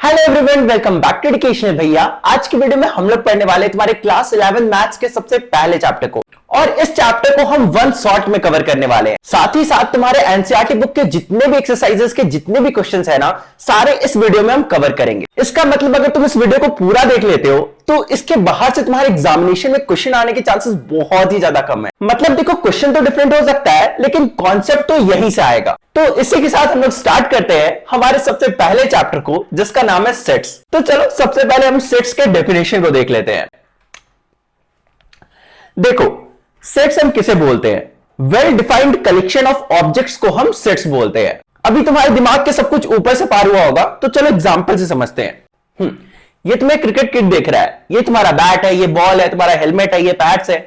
Hello everyone, welcome back to educational Bhaiya. आज की video में हम लोग पढ़ने वाले तुम्हारे क्लास 11 मैथ्स के सबसे पहले चैप्टर को, और इस चैप्टर को हम वन शॉट में कवर करने वाले हैं। साथ ही साथ तुम्हारे एनसीईआरटी बुक के जितने भी एक्सरसाइजेस के जितने भी क्वेश्चंस है ना, सारे इस वीडियो में हम कवर करेंगे। इसका मतलब अगर तुम इस वीडियो को पूरा देख लेते हो तो इसके बाहर से तुम्हारे एग्जामिनेशन में क्वेश्चन आने के चांसेस बहुत ही ज्यादा कम है। मतलब देखो, क्वेश्चन तो डिफरेंट हो सकता है लेकिन कॉन्सेप्ट तो यहीं से आएगा। तो इसी के साथ हम लोग स्टार्ट करते हैं हमारे सबसे पहले चैप्टर को, जिसका नाम है सेट्स। तो चलो सबसे पहले हम सेट्स के डेफिनेशन को देख लेते हैं। देखो, सेट्स हम किसे बोलते हैं? Well defined collection of objects को हम सेट्स बोलते हैं। अभी तुम्हारे दिमाग के सब कुछ ऊपर से पार हुआ होगा, तो चलो एग्जांपल से समझते हैं। ये तुम्हें क्रिकेट किट देख रहा है, ये तुम्हारा बैट है, ये बॉल है, तुम्हारा हेलमेट है, ये पैड्स है।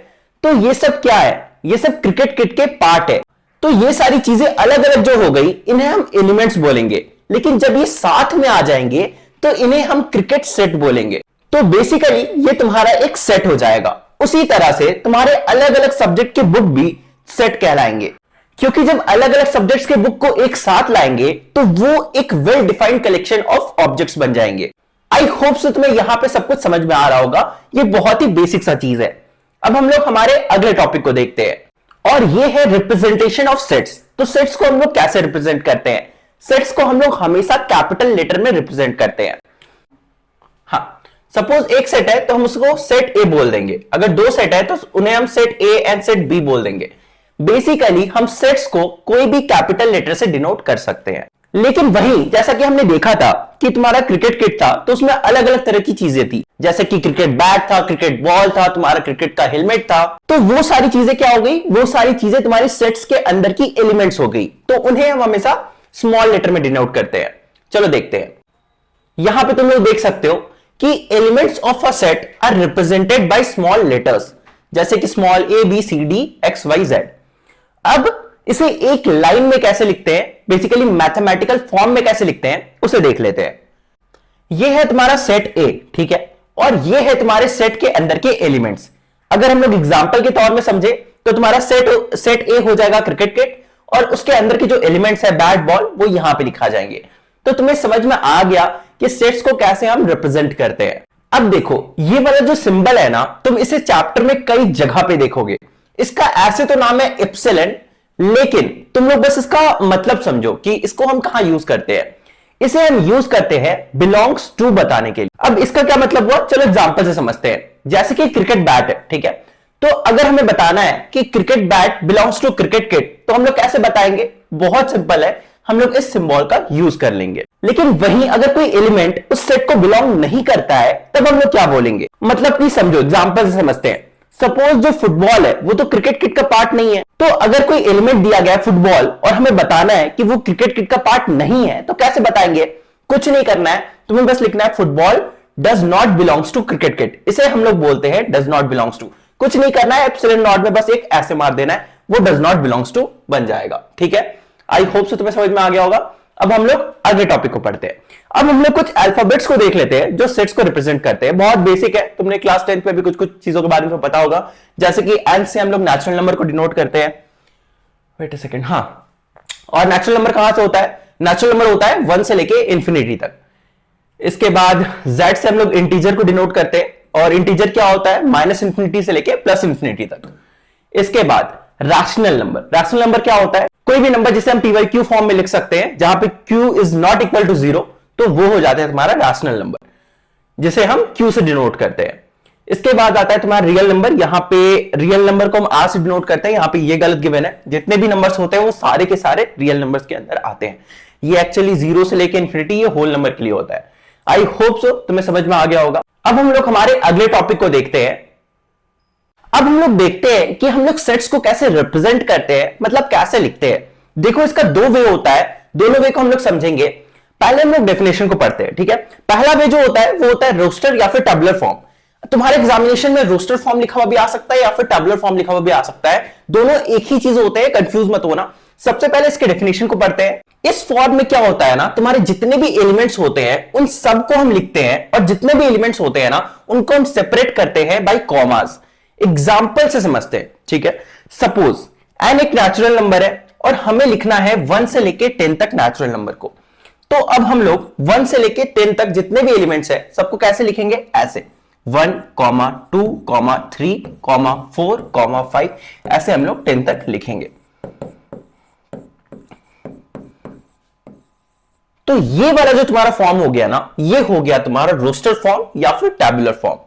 तो ये सब क्या है? ये सब क्रिकेट किट के पार्ट है। तो ये सारी चीजें अलग अलग जो हो गई, इन्हें हम एलिमेंट्स बोलेंगे। लेकिन जब ये साथ में आ जाएंगे तो इन्हें हम क्रिकेट सेट बोलेंगे। तो बेसिकली ये तुम्हारा एक सेट हो जाएगा। उसी तरह से तुम्हारे अलग अलग सब्जेक्ट के बुक भी सेट कहलाएंगे, क्योंकि जब अलग अलग सब्जेक्ट्स के बुक को एक साथ लाएंगे तो वो एक well defined collection of objects बन जाएंगे। आई होप सो तुम्हें यहां पे सब कुछ समझ में आ रहा होगा। ये बहुत ही बेसिक सा चीज है। अब हम लोग हमारे अगले टॉपिक को देखते हैं, और ये है रिप्रेजेंटेशन ऑफ सेट्स। तो सेट्स को हम लोग कैसे रिप्रेजेंट करते हैं? सेट्स को हम लोग हमेशा कैपिटल लेटर में रिप्रेजेंट करते हैं। हाँ, सपोज एक सेट है तो हम उसको सेट ए बोल देंगे। अगर दो सेट है तो उन्हें हम set A and set B बोल देंगे। बेसिकली हम सेट्स को कोई भी कैपिटल लेटर से डिनोट कर सकते हैं। लेकिन वही जैसा कि हमने देखा था कि तुम्हारा क्रिकेट किट था तो उसमें अलग अलग तरह की चीजें थी, जैसे कि क्रिकेट बैट था, क्रिकेट बॉल था, तुम्हारा क्रिकेट का हेलमेट था। तो वो सारी चीजें क्या हो गई? वो सारी चीजें तुम्हारी सेट्स के अंदर की एलिमेंट्स हो गई। तो उन्हें हम हमेशा स्मॉल लेटर में डिनोट करते हैं। चलो देखते हैं। यहां पे तुम लोग देख सकते हो कि elements of a set are represented by small letters, जैसे कि small a B C d x y z. अब इसे एक लाइन में कैसे लिखते हैं, बेसिकली मैथमेटिकल फॉर्म में कैसे लिखते हैं, उसे देख लेते हैं। यह है तुम्हारा सेट ए, ठीक है, और यह है तुम्हारे सेट के अंदर के एलिमेंट्स। अगर हम लोग एग्जांपल के तौर में समझे तो तुम्हारा सेट ए हो जाएगा क्रिकेट किट, और उसके अंदर के जो एलिमेंट्स है बैट बॉल, वो यहां पे लिखा जाएंगे। तो तुम्हें समझ में आ गया कि सेट्स को कैसे हम रिप्रेजेंट करते हैं। अब देखो, ये वाला जो सिंबल है ना, तुम इसे चैप्टर में कई जगह पे देखोगे। इसका ऐसे तो नाम है एप्सिलॉन, लेकिन तुम लोग बस इसका मतलब समझो कि इसको हम कहां यूज करते हैं। इसे हम यूज करते हैं बिलोंग्स टू बताने के लिए। अब इसका क्या मतलब हुआ, चलो एग्जांपल से समझते हैं। जैसे कि क्रिकेट बैट है, ठीक है, तो अगर हमें बताना है कि cricket bat belongs to cricket kit, तो हम लोग कैसे बताएंगे? बहुत सिंपल है, हम लोग इस सिंबल का यूज कर लेंगे। लेकिन वहीं अगर कोई एलिमेंट उस सेट को बिलोंग नहीं करता है, तब हम लोग क्या बोलेंगे? मतलब कि समझो, एग्जांपल से समझते हैं। सपोज जो फुटबॉल है वो तो क्रिकेट किट का पार्ट नहीं है। तो अगर कोई एलिमेंट दिया गया है फुटबॉल और हमें बताना है कि वो क्रिकेट किट का पार्ट नहीं है, तो कैसे बताएंगे? कुछ नहीं करना है, तुम्हें बस लिखना है football does not belongs to cricket kit. इसे हम लोग बोलते हैं डज नॉट बिलोंग्स टू। कुछ नहीं करना है, एप्सिलॉन नॉट में बस एक ऐसे मार देना है, वो डज नॉट बिलोंग्स टू बन जाएगा। ठीक है, आई होप सो तुम्हें समझ में आ गया होगा। अब हम लोग अगले टॉपिक को पढ़ते हैं। अब हम लोग कुछ अल्फाबेट्स को देख लेते हैं जो सेट्स को रिप्रेजेंट करते हैं। बहुत बेसिक है, तुमने क्लास 10th में भी कुछ कुछ चीजों के बारे में पता होगा, जैसे कि एन से हम लोग नेचुरल नंबर को डिनोट करते हैं। वेट अ सेकंड, हाँ, और नेचुरल नंबर कहां से होता है? नेचुरल नंबर होता है 1 से लेके इंफिनिटी तक। इसके बाद जेड से हम लोग इंटीजर को डिनोट करते हैं, और इंटीजर क्या होता है? -इंफिनिटी से लेके +इंफिनिटी तक। इसके बाद रैशनल नंबर। रैशनल नंबर क्या होता है? कोई भी नंबर जिसे हम पी बाई क्यू फॉर्म में लिख सकते हैं, जहां पे q is not equal to 0, तो वो हो जाता है तुम्हारा रैशनल नंबर, जिसे हम क्यू से डिनोट करते हैं। इसके बाद आता है तुम्हारा रियल नंबर। यहां पे रियल नंबर को हम आर से डिनोट करते हैं। यहां पे ये गलत गिवन है, जितने भी नंबर्स होते हैं वो सारे के सारे रियल नंबर्स के अंदर आते हैं। ये एक्चुअली 0 से लेके इंफिनिटी ये होल नंबर के लिए होता है। आई होप सो तुम्हें समझ में आ गया होगा। अब हम लोग हमारे अगले टॉपिक को देखते हैं। अब हम लोग देखते हैं कि हम लोग सेट्स को कैसे रिप्रेजेंट करते हैं, मतलब कैसे लिखते हैं। देखो, इसका दो वे होता है, दोनों वे को हम लोग समझेंगे। पहले हम लोग डेफिनेशन को पढ़ते हैं, ठीक है। पहला वे जो होता है वो होता है रोस्टर या फिर टैबुलर फॉर्म। तुम्हारे एग्जामिनेशन में रोस्टर फॉर्म लिखा हुआ भी आ सकता है या फिर टैबुलर फॉर्म लिखा हुआ भी आ सकता है। दोनों एक ही चीज होते हैं, कंफ्यूज मत होना। सबसे पहले इसके डेफिनेशन को पढ़ते हैं। इस फॉर्म में क्या होता है ना, तुम्हारे जितने भी एलिमेंट्स होते हैं उन सबको हम लिखते हैं, और जितने भी एलिमेंट्स होते हैं ना उनको हम सेपरेट करते हैं बाय कॉमास। एग्जांपल से समझते हैं, ठीक है। सपोज एन एक नेचुरल नंबर है और हमें लिखना है 1 से लेके 10 तक नेचुरल नंबर को। तो अब हम लोग 1 से लेके 10 तक जितने भी एलिमेंट्स है सबको कैसे लिखेंगे, ऐसे 1, 2, 3, 4, 5, ऐसे हम लोग 10 तक लिखेंगे। तो ये वाला जो तुम्हारा फॉर्म हो गया ना, ये हो गया तुम्हारा रोस्टर फॉर्म या फिर टैबुलर फॉर्म।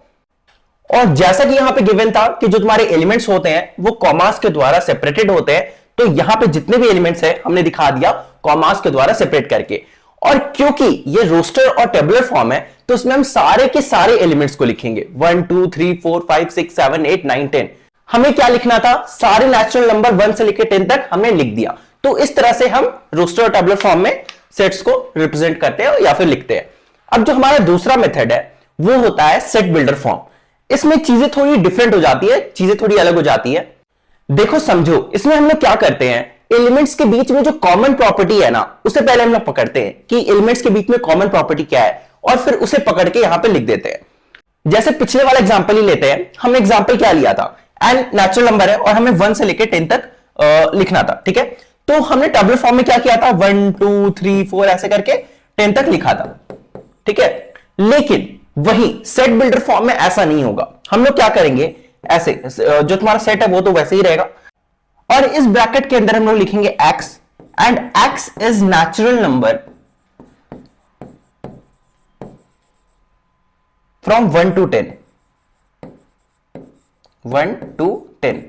और जैसा कि यहां पे गिवन था कि जो तुम्हारे एलिमेंट्स होते हैं वो कॉमास के द्वारा सेपरेटेड होते हैं, तो यहां पे जितने भी एलिमेंट्स है हमने दिखा दिया कॉमास के द्वारा सेपरेट करके। और क्योंकि ये रोस्टर और टेबुलर फॉर्म है तो इसमें हम सारे के सारे एलिमेंट्स को लिखेंगे 1, 2, 3, 4, 5, 6, 7, 8, 9, 10। हमें क्या लिखना था, सारे नेचुरल नंबर 1 से लेकर 10 तक हमने लिख दिया। तो इस तरह से हम रोस्टर और टेबुलर फॉर्म में सेट्स को रिप्रेजेंट करते हैं या फिर लिखते हैं। अब जो हमारा दूसरा मेथड है वो होता है सेट बिल्डर फॉर्म। इसमें चीजें थोड़ी डिफरेंट हो जाती है, चीजें थोड़ी अलग हो जाती है। देखो समझो, इसमें हम लोग क्या करते हैं, एलिमेंट्स के बीच में जो कॉमन प्रॉपर्टी है ना, उसे पहले हम लोग पकड़ते हैं कि एलिमेंट्स के बीच में कॉमन प्रॉपर्टी क्या है, और फिर उसे पकड़ के यहां पे लिख देते हैं। जैसे पिछले वाला एग्जांपल ही लेते हैं। हमने एग्जांपल क्या लिया था, एन नेचुरल नंबर है और हमें 1 से लेकर 10 तक लिखना था, ठीक है। तो हमने टेबुलर फॉर्म में क्या किया था, 1, 2, 3, 4 ऐसे करके 10 तक लिखा था, ठीक है। लेकिन वही सेट बिल्डर फॉर्म में ऐसा नहीं होगा। हम लोग क्या करेंगे, ऐसे जो तुम्हारा सेट है वो तो वैसे ही रहेगा, और इस ब्रैकेट के अंदर हम लोग लिखेंगे x, and x is natural number from 1 to 10, 1 to 10।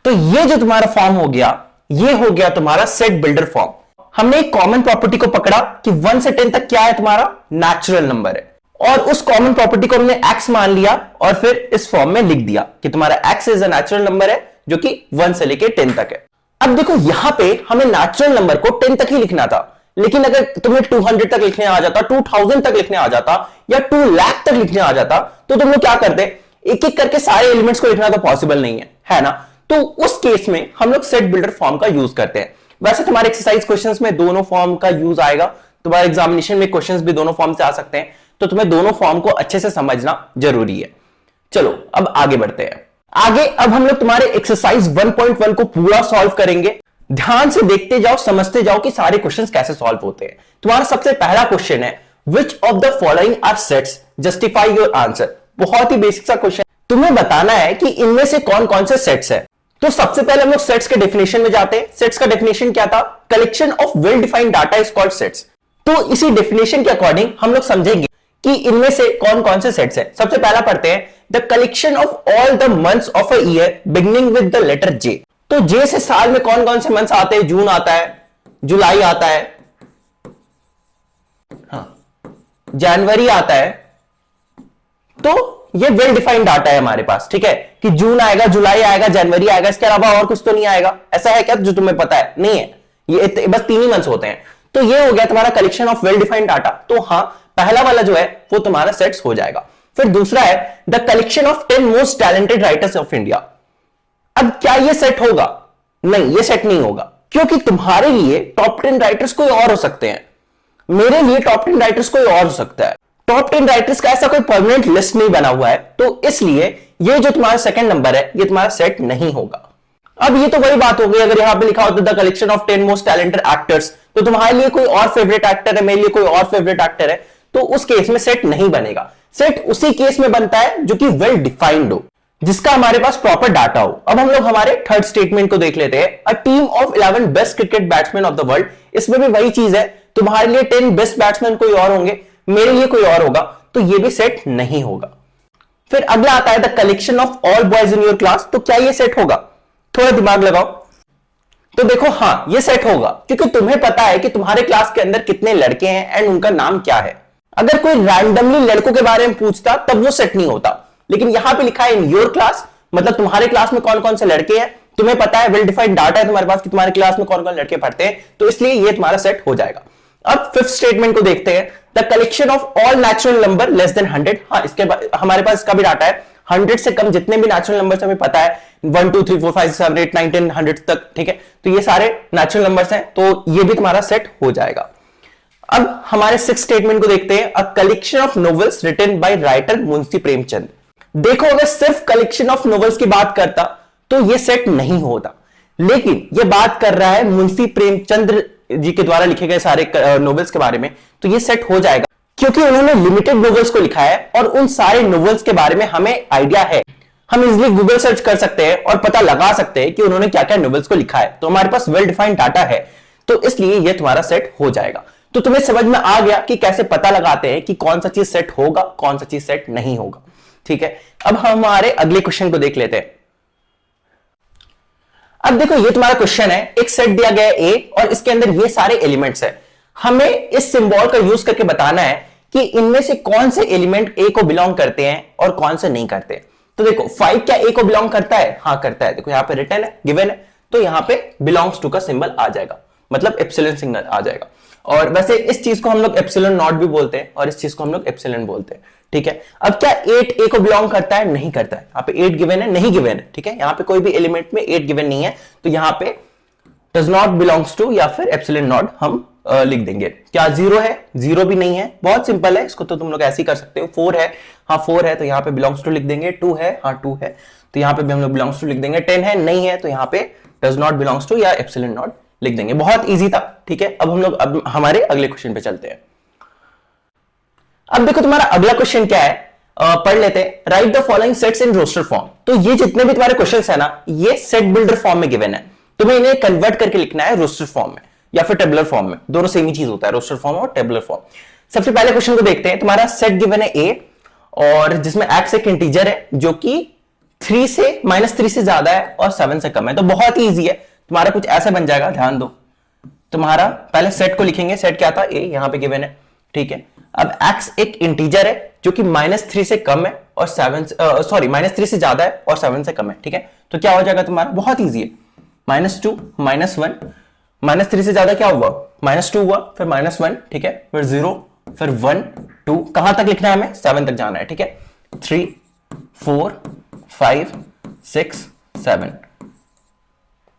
तो ये जो तुम्हारा फॉर्म हो गया, ये हो गया तुम्हारा सेट बिल्डर फॉर्म। हमने एक कॉमन प्रॉपर्टी को पकड़ा कि 1 से 10 तक क्या है, तुम्हारा नेचुरल नंबर है, और उस कॉमन प्रॉपर्टी को हमने x मान लिया और फिर इस फॉर्म में लिख दिया कि तुम्हारा x is a natural number है जो कि 1 से लेके 10 तक है। अब देखो यहां पे हमें नेचुरल नंबर को 10 तक ही लिखना था, लेकिन अगर तुम्हें 200 तक लिखने आ जाता, 2000 तक लिखने आ जाता, या 2 लाख तक लिखने आ जाता, तो तुम लोग क्या करते, एक एक करके सारे एलिमेंट्स को लिखना तो पॉसिबल नहीं है ना। तो उस केस में हम लोग सेट बिल्डर फॉर्म का यूज करते हैं। वैसे तुम्हारे एक्सरसाइज क्वेश्चंस में दोनों फॉर्म का यूज आएगा, तुम्हारे एग्जामिनेशन में क्वेश्चंस भी दोनों फॉर्म से आ सकते हैं, तो तुम्हें दोनों फॉर्म को अच्छे से समझना जरूरी है। चलो अब आगे बढ़ते हैं। आगे अब हम लोग तुम्हारे एक्सरसाइज 1.1 को पूरा सॉल्व करेंगे। ध्यान से देखते जाओ, समझते जाओ कि सारे क्वेश्चंस कैसे सॉल्व होते हैं। तुम्हारा सबसे पहला क्वेश्चन है, which of the following are sets, justify your answer. बहुत ही बेसिक सा क्वेश्चन, तुम्हें बताना है कि इनमें से कौन कौन से सेट्स है। तो सबसे पहले हम लोग सेट्स के डेफिनेशन में जाते हैं। सेट्स का डेफिनेशन क्या था, collection of well defined data is called sets. तो इसी डेफिनेशन के अकॉर्डिंग हम लोग समझेंगे कि इनमें से कौन कौन से सेट्स है। सबसे पहला पढ़ते हैं, the collection of all the months of a year beginning with the letter J. तो जे से साल में कौन कौन से मंथ्स आते हैं, जून आता है, जुलाई आता है, हाँ, जनवरी आता है। तो ये वेल डिफाइंड डाटा है हमारे पास, ठीक है, कि जून आएगा, जुलाई आएगा, जनवरी आएगा, इसके अलावा और कुछ तो नहीं आएगा। ऐसा है क्या जो तुम्हें पता है? नहीं है, ये बस 3 ही मंथ्स होते हैं। तो ये हो गया तुम्हारा collection of well defined data. तो हाँ, पहला वाला जो है वो तुम्हारा सेट्स हो जाएगा। फिर दूसरा है the collection of 10 most talented writers of India. अब क्या ये सेट होगा? नहीं, ये सेट नहीं होगा, क्योंकि तुम्हारे लिए टॉप 10 राइटर्स कोई और हो सकते हैं, मेरे लिए टॉप 10 राइटर्स कोई और हो सकता है। टॉप 10 राइटर्स का ऐसा कोई परमानेंट लिस्ट नहीं बना हुआ है, तो इसलिए ये जो तुम्हारा सेकंड नंबर है ये तुम्हारा सेट नहीं होगा। अब ये तो वही बात हो गई, अगर यहां पे लिखा होता the collection of 10 most talented actors, तो तुम्हारे लिए कोई और फेवरेट एक्टर है, मेरे लिए कोई और फेवरेट एक्टर है, तो उस केस में सेट नहीं बनेगा। सेट उसी केस में बनता है जो कि वेल डिफाइंड हो, जिसका हमारे पास प्रॉपर डाटा हो। अब हम लोग हमारे थर्ड स्टेटमेंट को देख लेते हैं, a team of 11 best cricket batsman of the world. इसमें भी वही चीज है, तुम्हारे लिए 10 बेस्ट बैट्समैन कोई और होंगे, मेरे लिए कोई और होगा, तो ये भी सेट नहीं होगा। फिर अगला आता है the collection of all boys in your class. तो क्या ये सेट होगा? थोड़ा दिमाग लगाओ। तो देखो हाँ, ये सेट होगा, क्योंकि तुम्हें पता है कि तुम्हारे क्लास के अंदर कितने लड़के हैं एंड उनका नाम क्या है। अगर कोई रैंडमली लड़कों के बारे में पूछता तब वो सेट नहीं होता, लेकिन यहां पे लिखा है इन योर क्लास, मतलब तुम्हारे क्लास में कौन कौन से लड़के हैं, तुम्हें पता है, वेल डिफाइंड डाटा है तुम्हारे पास कि तुम्हारे क्लास में कौन कौन लड़के पढ़ते हैं, तो इसलिए ये तुम्हारा सेट हो जाएगा। अब फिफ्थ स्टेटमेंट को देखते हैं, the collection of all natural number less then 100। हाँ, इसके बाद हमारे पास इसका भी डाटा है, 100 से कम जितने भी नेचुरल नंबर्स हमें पता है, 1 2 3 4 5 6 7 8 9 10 100 तक, ठीक है, तो ये सारे नेचुरल नंबर्स हैं, तो ये भी तुम्हारा सेट हो जाएगा। अब हमारे सिक्स स्टेटमेंट को देखते हैं, a collection of novels written by writer Munshi Premchand. देखो, अगर सिर्फ कलेक्शन ऑफ नॉवेल्स की बात करता तो ये सेट नहीं होता, लेकिन ये बात कर रहा है मुंशी प्रेमचंद जी के द्वारा लिखे गए सारे नॉवेल्स के बारे में, तो ये सेट हो जाएगा क्योंकि उन्होंने लिमिटेड नॉवेल्स को लिखा है और उन सारे नॉवेल्स के बारे में हमें आइडिया है। हम इजिली गूगल सर्च कर सकते हैं और पता लगा सकते हैं कि उन्होंने क्या क्या नॉवेल्स को लिखा है, तो हमारे पास वेल डिफाइंड डाटा है, तो इसलिए ये तुम्हारा सेट हो जाएगा। तो तुम्हें समझ में आ गया कि कैसे पता लगाते हैं कि कौन सा चीज सेट होगा, कौन सा चीज सेट नहीं होगा। ठीक है, अब हम हमारे अगले क्वेश्चन को देख लेते हैं। अब देखो ये तुम्हारा क्वेश्चन है, एक सेट दिया गया है ए और इसके अंदर ये सारे एलिमेंट्स है। हमें इस सिंबल का यूज करके बताना है कि इनमें से कौन से एलिमेंट ए को बिलोंग करते हैं और कौन से नहीं करते। तो देखो 5 क्या ए को बिलोंग करता है? हाँ करता है। देखो यहां पे रिटर्न है, गिवन है, तो यहां पे बिलोंग्स टू का सिंबल आ जाएगा, मतलब एप्सिलॉन सिग्नल आ जाएगा। और वैसे इस चीज को हम लोग एप्सिलॉन नॉट भी बोलते हैं और इस चीज को हम लोग एप्सिलॉन बोलते हैं। ठीक है, अब क्या 8 ए को बिलोंग करता है? नहीं करता है। यहाँ पे 8 गिवन है, नहीं गिवन है। ठीक है, यहाँ पे कोई भी एलिमेंट में 8 गिवन नहीं है, तो यहाँ पे डज नॉट बिलोंग्स टू या फिर एप्सिलॉन नॉट हम लिख देंगे। क्या 0 है? 0 भी नहीं है, बहुत सिंपल है, इसको तो तुम लोग ऐसे ही कर सकते हो। 4 है, हाँ 4 है, तो यहाँ पे बिलोंग्स टू लिख देंगे। 2 है, हाँ 2 है, तो यहाँ पे भी हम लोग बिलोंग्स टू लिख देंगे। 10 है, नहीं है, तो यहाँ पे डज नॉट बिलोंग्स टू या एप्सिलॉन नॉट लिख देंगे। बहुत इजी था। ठीक है, अब हम लोग अब हमारे अगले क्वेश्चन पे चलते हैं। अब देखो तुम्हारा अगला क्वेश्चन क्या है, पढ़ लेते हैं। Write the following sets in roster form. तो ये जितने भी तुम्हारे क्वेश्चंस है ना, ये सेट बिल्डर फॉर्म में गिवन है, तुम्हें इन्हें कन्वर्ट करके लिखना है रोस्टर फॉर्म में या फिर टेबुलर फॉर्म में, दोनों सेम ही चीज होता है, रोस्टर फॉर्म और टेबुलर फॉर्म। सबसे पहले क्वेश्चन को देखते हैं। तुम्हारा सेट गिवन है ए और जिसमें एक्स एक इंटीजर है जो कि -3 से ज्यादा है और 7 से कम है। तो बहुत ही ईजी है, तुम्हारा कुछ ऐसा बन जाएगा, ध्यान दो। तुम्हारा पहले सेट को लिखेंगे, सेट क्या था? ए, यहां पे गिवन है। ठीक है, अब x एक इंटीजर है जो कि -3 से कम है और -3 से ज्यादा है और 7 से कम है। ठीक है, तो क्या हो जाएगा तुम्हारा? बहुत ईजी है, -2 -1, -3 से ज्यादा क्या हुआ? -2 हुआ, फिर -1, ठीक है, फिर 0, फिर 1 2, कहां तक लिखना है हमें? 7 तक जाना है। ठीक है, 3 4 5 6 7।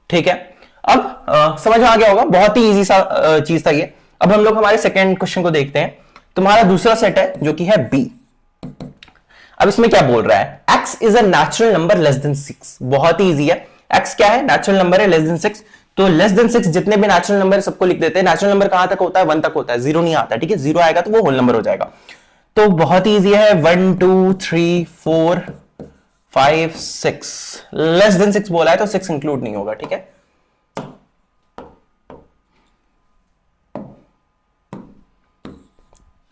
ठीक है, अब समझ में आ गया होगा, बहुत ही इजी सा चीज था ये। अब हम लोग हमारे सेकेंड क्वेश्चन को देखते हैं। तुम्हारा दूसरा सेट है जो कि है बी। अब इसमें क्या बोल रहा है? x is a natural number less than 6। बहुत ही इजी है, x क्या है? नेचुरल नंबर है, लेस देन 6। तो लेस देन 6 जितने भी नेचुरल नंबर सबको लिख देते हैं। नेचुरल नंबर कहां तक होता है? 1 तक होता है, 0 नहीं आता। ठीक है, 0 आएगा तो वो होल नंबर हो जाएगा। तो बहुत ही इजी है, 1 2 3 4 5 6। लेस देन 6 बोला है तो 6 इंक्लूड नहीं होगा। ठीक है,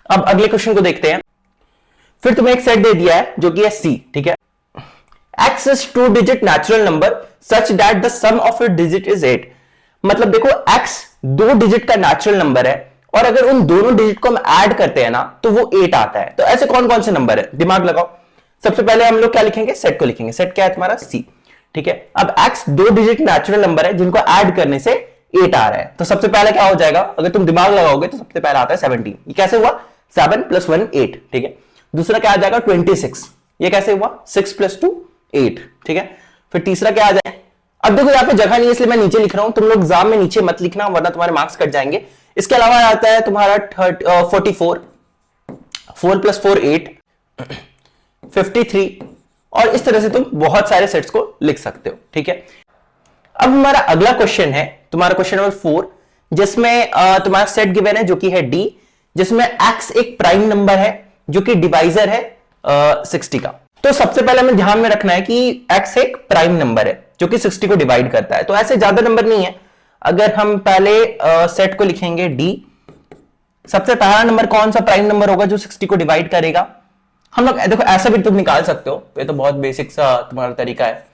अब अगले क्वेश्चन को देखते हैं। फिर तुम्हें एक सेट दे दिया है जो कि है सी। ठीक है, x is 2 digit natural number such that the sum of its digit is 8। मतलब देखो x 2 डिजिट का नेचुरल नंबर है और अगर उन दोनों डिजिट को हम ऐड करते हैं ना तो वो 8 आता है। तो ऐसे कौन कौन से नंबर है? दिमाग लगाओ। सबसे पहले हम लोग क्या लिखेंगे? सेट को लिखेंगे। सेट क्या है तुम्हारा? सी। ठीक है, अब x 2 डिजिट नेचुरल नंबर है जिनको ऐड करने से 8 आ रहा है। तो सबसे पहले क्या हो जाएगा? अगर तुम दिमाग लगाओगे तो सबसे पहले आता है 17। ये कैसे हुआ? 7 + 1 8। ठीक है, दूसरा क्या आ जाएगा? 26। ये कैसे हुआ? 6 + 2 8। ठीक है, फिर तीसरा क्या आ जाए? अब देखो यहाँ पे जगह नहीं है इसलिए मैं नीचे लिख रहा हूं, तुम लोग एग्जाम में नीचे मत लिखना वरना तुम्हारे मार्क्स कट जाएंगे। इसके अलावा आता है तुम्हारा 44, 4 + 4 8, 53 और इस तरह से तुम बहुत सारे सेट्स को लिख सकते हो। ठीक है, अब हमारा अगला क्वेश्चन है तुम्हारा क्वेश्चन नंबर 4, जिसमें तुम्हारा सेट गिवन है जो कि है डी, जिसमें x एक प्राइम नंबर है जो कि डिवाइजर है 60 का। तो सबसे पहले हमें ध्यान में रखना है कि x एक प्राइम नंबर है जो कि 60 को डिवाइड करता है। तो ऐसे ज्यादा नंबर नहीं है। अगर हम पहले सेट को लिखेंगे d, सबसे पहला नंबर कौन सा प्राइम नंबर होगा जो 60 को डिवाइड करेगा? हम लोग देखो ऐसा भी तुम निकाल सकते हो, ये तो बहुत बेसिक सा तुम्हारा तरीका है।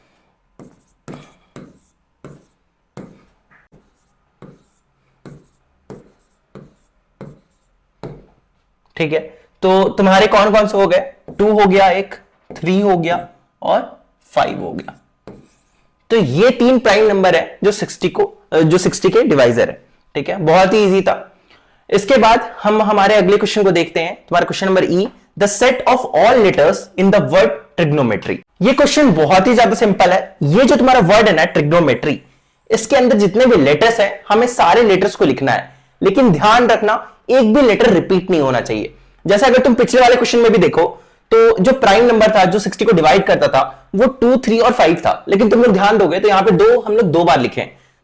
ठीक है, तो तुम्हारे कौन कौन से हो गए? 2 हो गया, एक 3 हो गया और 5 हो गया। तो ये 3 प्राइम नंबर है जो 60 के डिवाइजर है। ठीक है, बहुत ही इजी था। इसके बाद हम हमारे अगले क्वेश्चन को देखते हैं। तुम्हारा question number E, the set of all letters in the word trigonometry. ये क्वेश्चन बहुत ही ज्यादा सिंपल है। ये जो तुम्हारा वर्ड है ना ट्रिग्नोमेट्री, इसके अंदर जितने भी लेटर्स हैं हमें सारे लेटर्स को लिखना है, लेकिन ध्यान रखना एक भी लेटर रिपीट नहीं होना चाहिए। जैसे अगर तुम पिछले वाले क्वेश्चन में भी देखो तो जो प्राइम नंबर था जो 60 को डिवाइड करता था वो 2 3 और 5 था, लेकिन तुम लोग ध्यान दोगे तो यहां पे हम लोग 2 बार लिखे,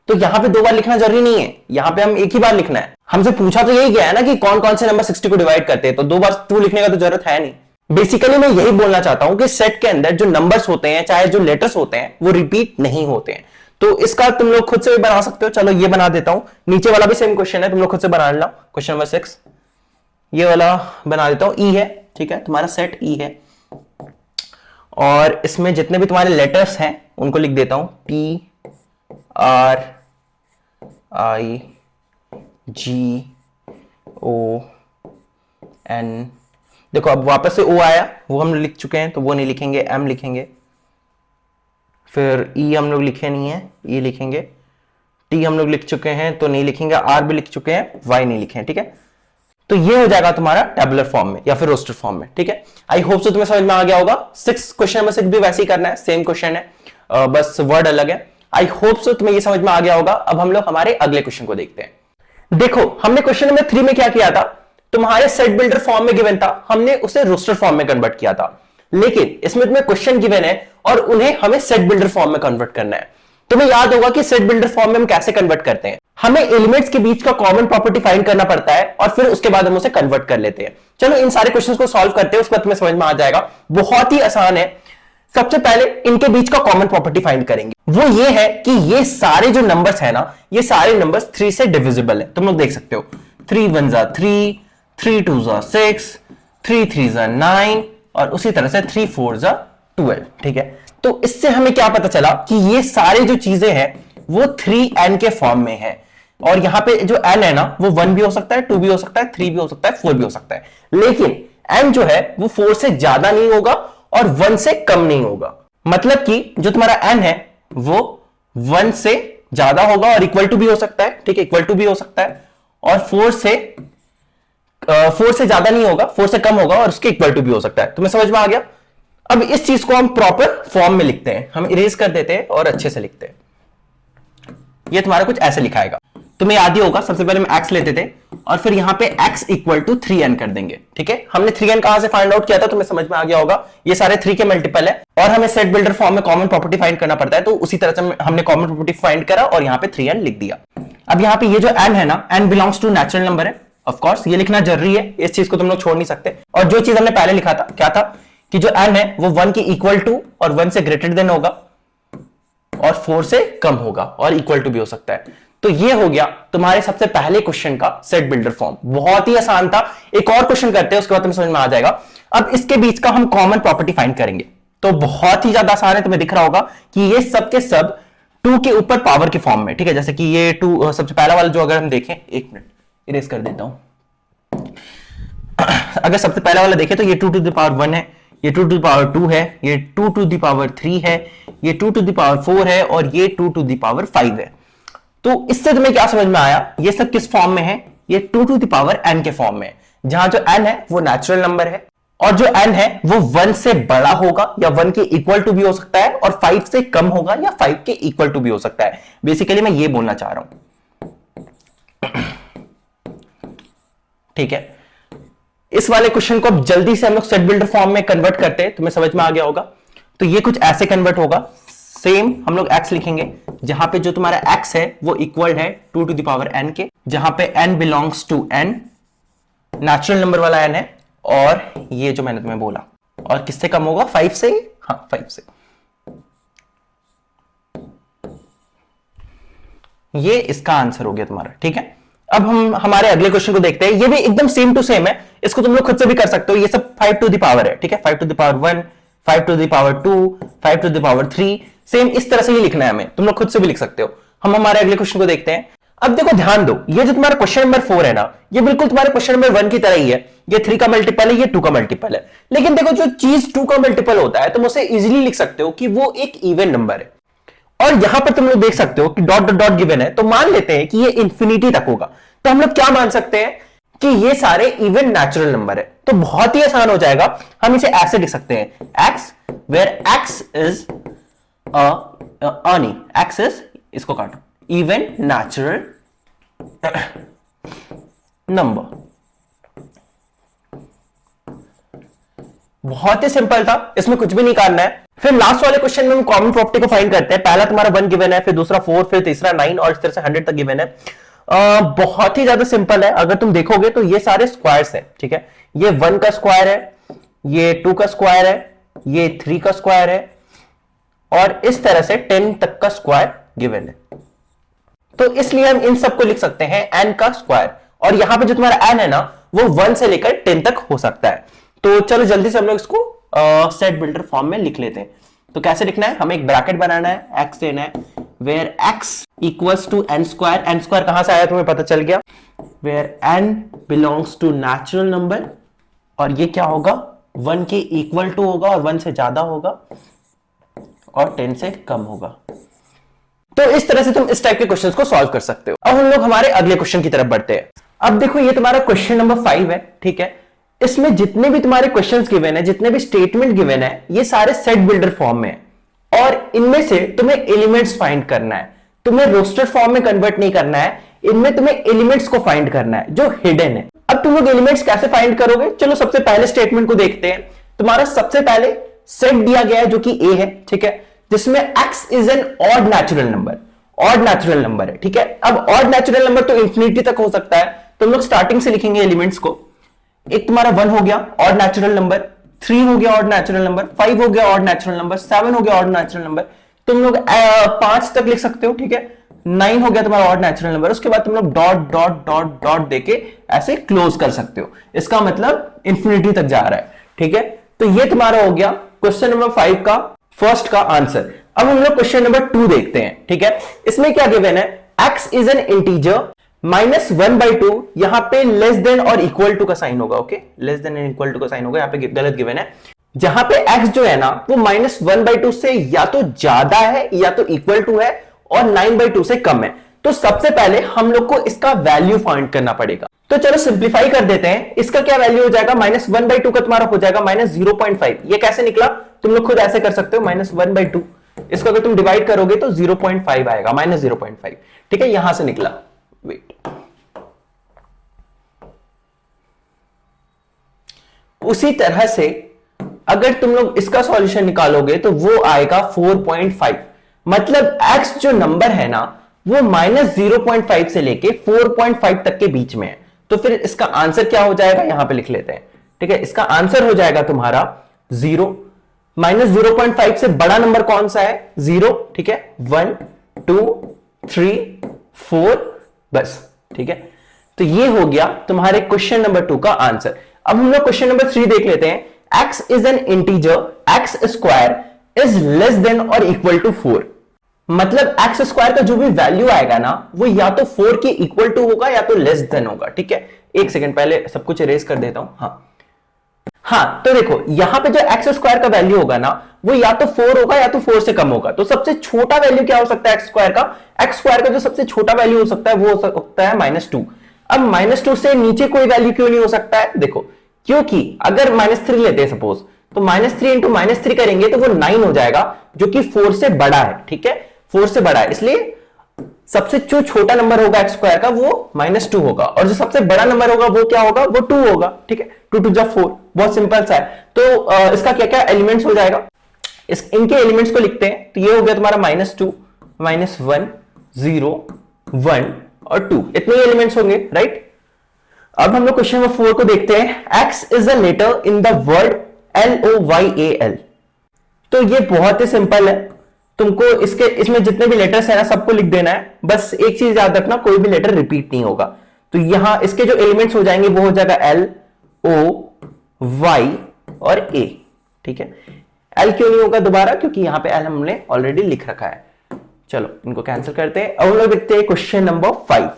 तो यहां पे 2 बार लिखना जरूरी नहीं है, यहां पे हम एक ही बार लिखना है। हमसे पूछा तो यही गया है ना कि कौन कौन से नंबर 60 को डिवाइड करते हैं, तो 2 बार 2 लिखने का तो जरूरत है नहीं। बेसिकली मैं यही बोलना चाहता हूं कि सेट के अंदर जो नंबर्स होते हैं, चाहे जो लेटर्स होते हैं, वो रिपीट नहीं होते हैं। तो इसका तुम लोग खुद से भी बना सकते हो। चलो ये बना देता हूं, नीचे वाला भी सेम क्वेश्चन है, तुम लोग खुद से बना लेना। क्वेश्चन नंबर 6 ये वाला बना देता हूं, ई है, ठीक है, तुम्हारा सेट ई है, और इसमें जितने भी तुम्हारे लेटर्स हैं उनको लिख देता हूं, T R I G O N। देखो अब वापस से O आया, वो हम लिख चुके हैं तो वो नहीं लिखेंगे, M लिखेंगे, फिर E हम लोग लिखे नहीं है, E लिखेंगे, T हम लोग लिख चुके हैं तो नहीं लिखेंगे, R भी लिख चुके हैं, Y नहीं लिखे हैं, ठीक है। तो ये हो जाएगा तुम्हारा टेबुलर फॉर्म में या फिर रोस्टर फॉर्म में, ठीक है। आई होप सो तुम्हें समझ में आ गया होगा। 6 क्वेश्चन नंबर 6 भी वैसे ही करना है, सेम क्वेश्चन है, बस वर्ड अलग है। आई होप सो तुम्हें ये समझ में आ गया होगा। अब हम लोग हमारे अगले क्वेश्चन को देखते हैं। देखो हमने क्वेश्चन नंबर 3 में क्या किया था, तुम्हारे सेट बिल्डर फॉर्म में गिवन था, हमने उसे रोस्टर फॉर्म में कन्वर्ट किया था। लेकिन इसमें तुम्हें क्वेश्चन गिवन है और उन्हें हमें सेट बिल्डर फॉर्म में कन्वर्ट करना है। तुम्हें याद होगा कि सेट बिल्डर फॉर्म में हम कैसे कन्वर्ट करते हैं, हमें एलिमेंट्स के बीच का कॉमन प्रॉपर्टी फाइंड करना पड़ता है और फिर उसके बाद हम उसे कन्वर्ट कर लेते हैं। चलो इन सारे क्वेश्चंस को सॉल्व करते हैं, उसके बाद तुम्हें समझ में आ जाएगा। बहुत ही आसान है। सबसे पहले इनके बीच का कॉमन प्रॉपर्टी फाइंड करेंगे, वो ये है कि ये सारे जो नंबर्स है ना, ये सारे नंबर्स 3 से डिविजिबल है। तुम लोग देख सकते हो 3 1 जा 3, 3 2 जा 6, 3 3 जा 9 और उसी तरह से 3 4 जा 12, ठीक है। तो इससे हमें क्या पता चला कि ये सारे जो चीजें हैं वो 3n के फॉर्म में है, और यहां पे जो n है ना वो 1 भी हो सकता है, 2 भी हो सकता है, 3 भी हो सकता है, 4 भी हो सकता है, लेकिन n जो है वो 4 से ज्यादा नहीं होगा और 1 से कम नहीं होगा। मतलब कि जो तुम्हारा n है वो 1 से ज्यादा होगा और इक्वल टू भी हो सकता है, ठीक है, इक्वल टू भी हो सकता है, और 4 से ज्यादा नहीं होगा, 4 से कम होगा और उसके इक्वल टू भी हो सकता है। तुम्हें समझ में आ गया। अब इस चीज को हम प्रॉपर फॉर्म में लिखते हैं, हम इरेज कर देते हैं और अच्छे से लिखते हैं। ये तुम्हारा कुछ ऐसे लिखाएगा, तुम्हें याद ही होगा। सबसे पहले हम x लेते थे और फिर यहां पे x इक्वल टू 3n कर देंगे, ठीक है। हमने 3n कहां से फाइंड आउट किया था, तुम्हें समझ में आ गया होगा। ये सारे 3 के मल्टीपल है और हमें सेट बिल्डर फॉर्म में कॉमन प्रॉपर्टी फाइंड करना पड़ता है, तो उसी तरह से हमने कॉमन प्रॉपर्टी फाइंड करा और यहां पे 3n लिख दिया। अब यहां पे ये जो n है ना, n belongs to natural number है, ऑफ कोर्स ये लिखना जरूरी है, इस चीज को तुम लोग छोड़ नहीं सकते। और जो चीज हमने पहले लिखा था क्या था कि जो n है वो 1 के इक्वल टू और 1 से ग्रेटर देन होगा और 4 से कम होगा और इक्वल टू भी हो सकता है। तो ये हो गया तुम्हारे सबसे पहले क्वेश्चन का सेट बिल्डर फॉर्म। बहुत ही आसान था। एक और क्वेश्चन करते हैं, उसके बाद तुम्हें समझ में आ जाएगा। अब इसके बीच का हम कॉमन प्रॉपर्टी फाइंड करेंगे, तो बहुत ही ज्यादा आसान है। तुम्हें दिख रहा होगा कि ये सब के सब 2 के ऊपर पावर के फॉर्म में, ठीक है। जैसे कि ये 2 सबसे पहला वाला जो अगर हम देखें, एक मिनट इरेज कर देता हूं। अगर सबसे पहला वाला देखें तो ये 2 टू द पावर 1 है, ये 2 टू द पावर 2 है, ये 2 टू द पावर 3 है, ये 2 टू द पावर 4 है और ये 2 टू द पावर 5 है। तो इससे तुम्हें क्या समझ में आया, ये सब किस फॉर्म में है, ये 2 टू द पावर n के फॉर्म में, जहां जो n है वो नेचुरल नंबर है और जो n है वो 1 से बड़ा होगा या 1 के इक्वल टू भी हो सकता है और 5 से कम होगा या 5 के इक्वल टू भी हो सकता है। बेसिकली मैं ये बोलना चाह रहा हूं, ठीक है। इस वाले क्वेश्चन को अब जल्दी से हम लोग सेट बिल्डर फॉर्म में कन्वर्ट करते हैं, तुम्हें समझ में आ गया होगा। तो ये कुछ ऐसे कन्वर्ट होगा, सेम हम लोग x लिखेंगे, जहां पे जो तुम्हारा x है वो इक्वल है 2 टू द पावर n के, जहां पे n belongs to n, natural number वाला n है, और ये जो मैंने तुम्हें बोला, और किससे कम होगा, 5 से, हाँ 5 से। ये इसका आंसर हो गया तुम्हारा, ठीक है। अब हम हमारे अगले क्वेश्चन को देखते हैं। ये भी एकदम सेम टू सेम है, इसको तुम लोग खुद से भी कर सकते हो। ये सब 5 टू द पावर है, ठीक है। 5 to the power 1, 5 to the power 2, 5 to the power 3, same इस तरह से ही लिखना है हमें, तुम लोग खुद से भी लिख सकते हो। हम हमारे अगले क्वेश्चन को देखते हैं। अब देखो ध्यान दो, ये जो तुम्हारा क्वेश्चन नंबर 4 है ना, ये बिल्कुल तुम्हारे क्वेश्चन नंबर 1 की तरह ही है। ये 3 का मल्टीपल है, ये 2 का मल्टीपल है। लेकिन देखो जो चीज 2 का मल्टीपल होता है तुम उसे इजीली लिख सकते हो कि वो एक इवन नंबर है, और यहां पर तुम लोग देख सकते हो कि डॉट डॉट डॉट गिवन है, तो मान लेते हैं कि ये इंफिनिटी तक होगा। तो हम लोग क्या मान सकते हैं कि ये सारे इवन नेचुरल नंबर है। तो बहुत ही आसान हो जाएगा, हम इसे ऐसे लिख सकते हैं, x where x is x is, इसको काटो, इवन नेचुरल नंबर। बहुत ही सिंपल था, इसमें कुछ भी नहीं करना है। फिर लास्ट वाले क्वेश्चन में हम कॉमन प्रॉपर्टी को फाइंड करते हैं। पहला तुम्हारा 1 गिवन है, फिर दूसरा 4, फिर तीसरा 9 और इस तरह से 100 तक गिवन है। बहुत ही ज्यादा सिंपल है। अगर तुम देखोगे तो ये सारे स्क्वायर्स हैं, ठीक है। ये 1 का स्क्वायर है, ये 2 का स्क्वायर है, ये 3 का स्क्वायर है और इस तरह से 10 तक का स्क्वायर गिवन है। तो इसलिए हम इन सबको लिख सकते हैं n का स्क्वायर। और यहां पे जो तुम्हारा n है ना, वो 1 से लेकर 10 तक हो सकता है। तो चलो जल्दी से हम लोग इसको सेट बिल्डर फॉर्म में लिख लेते हैं। तो कैसे लिखना है, हमें एक ब्रैकेट बनाना है, x देना है, where x equals to n square. n square कहां से आया तुम्हें पता चल गया, where n belongs to natural number और ये क्या होगा, 1 के इक्वल टू होगा और 1 से ज्यादा होगा और 10 से कम होगा। तो इस तरह से तुम इस टाइप के क्वेश्चंस को सॉल्व कर सकते हो। अब हम लोग हमारे अगले क्वेश्चन की तरफ बढ़ते हैं। अब देखो ये तुम्हारा क्वेश्चन नंबर 5 है, ठीक है। इसमें जितने भी तुम्हारे क्वेश्चंस गिवन है, जितने भी स्टेटमेंट गिवन है, ये सारे सेट बिल्डर फॉर्म में है और इनमें से तुम्हें एलिमेंट्स फाइंड करना है। तुम्हें रोस्टर फॉर्म में कन्वर्ट नहीं करना है, इनमें तुम्हें एलिमेंट्स को फाइंड करना है जो हिडन है। अब तुम लोग एलिमेंट्स कैसे फाइंड करोगे, चलो सबसे पहले स्टेटमेंट को देखते हैं। तुम्हारा सबसे पहले सेट दिया गया है जो कि ए है, ठीक है, जिसमें x is an odd natural number. Odd natural number है, ठीक है। अब ऑड नेचुरल नंबर तो इंफिनिटी तक हो सकता है, तो हम लोग स्टार्टिंग से लिखेंगे एलिमेंट्स को। एक तुम्हारा 1 हो गया ऑड नेचुरल नंबर, 3 हो गया ऑड नेचुरल नंबर, 5 हो गया ऑड नेचुरल नंबर, 7 हो गया ऑड नेचुरल नंबर। तुम लोग 5 तक लिख सकते हो, ठीक है। 9 हो गया तुम्हारा ऑड नेचुरल नंबर। उसके बाद तुम लोग डॉट डॉट डॉट डॉट देके ऐसे क्लोज कर सकते हो। इसका मतलब इंफिनिटी तक जा रहा है, ठीक है। तो ये तुम्हारा हो गया क्वेश्चन नंबर 5 का फर्स्ट का आंसर। अब हम लोग क्वेश्चन नंबर 2 देखते हैं, ठीक है। इसमें क्या गिवन है, x इज एन इंटीजर -1/2, यहां पे लेस देन और इक्वल टू का साइन होगा, okay. Less than and equal to का साइन होगा, यहां पे गलत गिवन है। जहां पे x जो है ना, वो -1/2 से या तो ज्यादा है या तो इक्वल टू है और 9/2 से कम है। तो सबसे पहले हम लोग को इसका वैल्यू फाइंड करना पड़ेगा। तो चलो सिंप्लीफाई कर देते हैं। इसका क्या वैल्यू हो जाएगा, -1/2 का तुम्हारा हो जाएगा -0.5। ये कैसे निकला, तुम लोग खुद ऐसे कर सकते हो। -1/2 इसको अगर तुम डिवाइड करोगे तो 0.5 आएगा, -0.5, ठीक है। यहां से निकला, वेट। उसी तरह से अगर तुम लोग इसका सॉल्यूशन निकालोगे तो वो आएगा 4.5। मतलब x जो नंबर है ना, वो -0.5 से लेके 4.5 तक के बीच में है। तो फिर इसका आंसर क्या हो जाएगा, यहां पे लिख लेते हैं, ठीक है। इसका आंसर हो जाएगा तुम्हारा 0। -0.5 से बड़ा नंबर कौन सा है, 0, ठीक है। 1 2 3 4 बस, ठीक है। तो ये हो गया तुम्हारे क्वेश्चन नंबर 2 का आंसर। अब हम लोग क्वेश्चन नंबर 3 देख लेते हैं। x is an integer x square is less than और इक्वल टू 4। मतलब x स्क्वायर का जो भी वैल्यू आएगा ना, वो या तो 4 के इक्वल टू होगा या तो लेस देन होगा, ठीक है। एक सेकंड पहले सब कुछ इरेज कर देता हूं। हाँ, तो देखो यहां पे जो x स्क्वायर का वैल्यू होगा ना, वो या तो 4 होगा या तो 4 से कम होगा। तो सबसे छोटा वैल्यू क्या हो सकता है x स्क्वायर का, x स्क्वायर का जो सबसे छोटा वैल्यू हो सकता है वो हो सकता है -2। अब -2 से नीचे कोई वैल्यू क्यों नहीं हो सकता है, देखो, क्योंकि अगर -3 लेते हैं सपोज, तो -3 इंटू -3 करेंगे तो वो 9 हो जाएगा, जो कि 4 से बड़ा है, ठीक है। 4 से बड़ा है, इसलिए सबसे जो छोटा नंबर होगा x स्क्वायर का वो -2 होगा और जो सबसे बड़ा नंबर होगा वो क्या होगा, वो 2 होगा, ठीक है। 2 2 4, बहुत सिंपल सा है। तो इसका क्या क्या एलिमेंट्स हो जाएगा, इनके एलिमेंट्स को लिखते हैं। तो ये हो गया तुम्हारा -2 -1 0 1 और 2, इतने एलिमेंट्स होंगे, राइट। अब हम लोग क्वेश्चन नंबर 4 को देखते हैं। x is a letter in the word LOYAL। तो ये बहुत ही सिंपल है। तुमको इसमें जितने भी लेटर्स है ना, सबको लिख देना है। बस एक चीज याद रखना, कोई भी लेटर रिपीट नहीं होगा। तो यहां इसके जो एलिमेंट्स हो जाएंगे वो हो जाएगा L O Y और A, ठीक है। L क्यों नहीं होगा दोबारा, क्योंकि यहां पे L हमने ऑलरेडी लिख रखा है। चलो इनको कैंसिल करते हैं। अब हम लोग देखते हैं question number 5।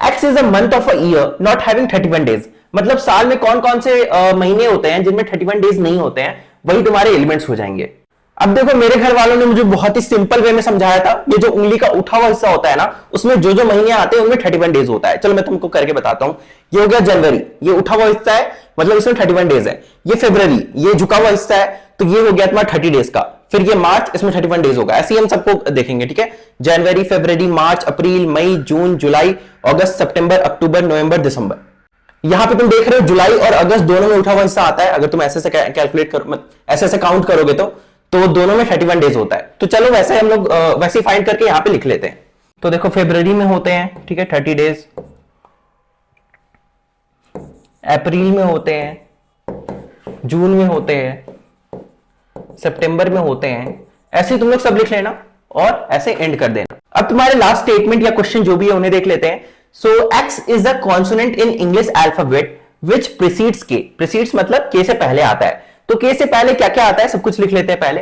X is a month of a year not having 31 days. मतलब साल में कौन कौन से महीने होते हैं जिनमें 31 डेज नहीं होते हैं, वही तुम्हारे एलिमेंट्स हो जाएंगे। अब देखो मेरे घर वालों ने मुझे बहुत ही सिंपल वे में समझाया था। ये जो उंगली का उठा हुआ हिस्सा होता है ना, उसमें जो जो महीने आते हैं उनमें 31 डेज होता है। चलो मैं तुमको करके बताता हूं। ये हो गया जनवरी, ये उठा हुआ हिस्सा है, मतलब इसमें 31 डेज है। ये फरवरी, ये झुका हुआ हिस्सा है, तो ये हो गया तुम्हारा 30 डेज का। फिर ये मार्च, इसमें 31 डेज होगा। ऐसे ही हम सबको देखेंगे, ठीक है। जनवरी, फरवरी, मार्च, अप्रैल, मई, जून, जुलाई, अगस्त, सितंबर, अक्टूबर, नवंबर, दिसंबर। यहां पे तुम देख रहे हो जुलाई और अगस्त दोनों में उठा हुआ हिस्सा आता है। अगर तुम ऐसे से कैलकुलेट करो, ऐसे काउंट करोगे तो दोनों में 31 डेज होता है। तो चलो वैसे हम लोग वैसे फाइंड करके यहां पे लिख लेते हैं। तो देखो फरवरी में होते हैं, ठीक है, 30 डेज, अप्रैल में होते हैं, जून में होते हैं, सितंबर में होते हैं, ऐसे तुम लोग सब लिख लेना और ऐसे एंड कर देना। अब तुम्हारे लास्ट स्टेटमेंट या क्वेश्चन जो भी है उन्हें देख लेते हैं। So X is the consonant in English alphabet which precedes K, precedes मतलब के से पहले आता है। तो के से पहले क्या क्या आता है सब कुछ लिख लेते हैं पहले।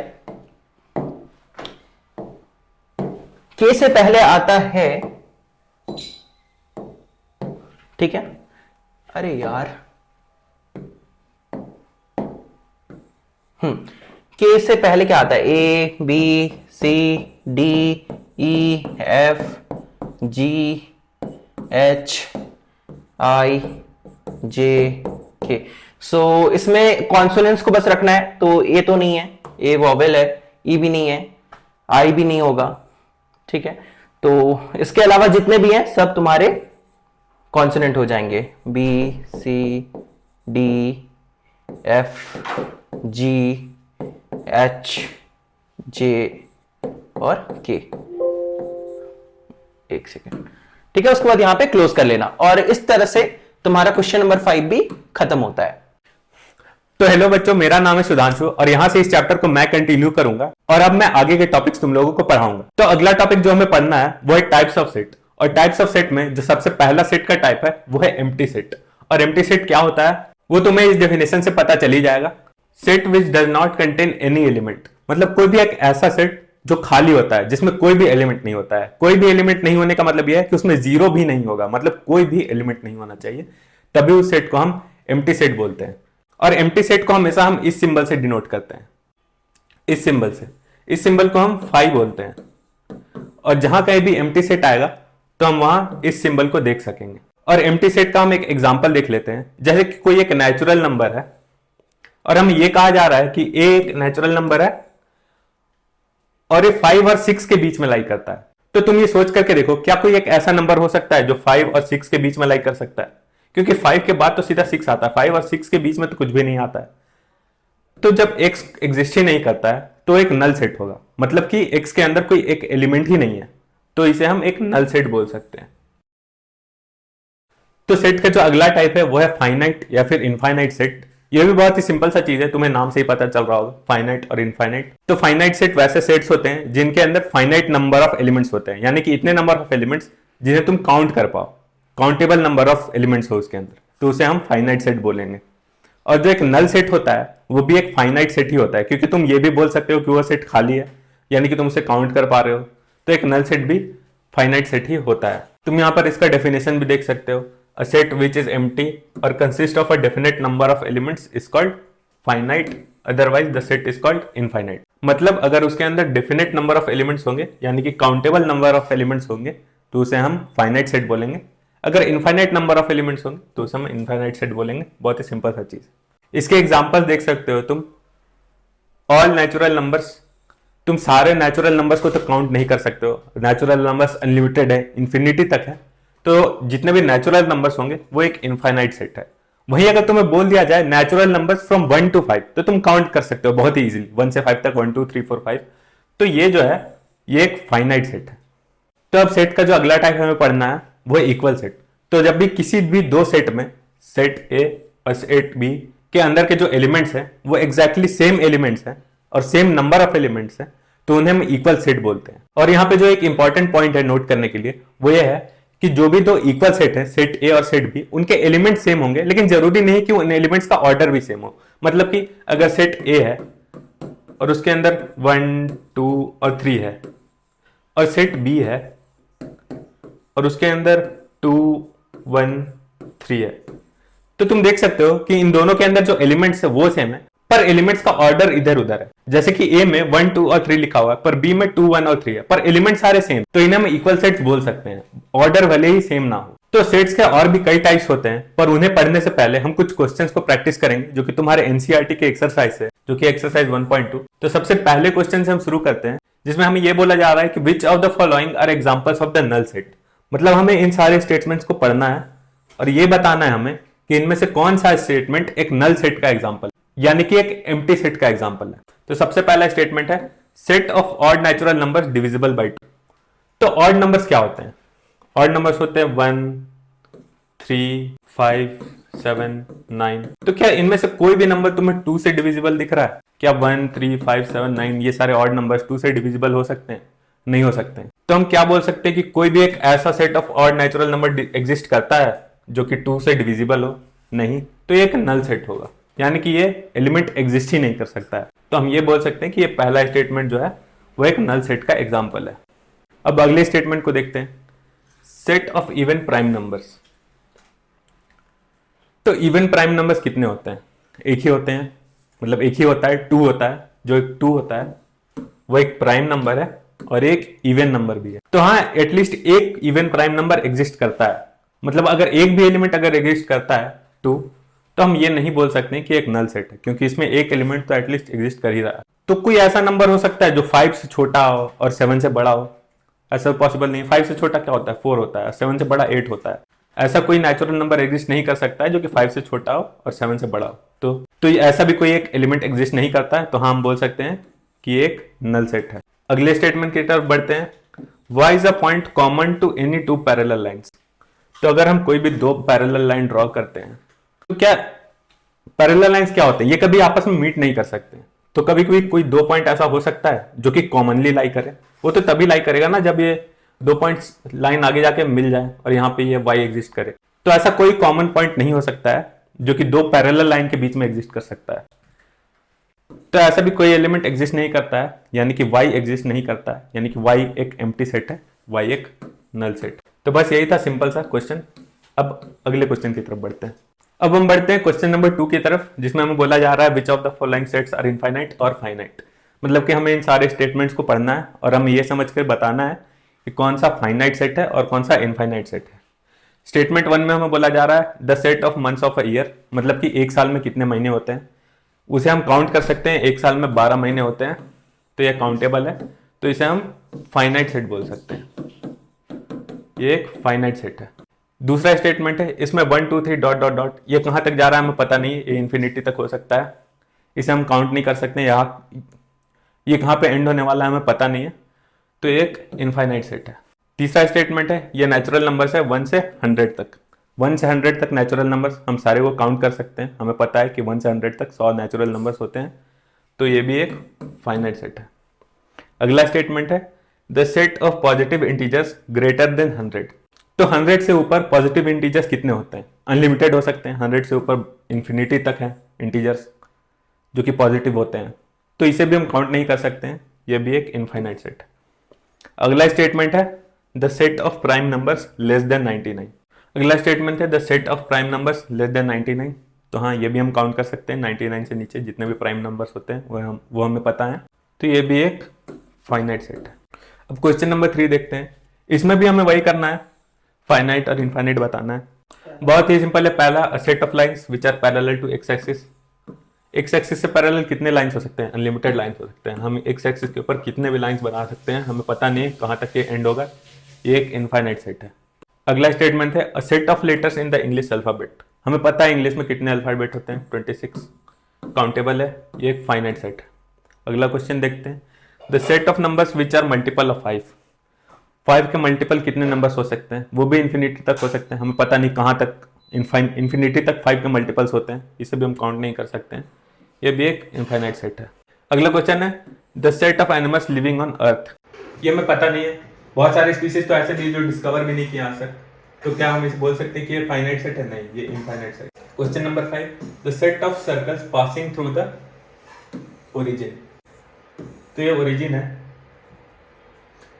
के से पहले आता है, ठीक है, अरे यार, के से पहले क्या आता है, A B C D E F ji H I J K. So इसमें कॉन्सोनेंट्स को बस रखना है। तो ए तो नहीं है, ए वॉवेल है, ई भी नहीं है, आई भी नहीं होगा, ठीक है। तो इसके अलावा जितने भी हैं सब तुम्हारे कॉन्सोनेंट हो जाएंगे, बी सी डी एफ जी एच जे और के। एक सेकेंड, ठीक है। उसके बाद यहां पे क्लोज कर लेना और इस तरह से तुम्हारा क्वेश्चन नंबर 5 भी खत्म होता है। तो हेलो बच्चों, मेरा नाम है सुधांशु और यहां से इस चैप्टर को मैं कंटिन्यू करूंगा और अब मैं आगे के टॉपिक्स तुम लोगों को पढ़ाऊंगा। तो अगला टॉपिक जो हमें पढ़ना है वो है टाइप्स ऑफ सेट। और टाइप्स ऑफ सेट में जो सबसे पहला सेट का टाइप है वो है एम्प्टी सेट। और एम्प्टी सेट क्या होता है वो तुम्हें इस डेफिनेशन से पता चल ही जाएगा। Set which does not contain any element, मतलब कोई भी एक ऐसा सेट जो खाली होता है जिसमें कोई भी एलिमेंट नहीं होता है। कोई भी एलिमेंट नहीं होने का मतलब यह है कि उसमें जीरो भी नहीं होगा, मतलब कोई भी एलिमेंट नहीं होना चाहिए, तभी उस सेट को हम एम्प्टी सेट बोलते हैं। और एम्प्टी सेट को हमेशा हम इस सिंबल से डिनोट करते हैं, इस सिंबल से। इस सिंबल को हम फाई बोलते हैं और जहां कहीं भी एम्प्टी सेट आएगा तो हम वहां इस सिंबल को देख सकेंगे। और एम्प्टी सेट का हम एक एग्जांपल देख लेते हैं। जैसे कि कोई एक नेचुरल नंबर है और हम ये कहा जा रहा है कि ए एक नेचुरल नंबर है और ये 5 और 6 के बीच में लाई करता है। तो तुम ये सोच करके देखो, क्या कोई एक ऐसा नंबर हो सकता है जो 5 और 6 के बीच में लाई कर सकता है? क्योंकि 5 के बाद तो सीधा 6 आता है, 5 और 6 के बीच में तो कुछ भी नहीं आता है। तो जब x एग्जिस्ट ही नहीं करता है तो एक नल सेट होगा, मतलब कि x के अंदर कोई एक एलिमेंट ही नहीं है, तो इसे हम एक नल सेट बोल सकते हैं। तो सेट का जो अगला टाइप है वो है फाइनाइट या फिर इनफाइनाइट सेट। ये भी बहुत ही सिंपल सा चीज है, तुम्हें नाम से ही पता चल रहा होगा, फाइनाइट और इनफाइनाइट। तो फाइनाइट सेट वैसे सेट्स होते हैं जिनके अंदर फाइनाइट नंबर ऑफ एलिमेंट्स होते हैं, यानी कि इतने नंबर ऑफ एलिमेंट्स जिन्हें तुम काउंट कर पाओ, काउंटेबल नंबर ऑफ एलिमेंट्स हो उसके अंदर, तो उसे हम फाइनाइट सेट बोलेंगे। और जो एक नल सेट होता है वो भी एक फाइनाइट सेट ही होता है, क्योंकि तुम ये भी बोल सकते हो कि वो सेट खाली है, यानी कि तुम उसे काउंट कर पा रहे हो, तो एक नल सेट भी फाइनाइट सेट ही होता है। तुम यहाँ पर इसका डेफिनेशन भी देख सकते हो, a set which is empty और consist of a definite number of elements is called finite, otherwise the set is called infinite. मतलब अगर उसके अंदर डेफिनेट नंबर ऑफ एलिमेंट्स होंगे, यानी कि काउंटेबल नंबर ऑफ एलिमेंट्स होंगे, तो उसे हम फाइनाइट सेट बोलेंगे। अगर इनफाइनाइट नंबर ऑफ एलिमेंट्स होंगे तो उसे हम इनफाइनाइट सेट बोलेंगे। बहुत ही सिंपल सा चीज। इसके एग्जांपल देख सकते हो तुम, ऑल नेचुरल नंबर्स, तुम सारे नेचुरल नंबर्स को तो काउंट नहीं कर सकते हो, नेचुरल नंबर्स अनलिमिटेड है, इंफिनिटी तक है, तो जितने भी नेचुरल नंबर्स होंगे वो एक इनफाइनाइट सेट है। वहीं अगर तुम्हें बोल दिया जाए नेचुरल नंबर्स फ्रॉम 1 to 5, तो तुम काउंट कर सकते हो बहुत ही इजीली, 1 से 5 तक, 1 2 3 4 5। तो ये जो है ये एक फाइनाइट सेट है। तो अब सेट का जो अगला टाइप हमें पढ़ना है वो है इक्वल सेट। तो जब भी किसी भी दो सेट में, सेट ए और सेट बी के अंदर के जो एलिमेंट्स हैं वो एग्जैक्टली सेम एलिमेंट्स हैं और सेम नंबर ऑफ एलिमेंट्स हैं, तो उन्हें हम इक्वल सेट बोलते हैं। और यहाँ पे जो एक इंपॉर्टेंट पॉइंट है नोट करने के लिए वो ये है कि जो भी दो इक्वल सेट है, सेट ए और सेट बी, उनके एलिमेंट सेम होंगे, लेकिन जरूरी नहीं कि उन एलिमेंट्स का ऑर्डर भी सेम हो। मतलब कि अगर सेट ए है और उसके अंदर 1 2 और 3 है, और सेट बी है और उसके अंदर 2 1 3 है, तो तुम देख सकते हो कि इन दोनों के अंदर जो एलिमेंट्स है वो सेम है, पर एलिमेंट्स का ऑर्डर इधर उधर है। जैसे कि ए में 1 2 और 3 लिखा हुआ है, पर बी में 2 1 और 3 है, पर एलिमेंट सारे सेम, तो इन्हें हम इक्वल सेट्स बोल सकते हैं, ऑर्डर भले ही सेम ना हो। तो सेट्स के और भी कई टाइप्स होते हैं, पर उन्हें पढ़ने से पहले हम कुछ क्वेश्चंस को प्रैक्टिस करेंगे जो कि तुम्हारे एनसीईआरटी के एक्सरसाइज है, जो कि एक्सरसाइज 1.2। तो सबसे पहले क्वेश्चन से हम शुरू करते हैं, जिसमें हमें यह बोला जा रहा है कि which of the following are examples of the null set. मतलब हमें इन सारे स्टेटमेंट्स को पढ़ना है और ये बताना है हमें कि इनमें से कौन सा स्टेटमेंट एक नल सेट का एग्जांपल। यानी कि एक एम्प्टी सेट का एग्जांपल है। तो सबसे पहला स्टेटमेंट है set of odd natural numbers divisible by 2। तो ऑड नंबर्स क्या होते हैं? ऑड नंबर्स होते हैं 1, 3, 5, 7, 9। तो क्या इनमें से कोई भी नंबर तुम्हें 2 से डिविजिबल दिख रहा है? क्या 1, 3, 5, 7, 9 ये सारे ऑड नंबर्स 2 से डिविजिबल हो सकते हैं? नहीं हो सकते हैं। तो हम क्या बोल सकते हैं कि कोई भी एक ऐसा set of odd natural number exist करता है जो कि 2 से डिविजिबल हो? नहीं। तो ये एक नल सेट होगा, यानी कि ये एलिमेंट एग्जिस्ट ही नहीं कर सकता है। तो हम ये बोल सकते हैं कि ये पहला स्टेटमेंट जो है वो एक नल सेट का एग्जाम्पल है। अब अगले स्टेटमेंट को देखते हैं, set of even prime numbers. तो इवन प्राइम नंबर्स कितने होते हैं? एक ही होते हैं, मतलब एक ही होता है, 2 होता है। जो एक 2 होता है वो एक प्राइम नंबर है और एक इवन नंबर भी है। तो हाँ, एटलीस्ट एक इवन प्राइम नंबर एग्जिस्ट करता है। मतलब अगर एक भी एलिमेंट अगर एग्जिस्ट करता है 2, तो हम ये नहीं बोल सकते कि एक नल सेट है, क्योंकि इसमें एक एलिमेंट तो एटलीस्ट एग्जिस्ट कर ही रहा है। तो कोई ऐसा नंबर हो सकता है जो 5 से छोटा हो और 7 से बड़ा हो? ऐसा पॉसिबल नहीं। 5 से छोटा क्या होता है? 4 होता है। 7 से बड़ा 8 होता है। ऐसा कोई नेचुरल नंबर एग्जिस्ट नहीं कर सकता है जो कि 5 से छोटा हो और 7 से बड़ा हो। तो ऐसा भी कोई एक एलिमेंट एग्जिस्ट नहीं करता है, तो हाँ हम बोल सकते हैं कि एक नल सेट है। अगले स्टेटमेंट की तरफ बढ़ते हैं, y is a point common to any 2 parallel lines. तो अगर हम कोई भी 2 पैरेलल लाइन ड्रॉ करते हैं, तो क्या पैरेलल लाइंस क्या होते हैं? ये कभी आपस में मीट नहीं कर सकते। तो कभी कभी कोई 2 पॉइंट ऐसा हो सकता है जो कि कॉमनली लाई करे। वो तो तभी लाई करेगा ना जब ये 2 पॉइंट्स लाइन आगे जाके मिल जाए और यहाँ पे ये y एग्जिस्ट करे। तो ऐसा कोई कॉमन पॉइंट नहीं हो सकता है जो कि 2 पैरेलल लाइन के बीच में एग्जिस्ट कर सकता है। तो ऐसा भी कोई एलिमेंट एग्जिस्ट नहीं करता है, यानी कि y एग्जिस्ट नहीं करता है, यानी कि y एक एम्प्टी सेट है, y एक नल सेट। तो बस यही था सिंपल सा क्वेश्चन। अब अगले क्वेश्चन की तरफ बढ़ते हैं। अब हम बढ़ते हैं क्वेश्चन नंबर 2 की तरफ, जिसमें हमें बोला जा रहा है which of the following sets are infinite और फाइनाइट। मतलब कि हमें इन सारे स्टेटमेंट्स को पढ़ना है और हमें यह समझ कर बताना है कि कौन सा फाइनाइट सेट है और कौन सा इनफाइनाइट सेट है। स्टेटमेंट 1 में हमें बोला जा रहा है the set of months of a year, मतलब कि एक साल में कितने महीने होते हैं उसे हम काउंट कर सकते हैं। एक साल में 12 महीने होते हैं, तो यह काउंटेबल है, तो इसे हम फाइनाइट सेट बोल सकते हैं। ये एक फाइनाइट सेट है। दूसरा स्टेटमेंट है, इसमें 1, 2, 3 डॉट डॉट डॉट, ये कहाँ तक जा रहा है हमें पता नहीं, ये इन्फिनिटी तक हो सकता है, इसे हम काउंट नहीं कर सकते। यहाँ ये कहाँ पे एंड होने वाला है हमें पता नहीं है, तो ये एक इनफाइनाइट सेट है। तीसरा स्टेटमेंट है, ये नेचुरल नंबर्स है 1 से 100 तक। 1 से 100 तक नेचुरल नंबर्स हम सारे को काउंट कर सकते हैं। हमें पता है कि 1 से 100 तक 100 नेचुरल नंबर्स होते हैं, तो ये भी एक फाइनाइट सेट है। अगला स्टेटमेंट है the set of positive integers greater than 100। तो 100 से ऊपर पॉजिटिव इंटीजर्स कितने होते हैं? अनलिमिटेड हो सकते हैं। 100 से ऊपर इन्फिनिटी तक है इंटीजर्स जो कि पॉजिटिव होते हैं, तो इसे भी हम काउंट नहीं कर सकते हैं। यह भी एक इनफाइनाइट सेट है। अगला स्टेटमेंट है the set of prime numbers less than 99। अगला स्टेटमेंट है the set of prime numbers less than 99। तो हाँ, ये भी हम काउंट कर सकते हैं। 99 से नीचे जितने भी प्राइम नंबर्स होते हैं वो हमें पता है, तो ये भी एक फाइनाइट सेट है। अब क्वेश्चन नंबर 3 देखते हैं। इसमें भी हमें वही करना है, फाइनाइट और इनफाइनाइट बताना है। बहुत ही सिंपल है। पहला, a set of lines which are parallel to x axis. X axis से पैरेलल कितने लाइंस हो सकते हैं? अनलिमिटेड लाइंस हो सकते हैं। हम एक्स एक्सिस के ऊपर कितने भी लाइंस बना सकते हैं, हमें पता नहीं कहाँ तक ये एंड होगा। ये एक इनफाइनाइट सेट है। अगला स्टेटमेंट है अ set of letters in the English alphabet. हमें पता है इंग्लिश में कितने अल्फाबेट होते हैं, 26, काउंटेबल है। ये एक फाइनाइट सेट है। अगला क्वेश्चन देखते हैं, the set of numbers which are multiple of 5। 5 के मल्टीपल कितने नंबर्स हो सकते हैं? वो भी इन्फिनिटी तक हो सकते हैं। हमें पता नहीं कहाँ तक इन्फिनिटी तक 5 के मल्टीपल्स होते हैं, इसे भी हम काउंट नहीं कर सकते हैं। ये भी एक इनफाइनाइट सेट है। अगला क्वेश्चन है the set of animals living on earth. ये हमें पता नहीं है। बहुत सारे स्पीसीज तो ऐसे भी जो डिस्कवर भी नहीं किए आज तक, तो क्या हम इसे बोल सकते हैं कि ये फाइनाइट सेट है? नहीं, ये infinite set. Question number 5, the set of circles passing through the origin. तो ये ओरिजिन है,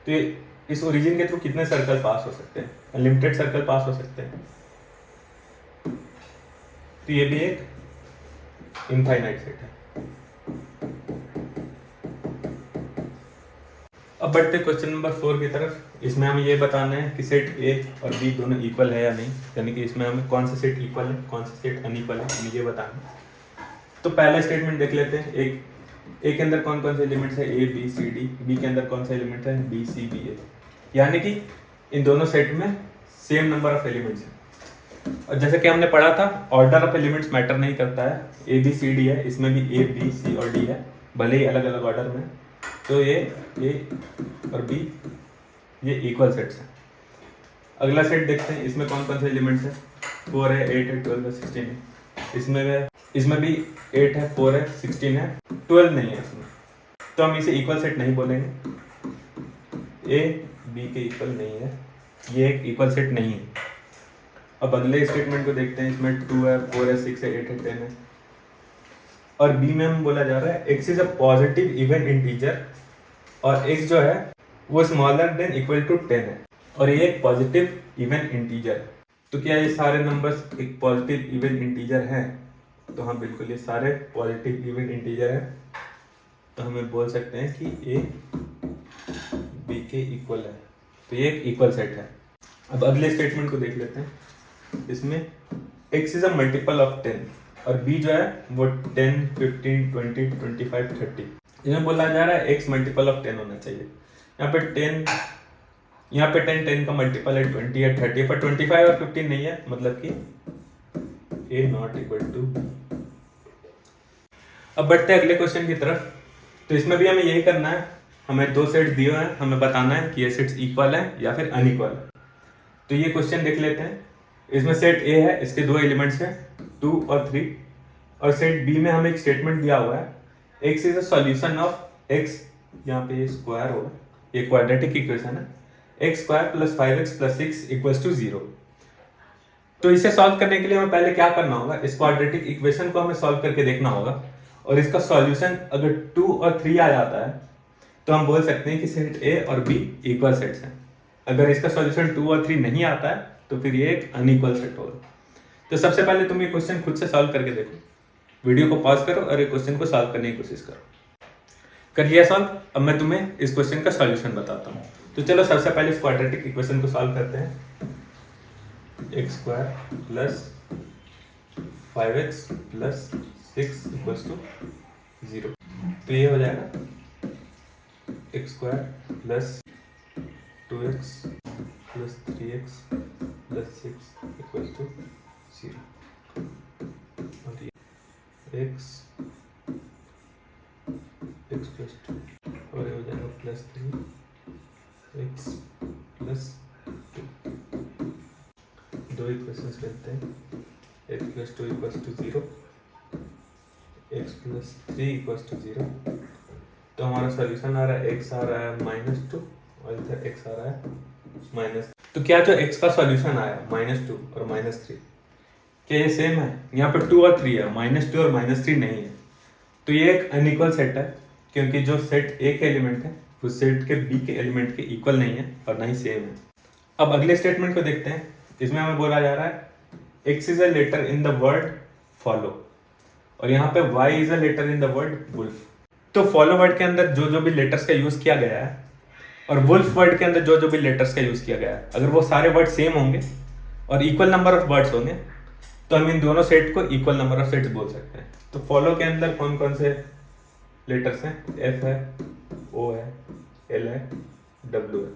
तो ये इस ओरिजिन के थ्रू कितने सर्कल पास हो सकते हैं? अनलिमिटेड सर्कल पास हो सकते हैं, तो ये भी एक इनफाइनाइट सेट है। अब बढ़ते क्वेश्चन नंबर 4 की तरफ। इसमें हमें ये बताना है कि सेट ए और बी दोनों इक्वल है या नहीं, यानी कि इसमें हमें कौन सा सेट इक्वल है, कौन सा सेट अनइक्वल है, हमें ये बताना है। तो पहला स्टेटमेंट देख लेते हैं। ए के अंदर कौन कौन से एलिमेंट्स है? A B C d. B के अंदर कौन सा एलिमेंट है? B c b a. यानी कि इन दोनों सेट में सेम नंबर ऑफ एलिमेंट्स है। और जैसे कि हमने पढ़ा था, ऑर्डर ऑफ एलिमेंट्स मैटर नहीं करता है। ए बी सी डी है, इसमें भी ए बी सी और डी है, भले ही अलग अलग ऑर्डर में। तो ये ए और बी ये इक्वल सेट्स हैं। अगला सेट देखते हैं, इसमें कौन कौन से एलिमेंट्स हैं। 4 है, 8 है, 12 है, 16 है। इसमें भी 8 है, 4 है, 16 है, 12 नहीं है इसमें, तो हम इसे इक्वल सेट नहीं बोलेंगे। ए बी के इक्वल नहीं है, ये एक इक्वल सेट नहीं है। अब अगले स्टेटमेंट को देखते हैं, इसमें 2 है, 4 है, 6 है, 8 है, 10 है। और बी में हम बोला जा रहा है x is a positive even integer और x जो है वो स्मॉलर देन इक्वल टू 10 है, और ये एक पॉजिटिव इवन इंटीजर है। तो क्या ये सारे नंबर्स एक पॉजिटिव इवन इंटीजर हैं? तो हाँ बिल्कुल, ये सारे पॉजिटिव इवन इंटीजर हैं। तो हमें बोल सकते हैं कि ए बी के इक्वल है, तो ये एक इक्वल सेट है। अब अगले स्टेटमेंट को देख लेते हैं। इसमें x is a multiple of 10 और b जो है वो 10, 15, 20, 25, 30। इसमें बोला जा रहा है x मल्टीपल ऑफ 10 होना चाहिए। यहाँ पे 10 का मल्टीपल है 20 है, 30 है, पर 25 और 15 नहीं है, मतलब कि a not equal to b। अब बढ़ते हैं अगले क्वेश्चन की तरफ। तो इसमें भी हमें यही करना है, हमें दो सेट दिए हुए हैं, हमें बताना है कि ये सेट्स इक्वल है या फिर अनइक्वल है। तो ये क्वेश्चन देख लेते हैं। इसमें सेट ए है, इसके दो एलिमेंट्स हैं 2 और 3, और सेट बी में हमें एक स्टेटमेंट दिया हुआ है x is a solution of x, यहाँ पे ये स्क्वायर होगा, ये क्वाड्रेटिक इक्वेशन है, x square plus 5x plus 6 equals to 0। तो इसे सॉल्व करने के लिए हमें पहले क्या करना होगा, इस क्वाड्रेटिक इक्वेशन को हमें सॉल्व करके देखना होगा, और इसका सॉल्यूशन अगर 2 और 3 आ जाता है तो हम बोल सकते हैं कि सेट ए और बी इक्वल सेट्स हैं। अगर इसका सॉल्यूशन 2 और 3 नहीं आता है तो फिर ये एक अनइक्वल सेट होगा। तो सबसे पहले तुम ये क्वेश्चन खुद से सॉल्व करके देखो, वीडियो को पॉज करो और ये क्वेश्चन को सॉल्व करने की कोशिश करो। कर लिया सॉल्व? अब मैं तुम्हें इस क्वेश्चन का सॉल्यूशन बताता हूँ। तो चलो सबसे पहले इस क्वाड्रेटिक इक्वेशन को सॉल्व करते हैं। X square plus 5x plus 6 equals to 0। तो ये हो जाएगा x square plus 2x plus 3x plus 6 equals to 0, और ये x प्लस 2 और ये हो जाएगा प्लस 3x प्लस 2। दो इक्वेशंस करते हैं, x plus 2 equals to 0, x plus 3 equals to 0। तो हमारा सॉल्यूशन आ रहा है x आ रहा है -2 और इधर x आ रहा है -। तो क्या जो x का सॉल्यूशन आया -2 और -3, क्या ये सेम है? यहाँ पर 2 और 3 है, -2 और -3 नहीं है। तो ये एक अनइक्वल सेट है, क्योंकि जो सेट ए के एलिमेंट है वो सेट के बी के एलिमेंट के इक्वल नहीं है और ना ही सेम है। अब अगले स्टेटमेंट को देखते हैं। इसमें हमें बोला जा रहा है x is a letter in the word follow, और यहाँ पे y is a letter in the word wolf. तो फॉलो वर्ड के अंदर जो जो भी लेटर्स का यूज किया गया है और वुल्फ वर्ड के अंदर जो जो भी लेटर्स का यूज किया गया है, अगर वो सारे वर्ड सेम होंगे और इक्वल नंबर ऑफ वर्ड्स होंगे तो हम इन दोनों सेट को इक्वल नंबर ऑफ सेट्स बोल सकते हैं। तो फॉलो के अंदर कौन कौन से लेटर्स हैं? F है, O है, L है, W है।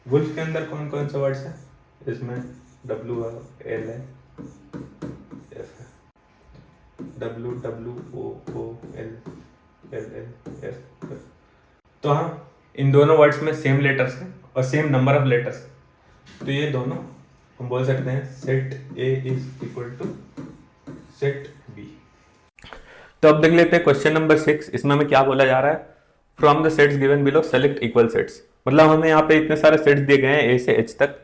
वुल्फ के अंदर कौन कौन से वर्ड्स हैं? इसमें W है, L है, F है। W W O O L L L F F। तो हाँ, इन दोनों वर्ड्स में सेम लेटर्स हैं और सेम नंबर ऑफ लेटर्स हैं, तो ये दोनों हम बोल सकते हैं set A is equal to set B। तो अब देख लेते हैं क्वेश्चन नंबर 6। इसमें हमें क्या बोला जा रहा है, from the sets given below select equal sets. मतलब हमें यहाँ पे इतने सारे सेट्स दिए गए हैं A से H तक,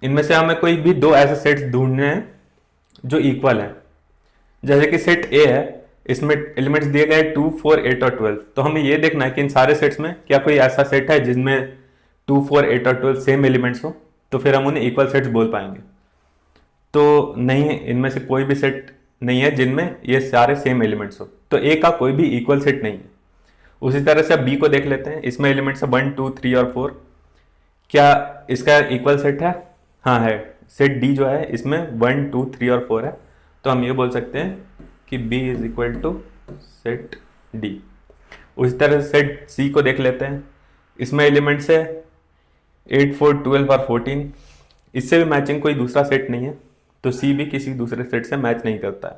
इनमें से हमें कोई भी दो ऐसे सेट्स ढूंढने हैं जो इक्वल हैं। जैसे कि सेट A है, इसमें एलिमेंट्स दिए गए 2, 4, 8 और 12। तो हमें ये देखना है कि इन सारे सेट्स में क्या कोई ऐसा सेट है जिसमें 2, 4, 8 और 12 सेम एलिमेंट्स हो, तो फिर हम उन्हें इक्वल सेट्स बोल पाएंगे। तो नहीं है, इनमें से कोई भी सेट नहीं है जिनमें ये सारे सेम एलिमेंट्स हो, तो ए का कोई भी इक्वल सेट नहीं है। उसी तरह से अब बी को देख लेते हैं। इसमें एलिमेंट्स है 1, 2, 3 और 4। क्या इसका इक्वल सेट है? हाँ है। सेट डी जो है इसमें 1, 2, 3 और 4 है, तो हम ये बोल सकते हैं कि B is equal to set D। उसी तरह से सेट C को देख लेते हैं। इसमें एलिमेंट्स है 8, 4, 12 और 14। इससे भी मैचिंग कोई दूसरा सेट नहीं है, तो सी भी किसी दूसरे सेट से मैच नहीं करता है।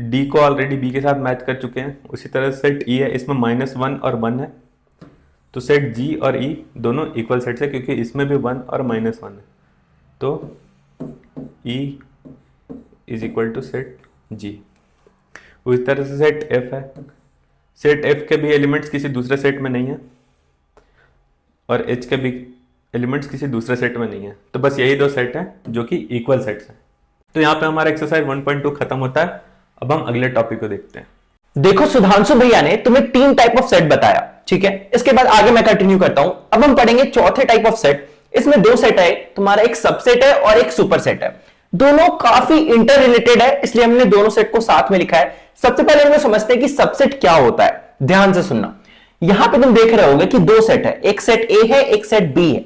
डी को ऑलरेडी बी के साथ मैच कर चुके हैं। उसी तरह सेट ई है, इसमें -1 और 1 है, तो सेट जी और ई दोनों इक्वल सेट्स है क्योंकि इसमें भी 1 और -1 है, तो E is equal to set G. उसी तरह से सेट एफ है, सेट एफ के भी एलिमेंट्स किसी दूसरे सेट में नहीं है और एच के भी एलिमेंट्स किसी दूसरे सेट में नहीं है, तो बस यही दो सेट हैं जो कि इक्वल सेट्स हैं। तो यहाँ पे हमारा एक्सरसाइज 1.2 खत्म होता है। अब हम अगले टॉपिक को देखते हैं। देखो सुधांशु भैया ने तुम्हें 3 टाइप ऑफ सेट बताया, ठीक है। इसके बाद आगे मैं कंटिन्यू करता हूं। अब हम पढ़ेंगे चौथे टाइप ऑफ सेट। इसमें 2 सेट है, तुम्हारा एक सबसेट है और एक सुपर सेट है। दोनों काफी इंटर रिलेटेड है, इसलिए हमने दोनों सेट को साथ में लिखा है। सबसे पहले हम लोग समझते हैं कि सबसेट क्या होता है। ध्यान से सुनना, यहां पे तुम देख रहे होगे कि 2 सेट है, एक सेट ए है, एक सेट बी है।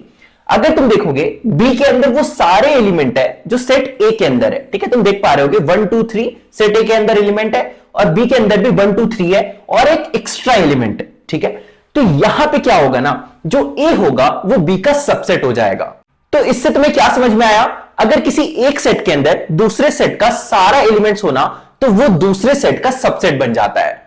अगर तुम देखोगे बी के अंदर वो सारे एलिमेंट है जो सेट ए के अंदर है, ठीक है। तुम देख पा रहे होगे 1 2 3 सेट ए के अंदर एलिमेंट है और बी के अंदर भी 1 2 3 है और एक एक्स्ट्रा एलिमेंट है, ठीक है। तो यहां पे क्या होगा ना, जो ए होगा वो बी का सबसेट हो जाएगा। तो इससे तुम्हें क्या समझ में आया, अगर किसी एक सेट के अंदर दूसरे सेट का सारा एलिमेंट्स होना तो वो दूसरे सेट का सबसेट बन जाता है।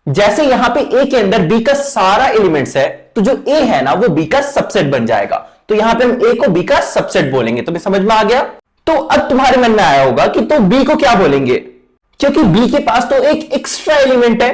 जैसे यहां पे ए के अंदर बी का सारा एलिमेंट्स है तो जो ए है ना वो बी का सबसेट बन जाएगा। तो यहां पे हम ए को बी का सबसेट बोलेंगे। तुम्हें समझ में आ गया? तो अब तुम्हारे मन में आया होगा कि तो बी को क्या बोलेंगे, क्योंकि बी के पास तो एक एक्स्ट्रा एलिमेंट है।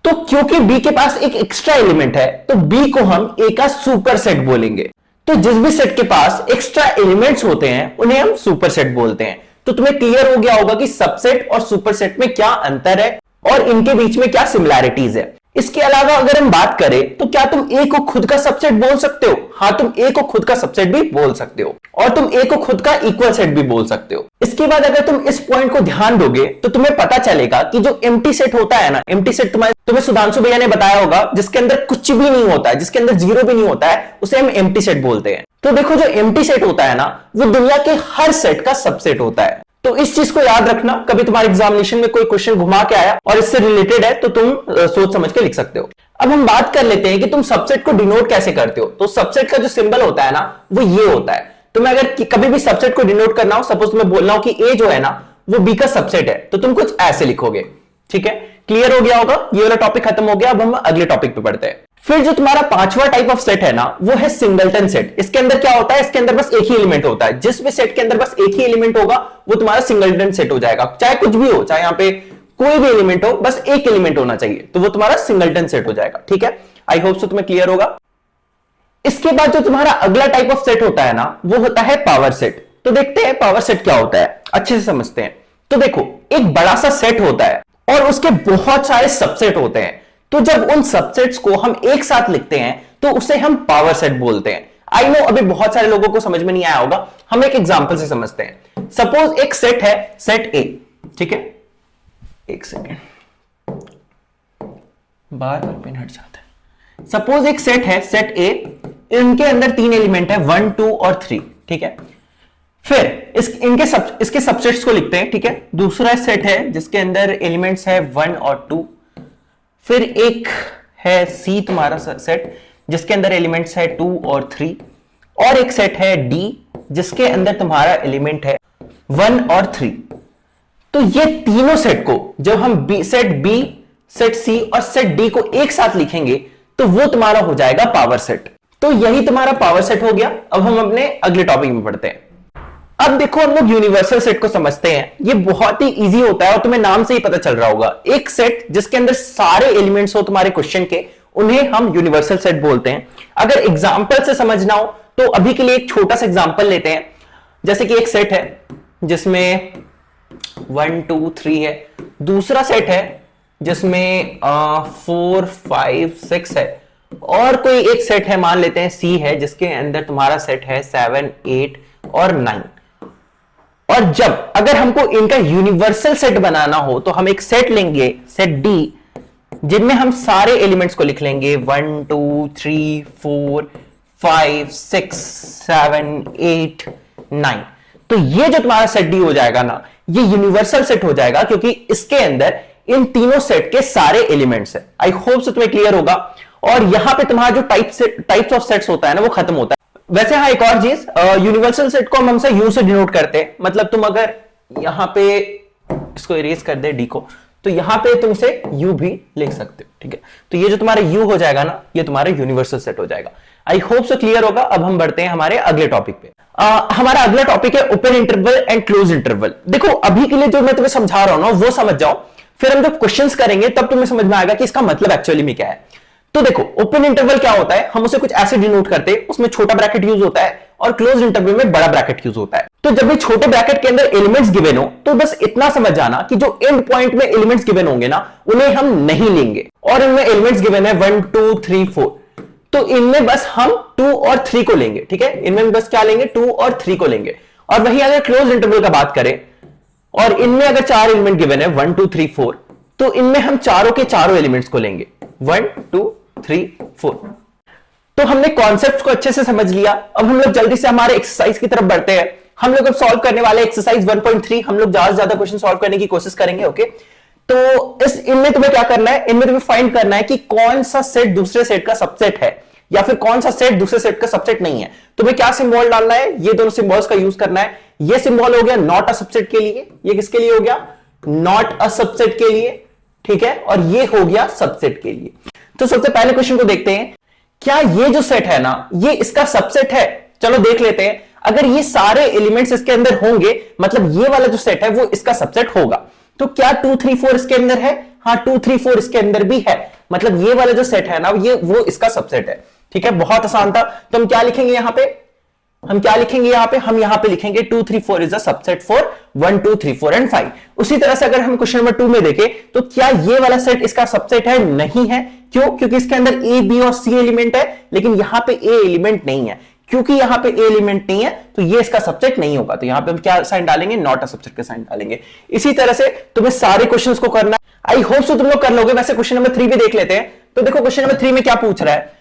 तो क्योंकि बी के पास एक एक्स्ट्रा एलिमेंट है तो बी को हम ए का सुपर सेट बोलेंगे। तो जिस भी सेट के पास एक्स्ट्रा एलिमेंट्स होते हैं उन्हें हम सुपर सेट बोलते हैं। तो तुम्हें क्लियर हो गया होगा कि सबसेट और सुपर सेट में क्या अंतर है और इनके बीच में क्या सिमिलैरिटीज है। इसके अलावा अगर हम बात करें तो क्या तुम ए को खुद का सबसेट बोल सकते हो? हाँ, तुम ए को खुद का सबसेट भी बोल सकते हो और तुम ए को खुद का इक्वल सेट भी बोल सकते हो। इसके बाद अगर तुम इस पॉइंट को ध्यान दोगे तो तुम्हें पता चलेगा कि जो एम्प्टी सेट होता है ना, एम्प्टी सेट तुम्हें सुधांशु भैया ने बताया होगा, जिसके अंदर कुछ भी नहीं होता है, जिसके अंदर जीरो भी नहीं होता है, उसे हम एम्प्टी सेट बोलते हैं। तो देखो, जो एम्प्टी सेट होता है ना वो दुनिया के हर सेट का सबसेट होता है। तो इस चीज को याद रखना, कभी तुम्हारे एग्जामिनेशन में कोई क्वेश्चन घुमा के आया और इससे रिलेटेड है तो तुम सोच समझ के लिख सकते हो। अब हम बात कर लेते हैं कि तुम सबसेट को डिनोट कैसे करते हो। तो सबसेट का जो सिंबल होता है ना वो ये होता है। तुम्हें अगर कभी भी सबसेट को डिनोट करना हो, सपोज तुम्हें बोलना हो कि ए जो है ना वो बी का सबसेट है, तो तुम कुछ ऐसे लिखोगे, ठीक है। क्लियर हो गया होगा, ये वाला टॉपिक खत्म हो गया। अब हम अगले टॉपिक पे पढ़ते हैं। फिर जो तुम्हारा 5वां टाइप ऑफ सेट है ना वो है सिंगलटन सेट। इसके अंदर क्या होता है, इसके अंदर बस एक ही एलिमेंट होता है। जिस भी सेट के अंदर बस एक ही एलिमेंट होगा वो तुम्हारा सिंगलटन सेट हो जाएगा। चाहे कुछ भी हो, चाहे यहां पे कोई भी एलिमेंट हो, बस एक एलिमेंट होना चाहिए, तो वो तुम्हारा सिंगलटन सेट हो जाएगा, ठीक है। आई होप सो तुम्हें क्लियर होगा। इसके बाद जो तुम्हारा अगला टाइप ऑफ सेट होता है ना वो होता है पावर सेट। तो देखते हैं पावर सेट क्या होता है, अच्छे से समझते हैं। तो देखो, एक बड़ा सा सेट होता है और उसके बहुत सारे सबसेट होते हैं। तो जब उन सबसेट्स को हम एक साथ लिखते हैं तो उसे हम पावर सेट बोलते हैं। आई नो अभी बहुत सारे लोगों को समझ में नहीं आया होगा, हम एक एग्जांपल से समझते हैं। सपोज एक सेट है, सेट ए, ठीक है। एक सेकेंड, बार बार पेन हट जाता है। सपोज एक सेट है, सेट ए, इनके अंदर 3 एलिमेंट है, 1 2 और 3, ठीक है। फिर इसके सबसेट्स को लिखते हैं, ठीक है। दूसरा सेट है जिसके अंदर एलिमेंट्स है 1 और 2। फिर एक है सी तुम्हारा सेट जिसके अंदर एलिमेंट्स है 2 और 3। और एक सेट है डी जिसके अंदर तुम्हारा एलिमेंट है 1 और 3। तो ये तीनों सेट को जब हम सेट बी, सेट सी और सेट डी को एक साथ लिखेंगे तो वो तुम्हारा हो जाएगा पावर सेट। तो यही तुम्हारा पावर सेट हो गया। अब हम अपने अगले टॉपिक में पढ़ते हैं। अब देखो, हम लोग यूनिवर्सल सेट को समझते हैं। ये बहुत ही इजी होता है और तुम्हें नाम से ही पता चल रहा होगा। एक सेट जिसके अंदर सारे एलिमेंट्स हो तुम्हारे क्वेश्चन के, उन्हें हम यूनिवर्सल सेट बोलते हैं। अगर एग्जांपल से समझना हो तो अभी के लिए एक छोटा सा एग्जांपल लेते हैं। जैसे कि एक सेट है जिसमें 1 2 3 है। दूसरा सेट है जिसमें 4 5 6 है। और कोई एक सेट है, मान लेते हैं सी है, जिसके अंदर तुम्हारा सेट है 7 8 और 9। और जब अगर हमको इनका यूनिवर्सल सेट बनाना हो तो हम एक सेट लेंगे, सेट डी, जिनमें हम सारे एलिमेंट्स को लिख लेंगे 1 2 3 4 5 6 7 8 9। तो ये जो तुम्हारा सेट डी हो जाएगा ना, ये यूनिवर्सल सेट हो जाएगा क्योंकि इसके अंदर इन तीनों सेट के सारे एलिमेंट्स है। आई होप से तुम्हें क्लियर होगा। और यहां पे तुम्हारा जो टाइप्स ऑफ सेट्स होता है ना वो खत्म होता है। वैसे हाँ, एक और चीज, यूनिवर्सल सेट को हम हमेशा यू से डिनोट करते हैं। मतलब तुम अगर यहां पे इसको इरेज कर दे डी को, तो यहां पे तुम इसे यू भी लिख सकते हो, ठीक है। तो ये जो तुम्हारा यू हो जाएगा ना, ये तुम्हारा यूनिवर्सल सेट हो जाएगा। आई होप सो क्लियर होगा। अब हम बढ़ते हैं हमारे अगले टॉपिक पे। हमारा अगला टॉपिक है open interval and close interval. देखो अभी के लिए जो मैं तुम्हें समझा रहा हूं ना, वो समझ जाओ, फिर हम जब क्वेश्चंस करेंगे तब तुम्हें समझ में आएगा कि इसका मतलब एक्चुअली में क्या है। तो देखो ओपन इंटरवल क्या होता है, हम उसे कुछ ऐसे डिनोट करते हैं, उसमें छोटा ब्रैकेट यूज होता है, और क्लोज इंटरवल में बड़ा ब्रैकेट यूज होता है। तो जब भी छोटे ब्रैकेट के अंदर एलिमेंट्स गिवन हो, तो बस इतना समझ जाना कि जो एंड पॉइंट में एलिमेंट्स गिवन होंगे ना, उन्हें हम नहीं लेंगे। और इनमें एलिमेंट्स गिवन है 1 2 3 4, तो इनमें बस हम 2 और 3 को लेंगे, ठीक है। इनमें बस क्या लेंगे, 2 और 3 को लेंगे। और वही अगर क्लोज इंटरवल का बात करें, और इनमें अगर 4 एलिमेंट गिवन है 1 2 3 4, तो इनमें हम चारों के चारों एलिमेंट्स को लेंगे 1 2 3 4। तो हमने कॉन्सेप्ट को अच्छे से समझ लिया। अब हम लोग जल्दी से हमारे एक्सरसाइज की तरफ बढ़ते हैं। हम लोग अब सॉल्व करने वाले एक्सरसाइज 1.3। हम लोग ज्यादा से ज्यादा क्वेश्चन सॉल्व करने की कोशिश करेंगे, ओके। तो इनमें तुम्हें क्या करना है, इनमें तुम्हें फाइंड करना है कि कौन सा सेट दूसरे सेट का सबसेट है, या फिर कौन सा सेट दूसरे सेट का सबसेट नहीं है। तुम्हें क्या सिंबल डालना है, ये दोनों सिंबल्स का यूज करना है। ये सिंबल हो गया नॉट अ सबसेट के लिए, ये किसके लिए हो गया, नॉट अ सबसेट के लिए, ठीक है। और ये हो गया सबसेट के लिए। तो सबसे पहले क्वेश्चन को देखते हैं, क्या ये जो सेट है ना, ये इसका सबसेट है। चलो देख लेते हैं। अगर ये सारे एलिमेंट्स इसके अंदर होंगे, मतलब ये वाला जो सेट है वो इसका सबसेट होगा। तो क्या 2 3 4 इसके अंदर है, हाँ 2 3 4 इसके अंदर भी है, मतलब ये वाला जो सेट है ना, ये वो इसका सबसेट है, ठीक है। बहुत आसान था। तो हम क्या लिखेंगे यहां पे, हम क्या लिखेंगे यहां पे, हम यहां पे लिखेंगे 2 3 4 is the subset for 1 2 3 4 and 5। उसी तरह से अगर हम क्वेश्चन नंबर 2 में देखें, तो क्या ये वाला सेट इसका सबसेट है, नहीं है। क्यों, क्योंकि इसके अंदर ए बी और सी एलिमेंट है, लेकिन यहां पे ए एलिमेंट नहीं है। क्योंकि यहां पे ए एलिमेंट नहीं है, तो ये इसका सबसेट नहीं होगा। तो यहां पे हम क्या साइन डालेंगे, नॉट अ सबसेट का साइन डालेंगे। इसी तरह से तुम्हें सारे क्वेश्चंस को करना है। आई होप सो तुम लोग कर लोगे। वैसे क्वेश्चन नंबर 3 भी देख लेते हैं। तो देखो क्वेश्चन नंबर 3 में क्या पूछ रहा है,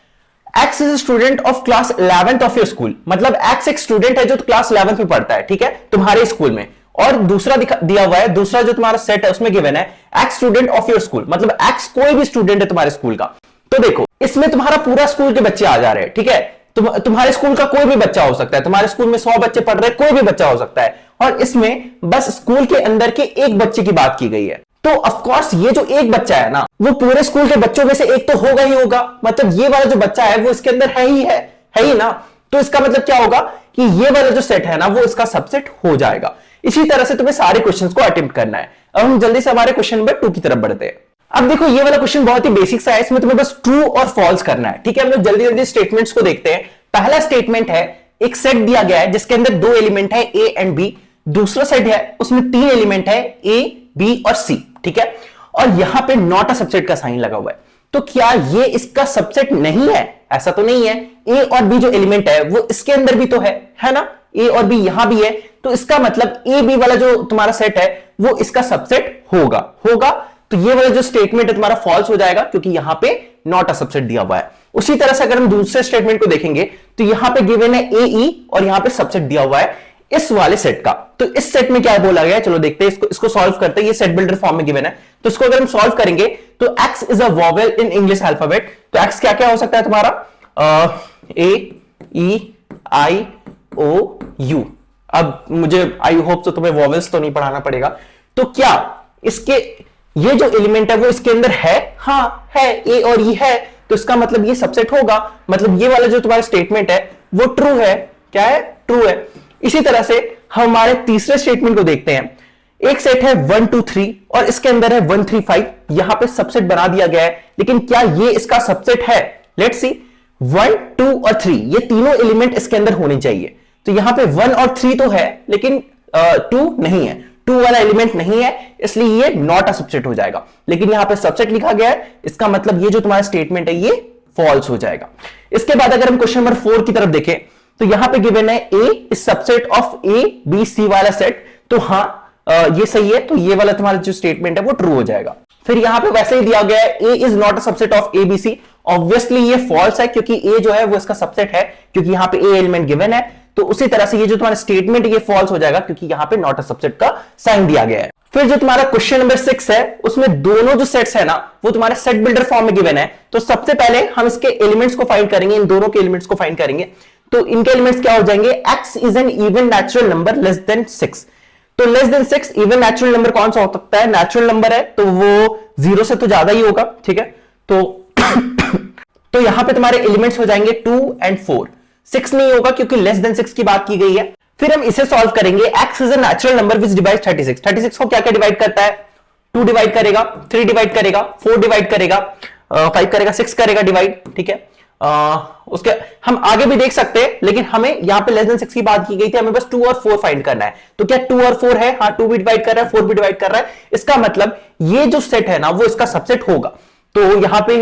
X is student of class 11th of your school. मतलब X एक स्टूडेंट है जो क्लास 11th में पढ़ता है, ठीक है, तुम्हारे स्कूल में। और दूसरा दिया हुआ है, दूसरा जो तुम्हारा सेट है उसमें गिवन है X student of your school, मतलब X कोई भी स्टूडेंट है तुम्हारे स्कूल का। तो देखो इसमें तुम्हारा पूरा स्कूल के बच्चे आ जा रहे हैं, ठीक है। तुम्हारे स्कूल का कोई भी बच्चा हो सकता है, तुम्हारे स्कूल में 100 बच्चे पढ़ रहे हैं, कोई भी बच्चा हो सकता है। और इसमें बस स्कूल के अंदर के एक बच्चे की बात की गई है। तो ऑफ कोर्स ये जो एक बच्चा है ना, वो पूरे स्कूल के बच्चों में से एक तो होगा ही होगा। मतलब ये वाला जो बच्चा है वो इसके अंदर है ही ना। तो इसका मतलब क्या होगा कि ये वाला जो सेट है ना, वो इसका सबसेट हो जाएगा। इसी तरह से तुम्हें सारे क्वेश्चंस को अटेम्प्ट करना है। अब हम जल्दी से हमारे क्वेश्चन नंबर 2 की तरफ बढ़ते हैं। अब देखो ये वाला क्वेश्चन बहुत ही बेसिक सा है, इसमें तुम्हें बस ट्रू और फॉल्स करना है, ठीक है। हम लोग जल्दी जल्दी स्टेटमेंट्स को देखते हैं। पहला स्टेटमेंट है, एक सेट दिया गया है जिसके अंदर 2 एलिमेंट है ए एंड बी। दूसरा सेट है उसमें 3 एलिमेंट है ए बी और सी, ठीक है। और यहां पे नॉट अ सबसेट का साइन लगा हुआ है। तो क्या ये इसका सबसेट नहीं है? ऐसा तो नहीं है। ए और बी जो एलिमेंट है वो इसके अंदर भी तो है ना, ए और बी यहां भी है। तो इसका मतलब ए बी वाला जो तुम्हारा सेट है वो इसका सबसेट होगा। तो ये वाला जो स्टेटमेंट है तुम्हारा फॉल्स हो जाएगा, क्योंकि यहां पे नॉट अ सबसेट दिया हुआ है। उसी तरह से अगर हम दूसरे स्टेटमेंट को देखेंगे, तो यहां पे गिवन है ए ई और यहां पे सबसेट दिया हुआ है इस वाले सेट का। तो इस सेट में क्या बोला गया है, चलो देखते हैं इसको सॉल्व करते हैं। ये सेट बिल्डर फॉर्म में गिवन है, तो इसको अगर हम सॉल्व करेंगे तो x is a vowel in English alphabet. तो x क्या क्या हो सकता है तुम्हारा, ए ई आई ओ यू। अब मुझे आई होप तो तुम्हें वॉवेल्स तो नहीं पढ़ाना पड़ेगा। तो क्या इसके ये जो एलिमेंट है वो इसके अंदर है, हाँ है, ए और ई है। तो इसका मतलब ये सबसेट होगा। मतलब ये वाला जो तुम्हारा स्टेटमेंट है वो ट्रू है। क्या है, ट्रू है। इसी तरह से हम हमारे तीसरे स्टेटमेंट को देखते हैं। एक सेट है 1 2 3 और इसके अंदर है 1 3 5। यहां पे सबसेट बना दिया गया है, लेकिन क्या ये इसका सबसेट है? Let's see. 1 2 और 3 ये तीनों एलिमेंट इसके अंदर होने चाहिए। तो यहां पे 1 और 3 तो है, लेकिन 2 नहीं है। 2 वाला एलिमेंट नहीं है, इसलिए ये नॉट अ सबसेट हो जाएगा। लेकिन यहां पे सबसेट लिखा गया है, इसका मतलब ये जो तुम्हारा स्टेटमेंट है ये फॉल्स हो जाएगा। इसके बाद अगर हम क्वेश्चन नंबर 4 की तरफ देखें, तो यहां पे गिवन है A is subset of A B C वाला सेट। तो हाँ ये सही है। तो ये वाला तुम्हारा जो स्टेटमेंट है वो ट्रू हो जाएगा। फिर यहां पे वैसे ही दिया गया है A is not a subset of A B C. Obviously ये फॉल्स है, क्योंकि ए जो है वो इसका सबसेट है, क्योंकि यहां पे ए एलिमेंट गिवन है। तो उसी तरह से ये जो तुम्हारा स्टेटमेंट है ये फॉल्स हो जाएगा, क्योंकि यहां पे नॉट अ सबसेट का साइन दिया गया है। फिर जो तुम्हारा क्वेश्चन नंबर 6 है, उसमें दोनों जो सेट्स है ना वो तुम्हारे सेट बिल्डर फॉर्म में गिवन है। तो सबसे पहले हम इसके एलिमेंट्स को फाइंड करेंगे, इन दोनों के एलिमेंट्स को फाइंड करेंगे। तो इनके एलिमेंट्स क्या हो जाएंगे, x is an even natural number less than 6। तो less than 6 even natural number कौन सा हो सकता है, नेचुरल नंबर है तो वो 0 से तो ज्यादा ही होगा, ठीक है। तो तो यहां पे तुम्हारे एलिमेंट्स हो जाएंगे 2 एंड 4। 6 नहीं होगा क्योंकि लेस देन 6 की बात की गई है। फिर हम इसे सॉल्व करेंगे, x is a natural number which divide 36। 36 को क्या क्या डिवाइड करता है, 2 डिवाइड करेगा, 3 डिवाइड करेगा, 4 डिवाइड करेगा, 5 करेगा, 6 करेगा डिवाइड, ठीक है। उसके हम आगे भी देख सकते हैं, लेकिन हमें यहां पे लेस देन 6 की बात की गई थी, हमें बस 2 और 4 फाइंड करना है। तो क्या 2 और 4 है, हाँ 2 भी डिवाइड कर रहा है, 4 भी डिवाइड कर रहा है, इसका मतलब ये जो सेट है ना वो इसका सबसेट होगा। तो यहां पे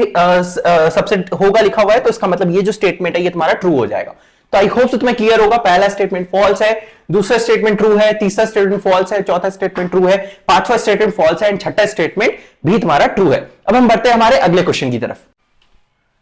सबसेट होगा लिखा हुआ है, तो इसका मतलब ये जो स्टेटमेंट है ये तुम्हारा ट्रू हो जाएगा। तो आई होप तुम्हें क्लियर होगा, पहला स्टेटमेंट फॉल्स है, दूसरा स्टेटमेंट ट्रू है, तीसरा स्टेटमेंट फॉल्स है, चौथा स्टेटमेंट ट्रू है, पांचवा स्टेटमेंट फॉल्स है एंड छठा स्टेटमेंट भी तुम्हारा ट्रू है। अब हम बढ़ते हैं हमारे अगले क्वेश्चन की तरफ।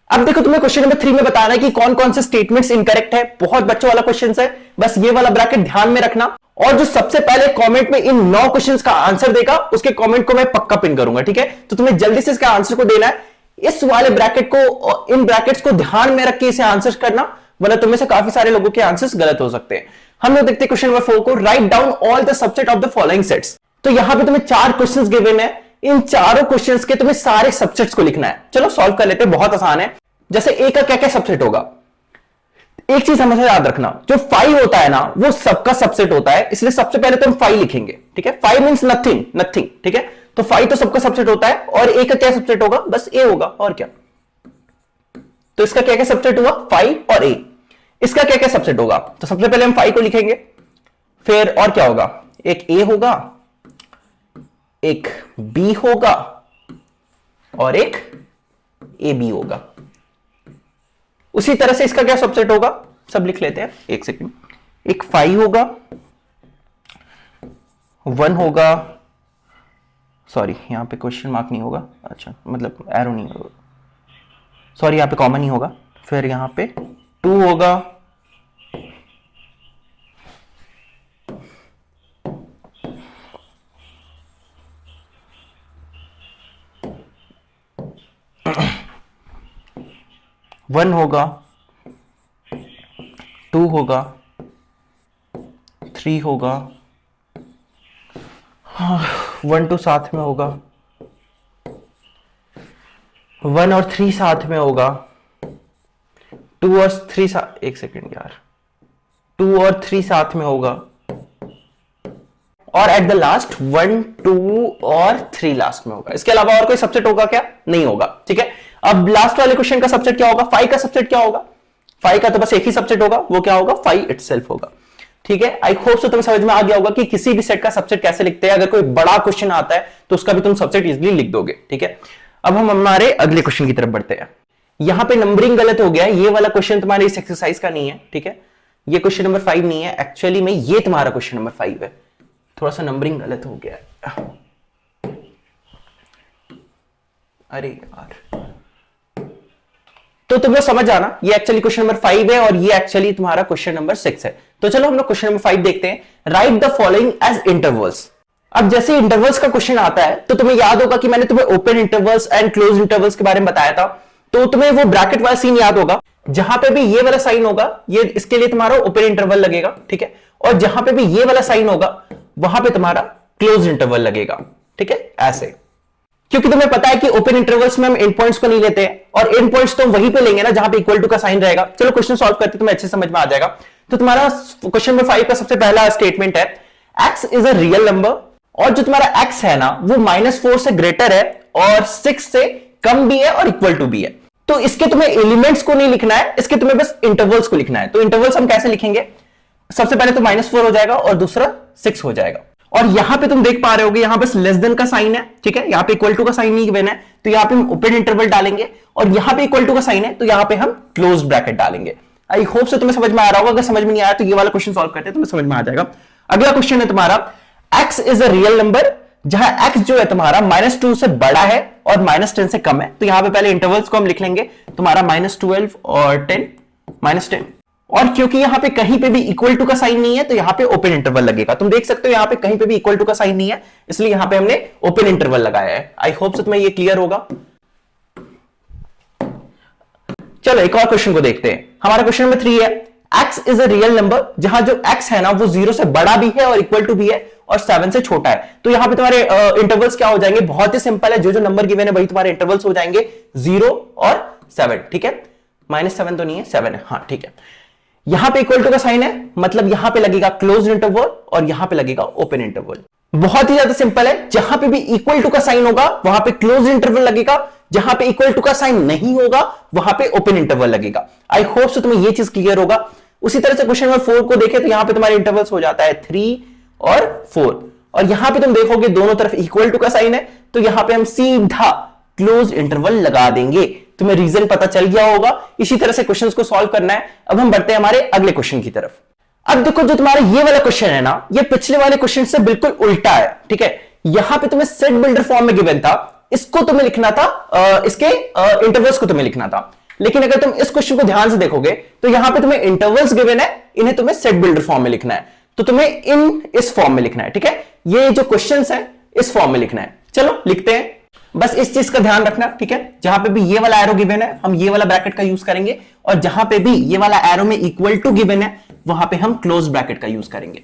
अब देखो तुम्हें क्वेश्चन नंबर 3 में बताना है कि कौन कौन से स्टेटमेंट्स इनकरेक्ट है। बहुत बच्चों वाला क्वेश्चन है, बस ये वाला ब्रैकेट ध्यान में रखना, और जो सबसे पहले कमेंट में इन 9 क्वेश्चंस का आंसर देगा उसके कमेंट को मैं पक्का पिन करूंगा, ठीक है। तो तुम्हें जल्दी से इसका आंसर को देना है, इस वाले ब्रैकेट को, इन ब्रैकेट्स को ध्यान में रख के इसे आंसर करना, वरना तुम्हें से काफी सारे लोगों के आंसर्स गलत हो सकते हैं। हम लोग देखते हैं क्वेश्चन नंबर 4 को, write down all the subset of the following sets. तो यहां पे तुम्हें 4 क्वेश्चंस गिवन है, इन चारों क्वेश्चंस के तुम्हें सारे सबसेट्स को लिखना है। चलो सॉल्व कर लेते हैं, बहुत आसान है। जैसे ए का क्या क्या सबसेट होगा, एक चीज हमेशा याद रखना, जो 5 होता है ना वो सबका सबसेट होता है, इसलिए सबसे पहले तो हम 5 लिखेंगे, ठीक है। 5 मींस नथिंग, नथिंग, ठीक है। तो 5 तो सबका सबसेट होता है, और ए का क्या सबसेट होगा, बस ए होगा, और क्या। तो इसका क्या क्या सबसेट हुआ, 5 और ए। इसका क्या क्या सबसेट होगा, तो सबसे पहले हम 5 को लिखेंगे, फिर और क्या होगा, एक ए होगा, एक बी होगा, और एक ए बी होगा। उसी तरह से इसका क्या सबसेट होगा, सब लिख लेते हैं, एक सेकंड। एक 5 होगा, 1 होगा, सॉरी यहां पे क्वेश्चन मार्क नहीं होगा, अच्छा मतलब एरो नहीं होगा, सॉरी यहां पे कॉमन नहीं होगा। फिर यहां पे 2 होगा, वन होगा, 2 होगा, 3 होगा, 1 2 साथ में होगा, 1 और 3 साथ में होगा, 2 और 3 साथ, एक सेकेंड यार, 2 और 3 साथ में होगा, और एट द लास्ट 1 2 और 3 लास्ट में होगा। इसके अलावा और कोई सबसेट होगा क्या, नहीं होगा, ठीक है। अब लास्ट वाले क्वेश्चन का सबसेट क्या होगा, 5 का सबसेट क्या होगा, 5 का तो बस एक ही सबसेट होगा, वो क्या होगा, 5 इटसेल्फ होगा, ठीक है। आई होप सो तुम्हें समझ में आ गया होगा कि किसी भी सेट का सबसेट कैसे लिखते हैं। अगर कोई बड़ा क्वेश्चन आता है तो उसका भी तुम सबसेट इजीली लिख दोगे, ठीक है। अब हम हमारे अगले क्वेश्चन की तरफ बढ़ते हैं। यहां पे नंबरिंग गलत हो गया है, ये वाला क्वेश्चन तुम्हारे इस एक्सरसाइज का नहीं है, ठीक है। ये क्वेश्चन नंबर 5 नहीं है, एक्चुअली में ये तुम्हारा क्वेश्चन नंबर 5 है, थोड़ा सा नंबरिंग गलत हो गया है, अरे यार। तो तुम लोग समझ आना, ये एक्चुअली क्वेश्चन नंबर 5 है और ये एक्चुअली तुम्हारा क्वेश्चन नंबर 6 है। तो चलो हम लोग क्वेश्चन नंबर 5 देखते हैं, write the following as intervals. अब जैसे इंटरवल्स का क्वेश्चन आता है तो तुम्हें याद होगा कि मैंने तुम्हें open intervals and close intervals के बारे में बताया था, तो तुम्हें वो ब्रैकेट वाला सीन याद होगा, जहां पे भी ये वाला साइन होगा ये इसके लिए तुम्हारा ओपन इंटरवल लगेगा, ठीक है। और जहां पे भी ये वाला साइन होगा वहां पे तुम्हारा क्लोज इंटरवल लगेगा, ठीक है, ऐसे। क्योंकि तुम्हें पता है कि ओपन इंटरवल्स में हम एंड पॉइंट्स को नहीं लेते हैं, और एंड पॉइंट्स तो हम वहीं पे लेंगे ना जहां पे इक्वल टू का साइन रहेगा। चलो क्वेश्चन सॉल्व करते तुम्हें अच्छे समझ में आ जाएगा। तो तुम्हारा क्वेश्चन नंबर 5 का सबसे पहला स्टेटमेंट है, x is a real number, और जो तुम्हारा x है ना वो -4 से ग्रेटर है और 6 से कम भी है और इक्वल टू भी है। तो इसके तुम्हें एलिमेंट्स को नहीं लिखना है, इसके तुम्हें बस इंटरवल्स को लिखना है। तो इंटरवल्स हम कैसे लिखेंगे, सबसे पहले तो -4 हो जाएगा और दूसरा 6 हो जाएगा। और यहां पे तुम देख पा रहे होगे यहां बस लेस देन का साइन है, ठीक है, यहां पे इक्वल टू का साइन नहीं गिवन है, तो यहां पे हम ओपन इंटरवल डालेंगे, और यहां पे इक्वल टू का साइन है तो यहां पे हम क्लोज ब्रैकेट डालेंगे। आई होप से तुम्हें समझ में आ रहा होगा, अगर समझ में नहीं आया तो ये वाला क्वेश्चन सॉल्व करते हैं, तुम्हें समझ में आ जाएगा। अगला क्वेश्चन है तुम्हारा, x is a real number, जहां x जो है तुम्हारा -2 से बड़ा है और -10 से कम है। तो यहां पे पहले इंटरवल्स को हम लिख लेंगे, तुम्हारा -12 और 10, -10। और क्योंकि यहां पे कहीं पे भी इक्वल टू का साइन नहीं है तो यहां पे ओपन इंटरवल लगेगा। तुम देख सकते हो यहां पे कहीं पे भी इक्वल टू का साइन नहीं है, इसलिए यहां पे हमने ओपन इंटरवल लगाया है। आई होप से तुम्हें ये क्लियर होगा। चलो एक और क्वेश्चन को देखते हैं। हमारा क्वेश्चन नंबर 3 है, x is a real number, जहां जो x है ना वो 0 से बड़ा भी है और इक्वल टू भी है और 7 से छोटा है। तो यहां पे तुम्हारे इंटरवल्स क्या हो जाएंगे, बहुत ही सिंपल है, जो जो नंबर गिवन है वही तुम्हारे इंटरवल्स हो जाएंगे 0 और 7, ठीक है। -7 तो नहीं है, 7 है, हाँ ठीक है। यहां पे इक्वल टू का साइन है, मतलब यहां पे लगेगा क्लोज इंटरवल और यहां पे लगेगा ओपन इंटरवल। बहुत ही ज्यादा सिंपल है, जहां पे भी इक्वल टू का साइन होगा वहां पे क्लोज इंटरवल लगेगा, जहां पे इक्वल टू का साइन नहीं होगा वहां पे ओपन इंटरवल लगेगा। आई होप सो तुम्हें ये चीज क्लियर होगा। उसी तरह से क्वेश्चन नंबर 4 को देखें तो यहां पे तुम्हारे इंटरवल्स हो जाता है 3 और 4, और यहां पे तुम देखोगे दोनों तरफ इक्वल टू का साइन है, तो यहां पे हम सीधा क्लोज इंटरवल लगा देंगे। तुम्हें रीजन पता चल गया होगा। इसी तरह से क्वेश्चंस को सॉल्व करना है। अब हम बढ़ते हैं हमारे अगले क्वेश्चन की तरफ। अब देखो जो तुम्हारा ये वाला क्वेश्चन है ना, ये पिछले वाले क्वेश्चन से बिल्कुल उल्टा है, ठीक है। यहां पे तुम्हें सेट बिल्डर फॉर्म में गिवन था, इसको तुम्हें लिखना था, इसके इंटरवल्स को तुम्हें लिखना था। लेकिन अगर तुम इस क्वेश्चन को ध्यान से देखोगे तो यहां पे तुम्हें इंटरवल्स गिवन है, इन्हें तुम्हें सेट बिल्डर फॉर्म में लिखना है, तो तुम्हें इस फॉर्म में लिखना है, ठीक है। ये जो क्वेश्चंस है इस फॉर्म में लिखना है। चलो लिखते हैं, बस इस चीज का ध्यान रखना, ठीक है। जहां पे भी ये वाला एरो गिवन है हम ये वाला ब्रैकेट का यूज करेंगे, और जहां पे भी ये वाला एरो में इक्वल टू गिवन है वहां पे हम क्लोज ब्रैकेट का यूज करेंगे,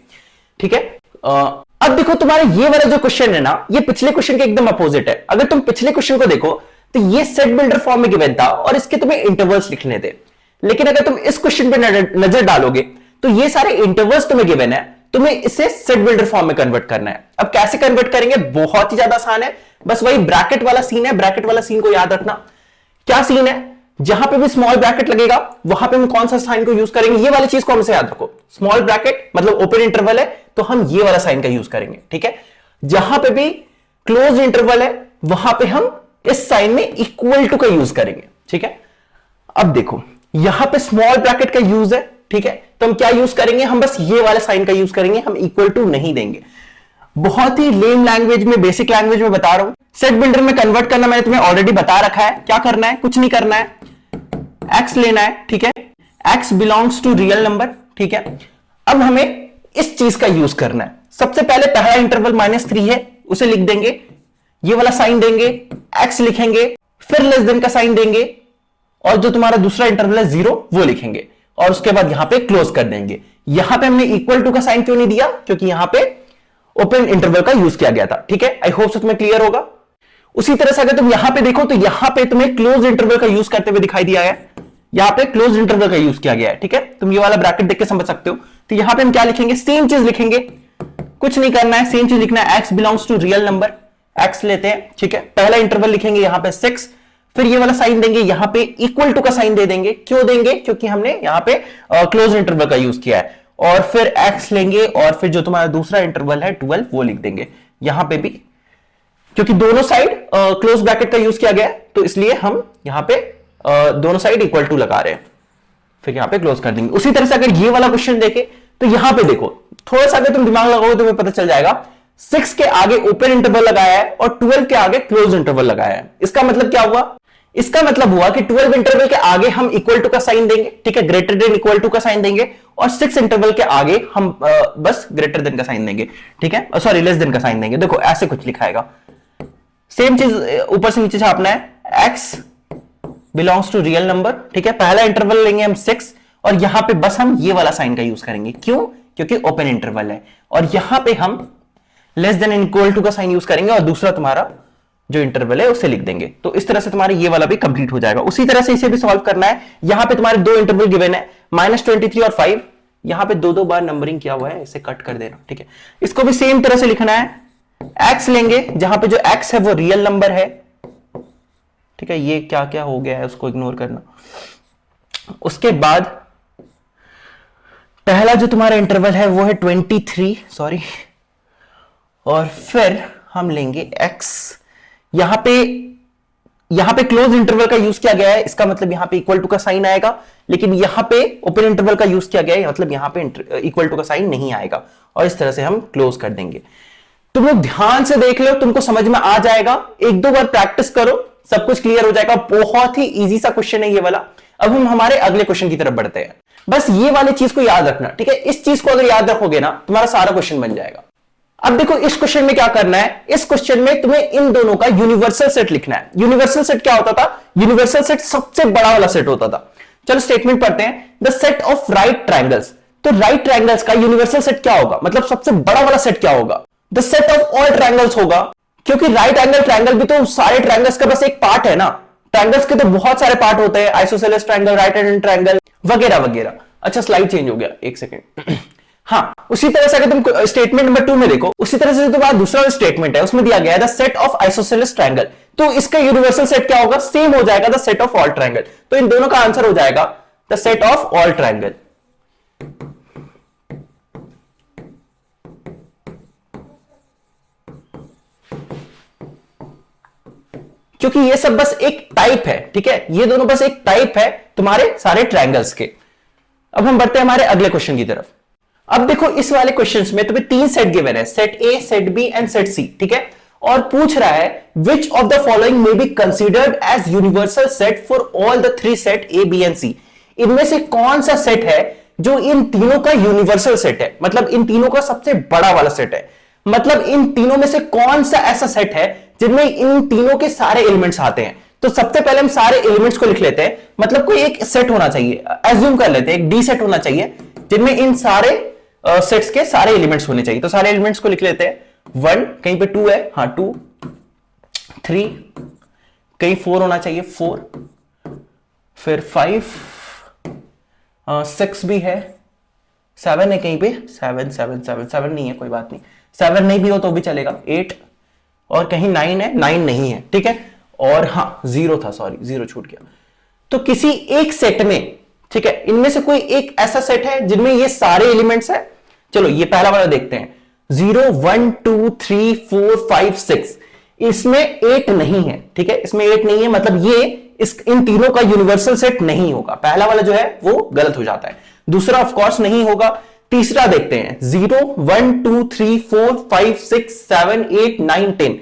ठीक है। अब देखो तुम्हारे ये वाला जो क्वेश्चन है ना, ये पिछले क्वेश्चन के एकदम अपोजिट है। अगर तुम पिछले क्वेश्चन को देखो तो ये सेट बिल्डर फॉर्म में गिवन था और इसके तुम्हें इंटरवल्स लिखने थे। लेकिन अगर तुम इस क्वेश्चन पे नजर डालोगे तो ये सारे इंटरवल्स तुम्हें गिवन है, तुम्हें इसे सेट बिल्डर फॉर्म में कन्वर्ट करना है। अब कैसे कन्वर्ट करेंगे, बहुत ही ज्यादा आसान है, बस वही ब्रैकेट वाला सीन है। ब्रैकेट वाला सीन को याद रखना। क्या सीन है, जहां पे भी स्मॉल ब्रैकेट लगेगा वहां पे हम कौन सा साइन को यूज करेंगे, ये वाली चीज को हमसे याद रखो। स्मॉल ब्रैकेट मतलब ओपन इंटरवल है तो हम ये वाला साइन का यूज करेंगे, ठीक है। जहां पे भी क्लोज इंटरवल है वहां पे हम इस साइन में इक्वल टू का यूज करेंगे, ठीक है। अब देखो यहां पे स्मॉल ब्रैकेट का यूज है, ठीक है, तो हम क्या यूज करेंगे, हम बस ये वाले साइन का यूज करेंगे, हम इक्वल टू नहीं देंगे। बहुत ही लेम लैंग्वेज में, बेसिक लैंग्वेज में बता रहा हूं। सेट बिल्डर में कन्वर्ट करना मैंने तुम्हें ऑलरेडी बता रखा है। क्या करना है, कुछ नहीं करना है, x लेना है, ठीक है। x belongs to real number, ठीक है। अब हमें इस चीज का यूज करना है। सबसे पहले पहला इंटरवल -3 है, उसे लिख देंगे, ये वाला साइन देंगे, x लिखेंगे, फिर लेस देन का साइन देंगे, और जो तुम्हारा दूसरा इंटरवल है 0 वो लिखेंगे, और उसके बाद यहां पे क्लोज कर देंगे। यहां पे हमने इक्वल टू का साइन क्यों नहीं दिया, क्योंकि यहां पे ओपन इंटरवल का यूज किया गया था, ठीक है। आई होप तुम्हें क्लियर होगा। उसी तरह से अगर तुम यहां पे देखो तो यहां पे तुम्हें क्लोज इंटरवल का यूज करते हुए दिखाई दिया है, यहां पे क्लोज इंटरवल का यूज किया गया है, ठीक है। तुम ये वाला ब्रैकेट देख के समझ सकते हो। तो यहां पे हम क्या लिखेंगे, सेम चीज लिखेंगे, कुछ नहीं करना है, सेम चीज लिखना है। x belongs to real number, x लेते हैं, ठीक है। पहला इंटरवल लिखेंगे यहां पे 6, फिर ये वाला साइन देंगे, यहां पे इक्वल टू का साइन दे देंगे। क्यों देंगे, क्योंकि हमने यहां पे क्लोज इंटरवल का यूज किया है। और फिर x लेंगे, और फिर जो तुम्हारा दूसरा इंटरवल है 12 वो लिख देंगे। यहां पे भी क्योंकि दोनों साइड क्लोज ब्रैकेट का यूज किया गया है तो इसलिए हम यहां पे दोनों साइड इक्वल टू लगा रहे हैं, फिर यहां पे क्लोज कर देंगे। उसी तरह से अगर ये वाला क्वेश्चन देखे तो यहां पे देखो, थोड़ा सा अगर तुम दिमाग लगाओगे तो तुम्हें पता चल जाएगा। 6 के आगे ओपन इंटरवल लगाया है और 12 के आगे क्लोज इंटरवल लगाया है। इसका मतलब क्या हुआ, इसका मतलब हुआ कि 12 इंटरवल के आगे हम इक्वल टू का साइन देंगे, ठीक है, ग्रेटर देन इक्वल टू का साइन देंगे, और 6 इंटरवल के आगे हम बस ग्रेटर देन का साइन देंगे, ठीक है, सॉरी लेस देन का साइन देंगे। देखो ऐसे कुछ लिखाएगा, सेम चीज ऊपर से नीचे छापना है। x belongs to real number, ठीक है। पहला इंटरवल लेंगे हम 6, और यहां पे बस हम ये वाला साइन का यूज करेंगे। क्यों, क्योंकि ओपन इंटरवल है, और यहां पे हम लेस देन इक्वल टू का साइन यूज करेंगे, और दूसरा तुम्हारा जो इंटरवल है उसे लिख देंगे। तो इस तरह से तुम्हारे ये वाला भी कंप्लीट हो जाएगा। उसी तरह से इसे भी सॉल्व करना है। यहां पे तुम्हारे दो इंटरवल गिवन है, -23 और 5। यहां पे दो बार नंबरिंग किया हुआ है, इसे कट कर देना, ठीक है। इसको भी सेम तरह से लिखना है। x लेंगे, जहां पे जो x है वो रियल नंबर है, ठीक है। ये क्या क्या हो गया है उसको इग्नोर करना। उसके बाद पहला जो तुम्हारा इंटरवल है वो है 23, सॉरी, और फिर हम लेंगे x। यहां पे क्लोज इंटरवल का यूज किया गया है, इसका मतलब यहां पे इक्वल टू का साइन आएगा, लेकिन यहां पे ओपन इंटरवल का यूज किया गया है, मतलब यहां पे इक्वल टू का साइन नहीं आएगा, और इस तरह से हम क्लोज कर देंगे। तुम लोग ध्यान से देख लो, तुमको समझ में आ जाएगा। एक दो बार प्रैक्टिस करो, सब कुछ क्लियर हो जाएगा। बहुत ही इजी सा क्वेश्चन है ये वाला। अब हम हमारे अगले क्वेश्चन की तरफ बढ़ते हैं। बस ये वाली चीज को याद रखना, ठीक है। इस चीज को अगर याद रखोगे ना, तुम्हारा सारा क्वेश्चन बन जाएगा। अब देखो इस क्वेश्चन में क्या करना है, इस क्वेश्चन में तुम्हें इन दोनों का यूनिवर्सल सेट लिखना है। यूनिवर्सल सेट क्या होता था, यूनिवर्सल सेट सबसे बड़ा वाला सेट होता था। चलो स्टेटमेंट पढ़ते हैं, the set of right triangles. तो राइट ट्राइंगल्स का यूनिवर्सल सेट क्या होगा, मतलब सबसे बड़ा वाला सेट क्या होगा, the set of all triangles होगा, क्योंकि राइट एंगल ट्राइंगल भी तो सारे ट्राइंगल्स का बस एक पार्ट है ना। ट्राइंगल्स के तो बहुत सारे पार्ट होते हैं, isosceles triangle, right angle triangle वगैरह वगैरह। अच्छा स्लाइड चेंज हो गया, एक सेकेंड। हाँ, उसी तरह से अगर तुम स्टेटमेंट नंबर 2 में देखो, उसी तरह से तुम्हारा दूसरा स्टेटमेंट है, उसमें दिया गया है the set of isosceles triangle. तो इसका यूनिवर्सल सेट क्या होगा, सेम हो जाएगा the set of all triangle. तो इन दोनों का आंसर हो जाएगा the set of all triangle. क्योंकि ये सब बस एक टाइप है, ठीक है, ये दोनों बस एक टाइप है तुम्हारे सारे ट्राइंगल्स के। अब हम बढ़ते हैं हमारे अगले क्वेश्चन की तरफ। अब देखो इस वाले क्वेश्चंस में तुम्हें 3 सेट गिवन है, set A, set B and set C, ठीक है, और पूछ रहा है which of the following may be considered as universal set for all the 3 set A, B and C. इनमें से कौन सा सेट है जो इन तीनों का यूनिवर्सल सेट है, मतलब इन तीनों का सबसे बड़ा वाला सेट है, मतलब इन तीनों में से कौन सा ऐसा सेट है जिनमें इन तीनों के सारे एलिमेंट्स आते हैं। तो सबसे पहले हम सारे एलिमेंट्स को लिख लेते हैं, मतलब कोई एक सेट होना चाहिए, एज्यूम कर लेते हैं एक डी सेट होना चाहिए जिनमें इन सारे सेट्स के सारे एलिमेंट्स होने चाहिए। तो सारे एलिमेंट्स को लिख लेते हैं। 1 कहीं पे 2 है, हाँ 2, 3 कहीं 4 होना चाहिए, 4, फिर 5, 6 भी है, 7 है कहीं पे, 7 7 7 7 नहीं है, कोई बात नहीं, 7 नहीं भी हो तो भी चलेगा, 8, और कहीं 9 है, 9 नहीं है, ठीक है, और हाँ 0 था, सॉरी 0 छूट गया। तो किसी एक सेट में, ठीक है, इनमें से कोई एक ऐसा सेट है जिनमें ये सारे एलिमेंट्स है। चलो ये पहला वाला देखते हैं, 0 1 2 3 4 5 6, इसमें 8 नहीं है, ठीक है, इसमें 8 नहीं है, मतलब ये इन तीनों का यूनिवर्सल सेट नहीं होगा। पहला वाला जो है वो गलत हो जाता है, दूसरा ऑफ कोर्स नहीं होगा। तीसरा देखते हैं, 0 1 2 3 4 5 6 7 8 9 10,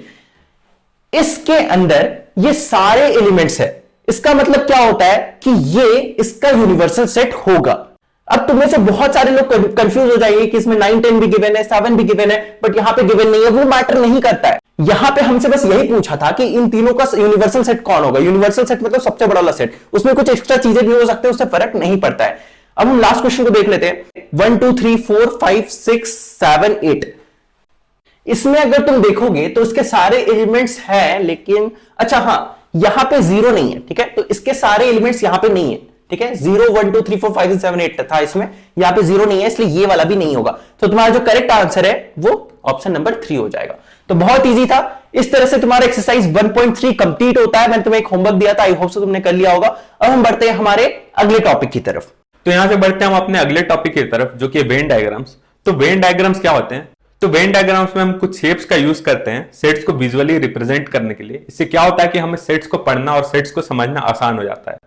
इसके अंदर ये सारे एलिमेंट्स है। इसका मतलब क्या होता है कि ये इसका यूनिवर्सल सेट होगा। अब तुम में से बहुत सारे लोग कंफ्यूज हो जाएंगे कि इसमें 9 10 भी गिवन है, 7 भी गिवन है, बट यहां पे गिवन नहीं है, वो मैटर नहीं करता है। यहां पे हमसे बस यही पूछा था कि इन तीनों का यूनिवर्सल सेट कौन होगा। यूनिवर्सल सेट मतलब सबसे बड़ा वाला सेट, उसमें कुछ एक्स्ट्रा चीजें भी हो सकते हैं, उससे फर्क नहीं पड़ता है। अब हम लास्ट क्वेश्चन को देख लेते हैं, 1 2 3 4 5 6 7 8, इसमें अगर तुम देखोगे तो इसके सारे एलिमेंट्स हैं, लेकिन अच्छा हाँ यहां पे 0 नहीं है, ठीक है, तो इसके सारे एलिमेंट्स यहां पे नहीं है, ठीक है, 0 1 2 3 4 5 6 7 8 था इसमें, यहां पे 0 नहीं है, इसलिए ये वाला भी नहीं होगा। तो तुम्हारा जो करेक्ट आंसर है वो ऑप्शन नंबर 3 हो जाएगा। तो बहुत इजी था। इस तरह से तुम्हारा एक्सरसाइज 1.3 कंप्लीट होता है। मैंने तुम्हें एक होमवर्क दिया था, आई होप सो तुमने कर लिया होगा। अब हम बढ़ते हैं हमारे अगले टॉपिक की तरफ। तो यहां से बढ़ते हैं हम अपने अगले टॉपिक की तरफ, जो कि वेन डायग्राम्स। तो वेन डायग्राम्स क्या होते हैं? तो वेन डायग्राम्स में हम कुछ शेप्स का यूज करते हैं सेट्स को विजुअली रिप्रेजेंट करने के लिए। इससे क्या होता है कि हमें सेट्स को पढ़ना और सेट्स को समझना आसान हो जाता है।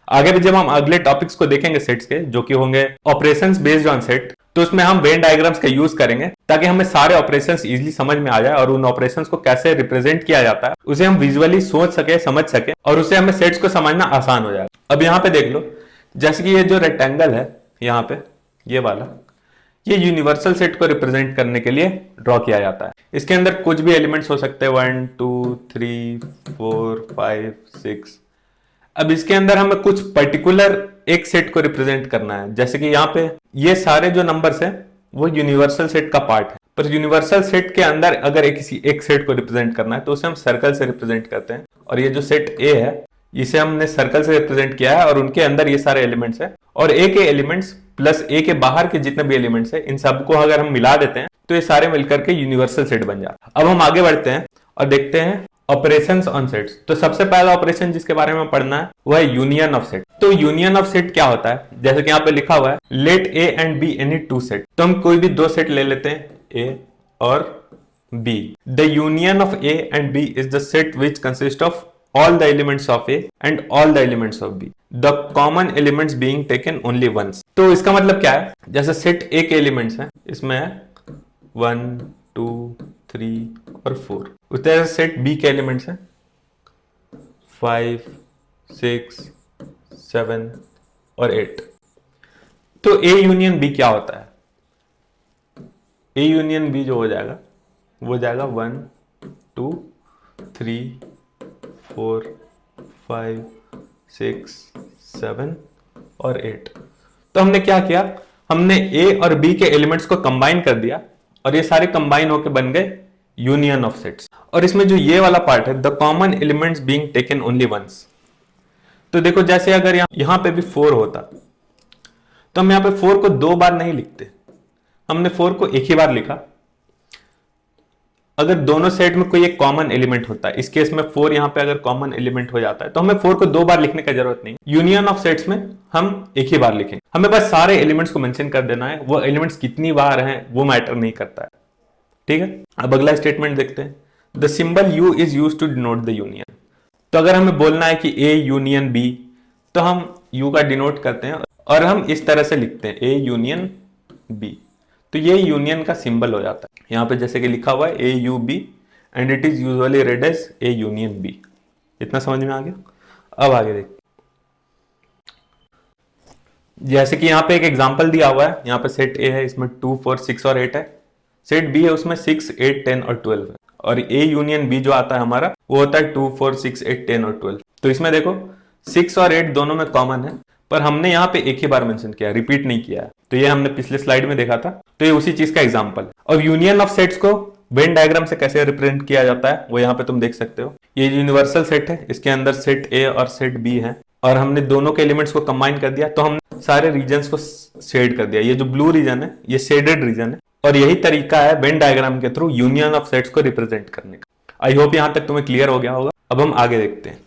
आगे भी जब हम अगले टॉपिक्स को देखेंगे सेट्स के, जो कि होंगे ऑपरेशंस बेस्ड ऑन सेट, तो उसमें हम वेन डायग्राम्स का यूज करेंगे ताकि हमें सारे ऑपरेशंस इजीली समझ में आ जाए और उन ऑपरेशंस को कैसे रिप्रेजेंट किया जाता है उसे हम विजुअली सोच सके, समझ सके, और उससे हमें सेट्स को समझना आसान हो जाए। अब यहाँ पे देख लो, जैसे कि ये जो रेक्टेंगल है यहाँ पे, ये वाला, ये यूनिवर्सल सेट को रिप्रेजेंट करने के लिए ड्रॉ किया जाता है। इसके अंदर कुछ भी एलिमेंट्स हो सकते हैं, 1 2 3 4 5 6। अब इसके अंदर हमें कुछ पर्टिकुलर एक सेट को रिप्रेजेंट करना है। जैसे कि यहाँ पे ये सारे जो नंबर्स हैं वो यूनिवर्सल सेट का पार्ट है, पर यूनिवर्सल सेट के अंदर अगर किसी एक सेट को रिप्रेजेंट करना है तो उसे हम सर्कल से रिप्रेजेंट करते हैं। और ये जो सेट ए है इसे हमने सर्कल से रिप्रेजेंट किया है और उनके अंदर ये सारे एलिमेंट्स हैं, और ए के एलिमेंट्स प्लस ए के बाहर के जितने भी एलिमेंट्स हैं इन सबको अगर हम मिला देते हैं तो ये सारे मिलकर के यूनिवर्सल सेट बन जाता है। अब हम आगे बढ़ते हैं और देखते हैं ऑपरेशंस ऑन सेट्स। तो सबसे पहला ऑपरेशन जिसके बारे में पढ़ना है वो है यूनियन ऑफ सेट। तो यूनियन ऑफ सेट क्या होता है? जैसे कि यहाँ पे लिखा हुआ है, let a and b any two set. तो हम कोई भी दो सेट ले लेते हैं, ए और b. The union of a and b is the set which consist of all the elements of A and all the elements of B, the common elements being taken only once। तो इसका मतलब क्या है? जैसे set A के elements हैं, इसमें है 1 2 3 और 4। उस तरह से सेट B के एलिमेंट्स हैं 5 6 7 और 8। तो A यूनियन B क्या होता है? A यूनियन B जो हो जाएगा वो हो जाएगा 1 2 3 4 5 6 7 और 8। तो हमने क्या किया, हमने ए और बी के एलिमेंट्स को कंबाइन कर दिया और ये सारे कंबाइन होकर बन गए यूनियन ऑफ सेट्स। और इसमें जो ये वाला पार्ट है, the common elements being taken only once. तो देखो जैसे अगर यहां पे भी 4 होता तो हम यहां पे 4 को 2 बार नहीं लिखते, हमने 4 को एक ही बार लिखा। अगर दोनों सेट में कोई एक कॉमन एलिमेंट होता है, इस केस में 4 यहां पे अगर कॉमन एलिमेंट हो जाता है तो हमें 4 को 2 बार लिखने का जरूरत नहीं। यूनियन ऑफ सेट्स में हम एक ही बार लिखेंगे, हमें बस सारे एलिमेंट्स को मेंशन कर देना है, वो एलिमेंट्स कितनी बार हैं वो मैटर नहीं करता है। ठीक है, अब अगला स्टेटमेंट देखते हैं। The symbol u is use to denote the union. तो अगर हमें बोलना है कि ए यूनियन बी, तो हम यू का डिनोट करते हैं और हम इस तरह से लिखते हैं ए यूनियन बी। तो ये यूनियन का सिंबल हो जाता है। यहां पे जैसे कि लिखा हुआ है A U B and it is usually read as A union B. इतना समझ में आ गया। अब आगे देखते, जैसे कि यहां पे एक एग्जांपल दिया हुआ है, यहां पे सेट ए है, इसमें 2 4 6 और 8 है। सेट बी है, उसमें 6 8 10 और 12 है। और ए यूनियन बी जो आता है हमारा, वो होता है 2 4 6 8 10 और 12। तो इसमें देखो 6 और 8 दोनों में कॉमन है, पर हमने यहाँ पे एक ही बार मेंशन किया, रिपीट नहीं किया है। तो ये हमने पिछले स्लाइड में देखा था, तो ये उसी चीज का एग्जांपल। और यूनियन ऑफ सेट्स को वेन डायग्राम से कैसे रिप्रेजेंट किया जाता है वो यहाँ पे तुम देख सकते हो। ये यूनिवर्सल सेट है, इसके अंदर सेट ए और सेट बी है, और हमने दोनों के एलिमेंट्स को कंबाइन कर दिया, तो हमने सारे रीजन्स को शेड कर दिया। ये जो ब्लू रीजन है ये शेडेड रीजन है, और यही तरीका है वेन डायग्राम के थ्रू यूनियन ऑफ सेट्स को रिप्रेजेंट करने का। आई होप यहां तक तुम्हें क्लियर हो गया होगा। अब हम आगे देखते हैं।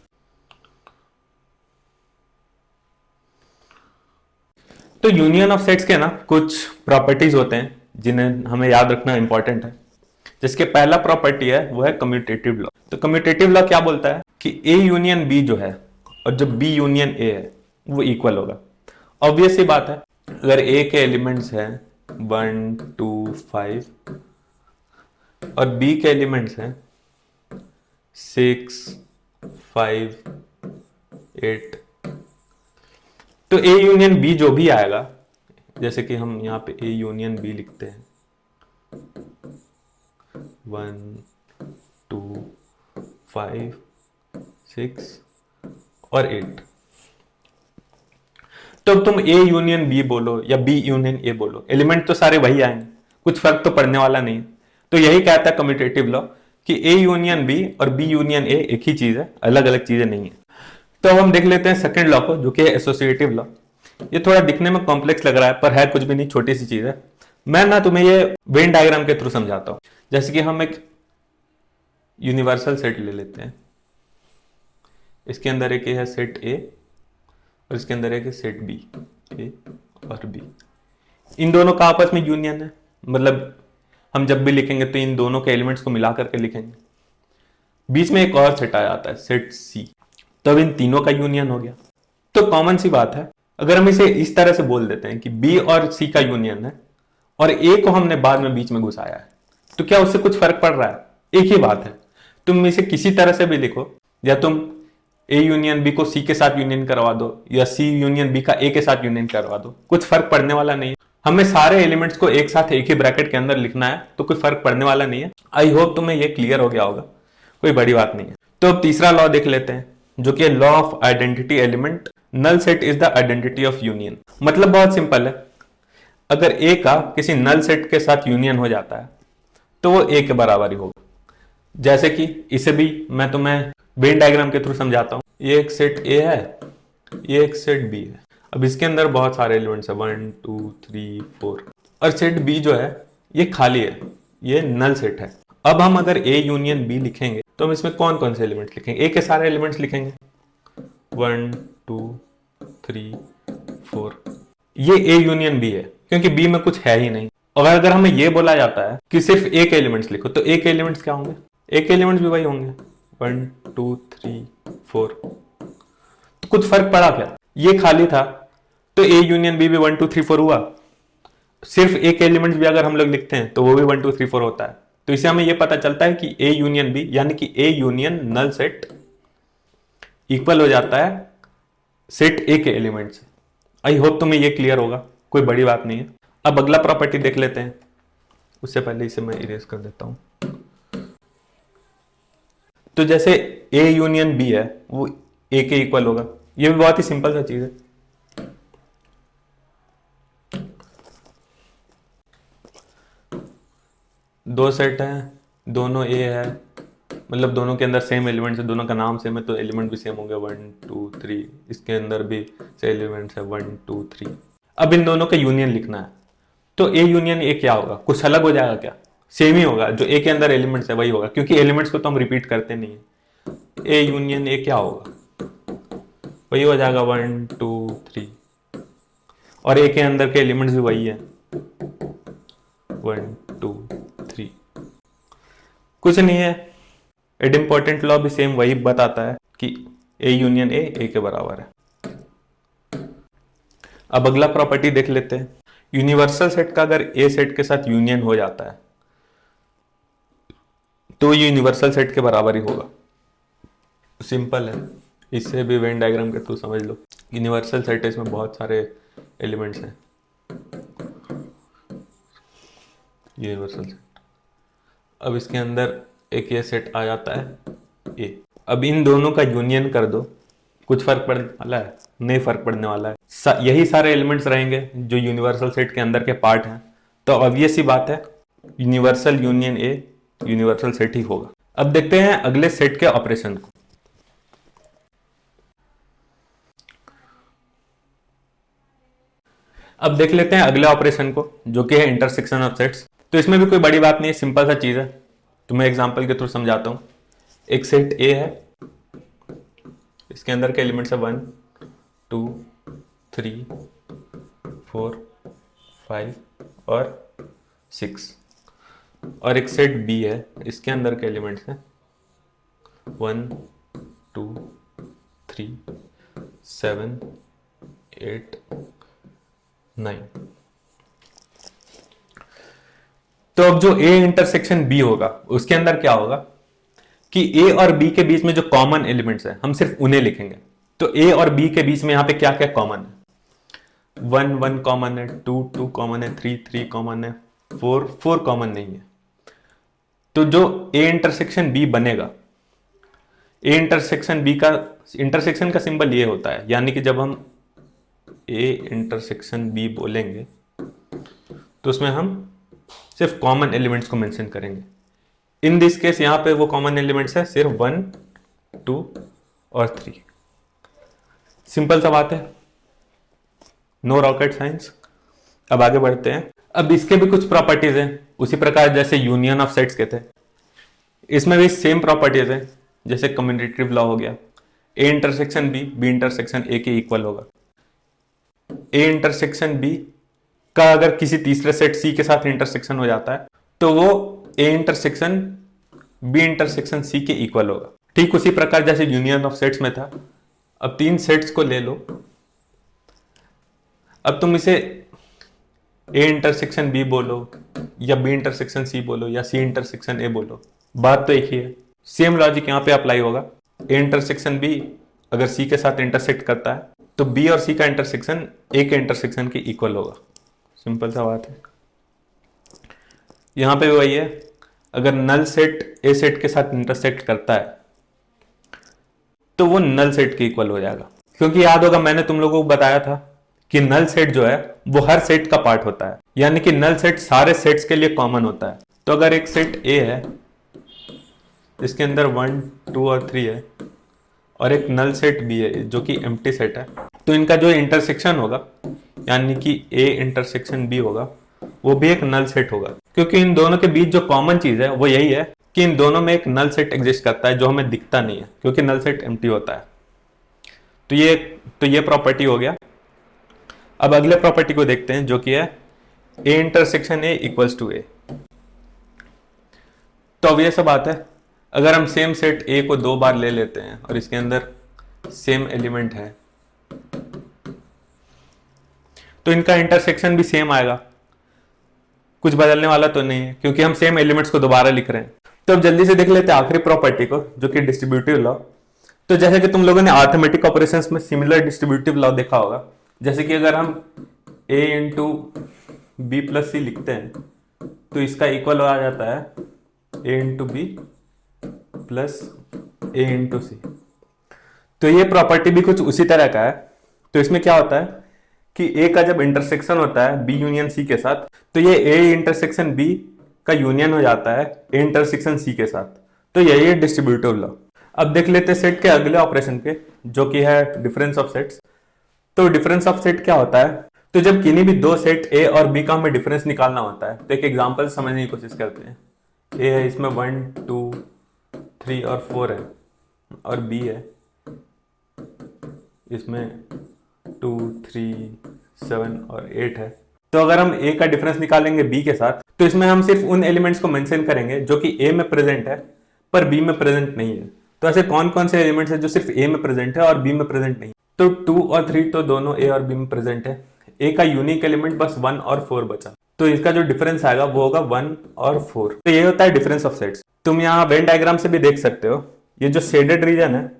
तो यूनियन ऑफ सेट्स के ना कुछ प्रॉपर्टीज होते हैं जिन्हें हमें याद रखना इंपॉर्टेंट है। जिसके पहला प्रॉपर्टी है वो है कम्यूटेटिव लॉ। तो कम्यूटेटिव लॉ क्या बोलता है कि ए यूनियन बी जो है और जो बी यूनियन ए है वो इक्वल होगा। ऑब्वियस ही बात है, अगर ए के एलिमेंट्स हैं 1 2 5 और बी के एलिमेंट्स हैं 6 5 8, तो ए यूनियन बी जो भी आएगा, जैसे कि हम यहां पे ए यूनियन बी लिखते हैं 1 2 5 6 और 8, तो तुम ए यूनियन बी बोलो या बी यूनियन ए बोलो, एलिमेंट तो सारे वही आएंगे, कुछ फर्क तो पड़ने वाला नहीं है। तो यही कहता है कम्यूटेटिव लॉ कि ए यूनियन बी और बी यूनियन ए एक ही चीज है, अलग अलग चीजें नहीं है। तो अब हम देख लेते हैं सेकंड लॉ को, जो कि एसोसिएटिव लॉ। ये थोड़ा दिखने में कॉम्प्लेक्स लग रहा है, पर है कुछ भी नहीं, छोटी सी चीज है। मैं ना तुम्हें ये वेन डायग्राम के थ्रू समझाता हूं। जैसे कि हम एक यूनिवर्सल सेट ले लेते हैं, इसके अंदर एक है सेट ए और इसके अंदर एक है सेट बी, ए और बी। इन दोनों का आपस में यूनियन है, मतलब हम जब भी लिखेंगे तो इन दोनों के एलिमेंट्स को मिला करके लिखेंगे। बीच में एक और सेट आ जाता है सेट सी, तब इन तीनों का यूनियन हो गया। तो कॉमन सी बात है, अगर हम इसे इस तरह से बोल देते हैं कि बी और सी का यूनियन है और ए को हमने बाद में बीच में घुसाया है, तो क्या उससे कुछ फर्क पड़ रहा है? एक ही बात है। तुम इसे किसी तरह से भी लिखो, या तुम ए यूनियन बी को सी के साथ यूनियन करवा दो या सी यूनियन बी का ए के साथ यूनियन करवा दो, कुछ फर्क पड़ने वाला नहीं है। हमें सारे एलिमेंट्स को एक साथ एक ही ब्रैकेट के अंदर लिखना है, तो कोई फर्क पड़ने वाला नहीं है। आई होप तुम्हें यह क्लियर हो गया होगा, कोई बड़ी बात नहीं है। तो अब तीसरा लॉ देख लेते हैं, जो कि law of identity element. Null set is the identity of union. मतलब बहुत सिंपल है, अगर ए का किसी नल सेट के साथ यूनियन हो जाता है तो वो ए के बराबर ही होगा। जैसे कि इसे भी मैं तुम्हें वेन डायग्राम के थ्रू समझाता हूं। ये एक सेट ए है, ये एक सेट बी है। अब इसके अंदर बहुत सारे एलिमेंट्स है 1 2 3 4, और सेट बी जो है ये खाली है, ये नल सेट है। अब हम अगर ए यूनियन बी लिखेंगे तो हम इसमें कौन कौन से एलिमेंट्स लिखेंगे? ए के सारे एलिमेंट्स लिखेंगे 1 2 3 4। ये ए यूनियन बी है क्योंकि बी में कुछ है ही नहीं। और अगर हमें ये बोला जाता है कि सिर्फ ए के एलिमेंट्स लिखो, तो ए के एलिमेंट्स क्या होंगे? ए के एलिमेंट्स भी वही होंगे 1 2 3 4। तो कुछ फर्क पड़ा क्या? ये खाली था तो ए यूनियन बी भी 1 2 3 4 हुआ। सिर्फ ए के एलिमेंट्स भी अगर हम लोग लिखते हैं तो वो भी 1 2 3 4 होता है। तो इससे हमें यह पता चलता है कि ए यूनियन बी यानी कि A union null set equal हो जाता है सेट ए के एलिमेंट से। आई होप तुम्हें यह क्लियर होगा, कोई बड़ी बात नहीं है। अब अगला प्रॉपर्टी देख लेते हैं, उससे पहले इसे मैं इरेज कर देता हूं। तो जैसे ए यूनियन बी है वो ए के इक्वल होगा, यह भी बहुत ही सिंपल सा चीज है। दो सेट हैं, दोनों ए है, मतलब दोनों के अंदर सेम एलिमेंट्स है, दोनों का नाम सेम है, तो एलिमेंट भी सेम होंगे 1 2 3। इसके अंदर भी से एलिमेंट्स है 1 2 3। अब इन दोनों का यूनियन लिखना है, तो ए यूनियन ए क्या होगा? कुछ अलग हो जाएगा क्या? सेम ही होगा, जो ए के अंदर एलिमेंट्स है वही होगा, क्योंकि एलिमेंट्स को तो हम रिपीट करते नहीं है। ए यूनियन ए क्या होगा? वही हो जाएगा 1 2 3, और ए के अंदर के एलिमेंट्स भी वही है 1 2 3। कुछ नहीं है, इम्पोर्टेंट लॉ भी सेम वही बताता है कि ए यूनियन ए के बराबर है। अब अगला प्रॉपर्टी देख लेते हैं। यूनिवर्सल सेट का अगर ए सेट के साथ यूनियन हो जाता है तो यूनिवर्सल सेट के बराबर ही होगा। सिंपल है, इससे भी वेन डायग्राम के थ्रू समझ लो। यूनिवर्सल सेट है, इसमें बहुत सारे एलिमेंट्स हैं। यूनिवर्सल सेट, अब इसके अंदर एक ये सेट आ जाता है ए। अब इन दोनों का यूनियन कर दो, कुछ फर्क पड़ने वाला है? नहीं फर्क पड़ने वाला है। यही सारे एलिमेंट्स रहेंगे जो यूनिवर्सल सेट के अंदर के पार्ट हैं, तो ऑब्वियस सी बात है universal union A universal set ही होगा। अब देखते हैं अगले सेट के ऑपरेशन को। अब देख लेते हैं अगले ऑपरेशन को, जो कि है इंटरसेक्शन ऑफ सेट्स। तो इसमें भी कोई बड़ी बात नहीं है, सिंपल सा चीज है, तो मैं एग्जांपल के थ्रू समझाता हूं। एक सेट ए है, इसके अंदर के एलिमेंट्स है 1 2 3 4 5 और 6। और एक सेट बी है, इसके अंदर के एलिमेंट्स हैं 1 2 3 7 8 9। तो अब जो ए इंटरसेक्शन बी होगा उसके अंदर क्या होगा कि ए और बी के बीच में जो कॉमन एलिमेंट्स है हम सिर्फ उन्हें लिखेंगे। तो ए और बी के बीच में यहां पे क्या क्या कॉमन है? 1 1 कॉमन है, 2 2 कॉमन है, 3 3 कॉमन है, 4 4 कॉमन नहीं है। तो जो ए इंटरसेक्शन बी बनेगा, ए इंटरसेक्शन बी का इंटरसेक्शन का सिंबल ये होता है, यानी कि जब हम ए इंटरसेक्शन बी बोलेंगे तो उसमें हम सिर्फ कॉमन एलिमेंट्स को मेंशन करेंगे। इन दिस केस यहां पे वो कॉमन एलिमेंट्स है सिर्फ 1 2 और 3। सिंपल सा बात है, नो रॉकेट साइंस। अब आगे बढ़ते हैं। अब इसके भी कुछ प्रॉपर्टीज हैं, उसी प्रकार जैसे यूनियन ऑफ सेट्स के थे, इसमें भी सेम प्रॉपर्टीज है। जैसे कम्यूटेटिव लॉ हो गया, A intersection B intersection A के इक्वल होगा। ए इंटरसेक्शन बी का अगर किसी तीसरे सेट सी के साथ इंटरसेक्शन हो जाता है तो वो A intersection B intersection C के इक्वल होगा। ठीक उसी प्रकार जैसे यूनियन ऑफ सेट्स में था। अब तीन सेट्स को ले लो, अब तुम इसे ए इंटरसेक्शन बी बोलो या बी इंटरसेक्शन सी बोलो या सी इंटरसेक्शन ए बोलो, बात तो एक ही है। सेम लॉजिक यहां पे अप्लाई होगा। ए इंटरसेक्शन बी अगर सी के साथ इंटरसेक्ट करता है तो बी और सी का इंटरसेक्शन ए के इंटरसेक्शन के इक्वल होगा। सिंपल सा बात है। यहां पे वही है, अगर नल सेट ए सेट के साथ इंटरसेक्ट करता है तो वो नल सेट के इक्वल हो जाएगा। क्योंकि याद होगा मैंने तुम लोगों को बताया था कि नल सेट जो है वो हर सेट का पार्ट होता है, यानी कि नल सेट सारे सेट्स के लिए कॉमन होता है। तो अगर एक सेट ए है इसके अंदर 1 2 और 3 है और एक नल सेट बी है जो कि एम्प्टी सेट है, तो इनका जो इंटरसेक्शन होगा यानी कि ए इंटरसेक्शन बी होगा वो भी एक नल सेट होगा। क्योंकि इन दोनों के बीच जो कॉमन चीज है वो यही है कि इन दोनों में एक नल सेट एग्जिस्ट करता है जो हमें दिखता नहीं है क्योंकि नल सेट एम्प्टी होता है। तो ये प्रॉपर्टी हो गया। अब अगले प्रॉपर्टी को देखते हैं जो कि है A intersection A equals to A. तो अब ये सब बात है, अगर हम सेम सेट ए को 2 बार ले लेते हैं और इसके अंदर सेम एलिमेंट है तो इनका इंटरसेक्शन भी सेम आएगा, कुछ बदलने वाला तो नहीं है क्योंकि हम सेम एलिमेंट्स को दोबारा लिख रहे हैं। तो अब जल्दी से देख लेते हैं आखिरी प्रॉपर्टी को जो कि डिस्ट्रीब्यूटिव लॉ। तो जैसे कि तुम लोगों ने अरिथमेटिक ऑपरेशंस में सिमिलर डिस्ट्रीब्यूटिव लॉ देखा होगा, जैसे कि अगर हम a into B plus C लिखते हैं तो इसका इक्वल आ जाता है a into B plus A into C. तो ये प्रॉपर्टी भी कुछ उसी तरह का है। तो इसमें क्या होता है कि ए का जब इंटरसेक्शन होता है बी यूनियन सी के साथ तो ये ए इंटरसेक्शन बी का यूनियन हो जाता है ए इंटरसेक्शन सी के साथ। तो यही है डिस्ट्रीब्यूटिव लॉ। अब देख लेते हैं सेट के अगले ऑपरेशन पे, जो कि है डिफरेंस ऑफ सेट्स। तो डिफरेंस ऑफ सेट क्या होता है? तो जब किन्हीं भी दो सेट ए और बी का हमें डिफरेंस निकालना होता है, तो एक एग्जांपल समझने की कोशिश करते हैं। ए है, इसमें 1 2 3 और 4 है, और बी है इसमें 2 3 7 और 8 है। तो अगर हम ए का डिफरेंस निकालेंगे बी के साथ, तो इसमें हम सिर्फ उन एलिमेंट्स को मेंशन करेंगे जो कि ए में प्रेजेंट है पर बी में प्रेजेंट नहीं है। तो ऐसे कौन कौन से एलिमेंट्स है जो सिर्फ ए में प्रेजेंट है और बी में प्रेजेंट नहीं? तो 2 और 3 तो दोनों ए और बी में प्रेजेंट है। ए का यूनिक एलिमेंट बस 1 और 4 बचा, तो इसका जो डिफरेंस आएगा वो होगा 1 और 4। तो ये होता है डिफरेंस ऑफ सेट्स। तुम यहाँ वेन डायग्राम से भी देख सकते हो, ये जो शेडेड रीजन है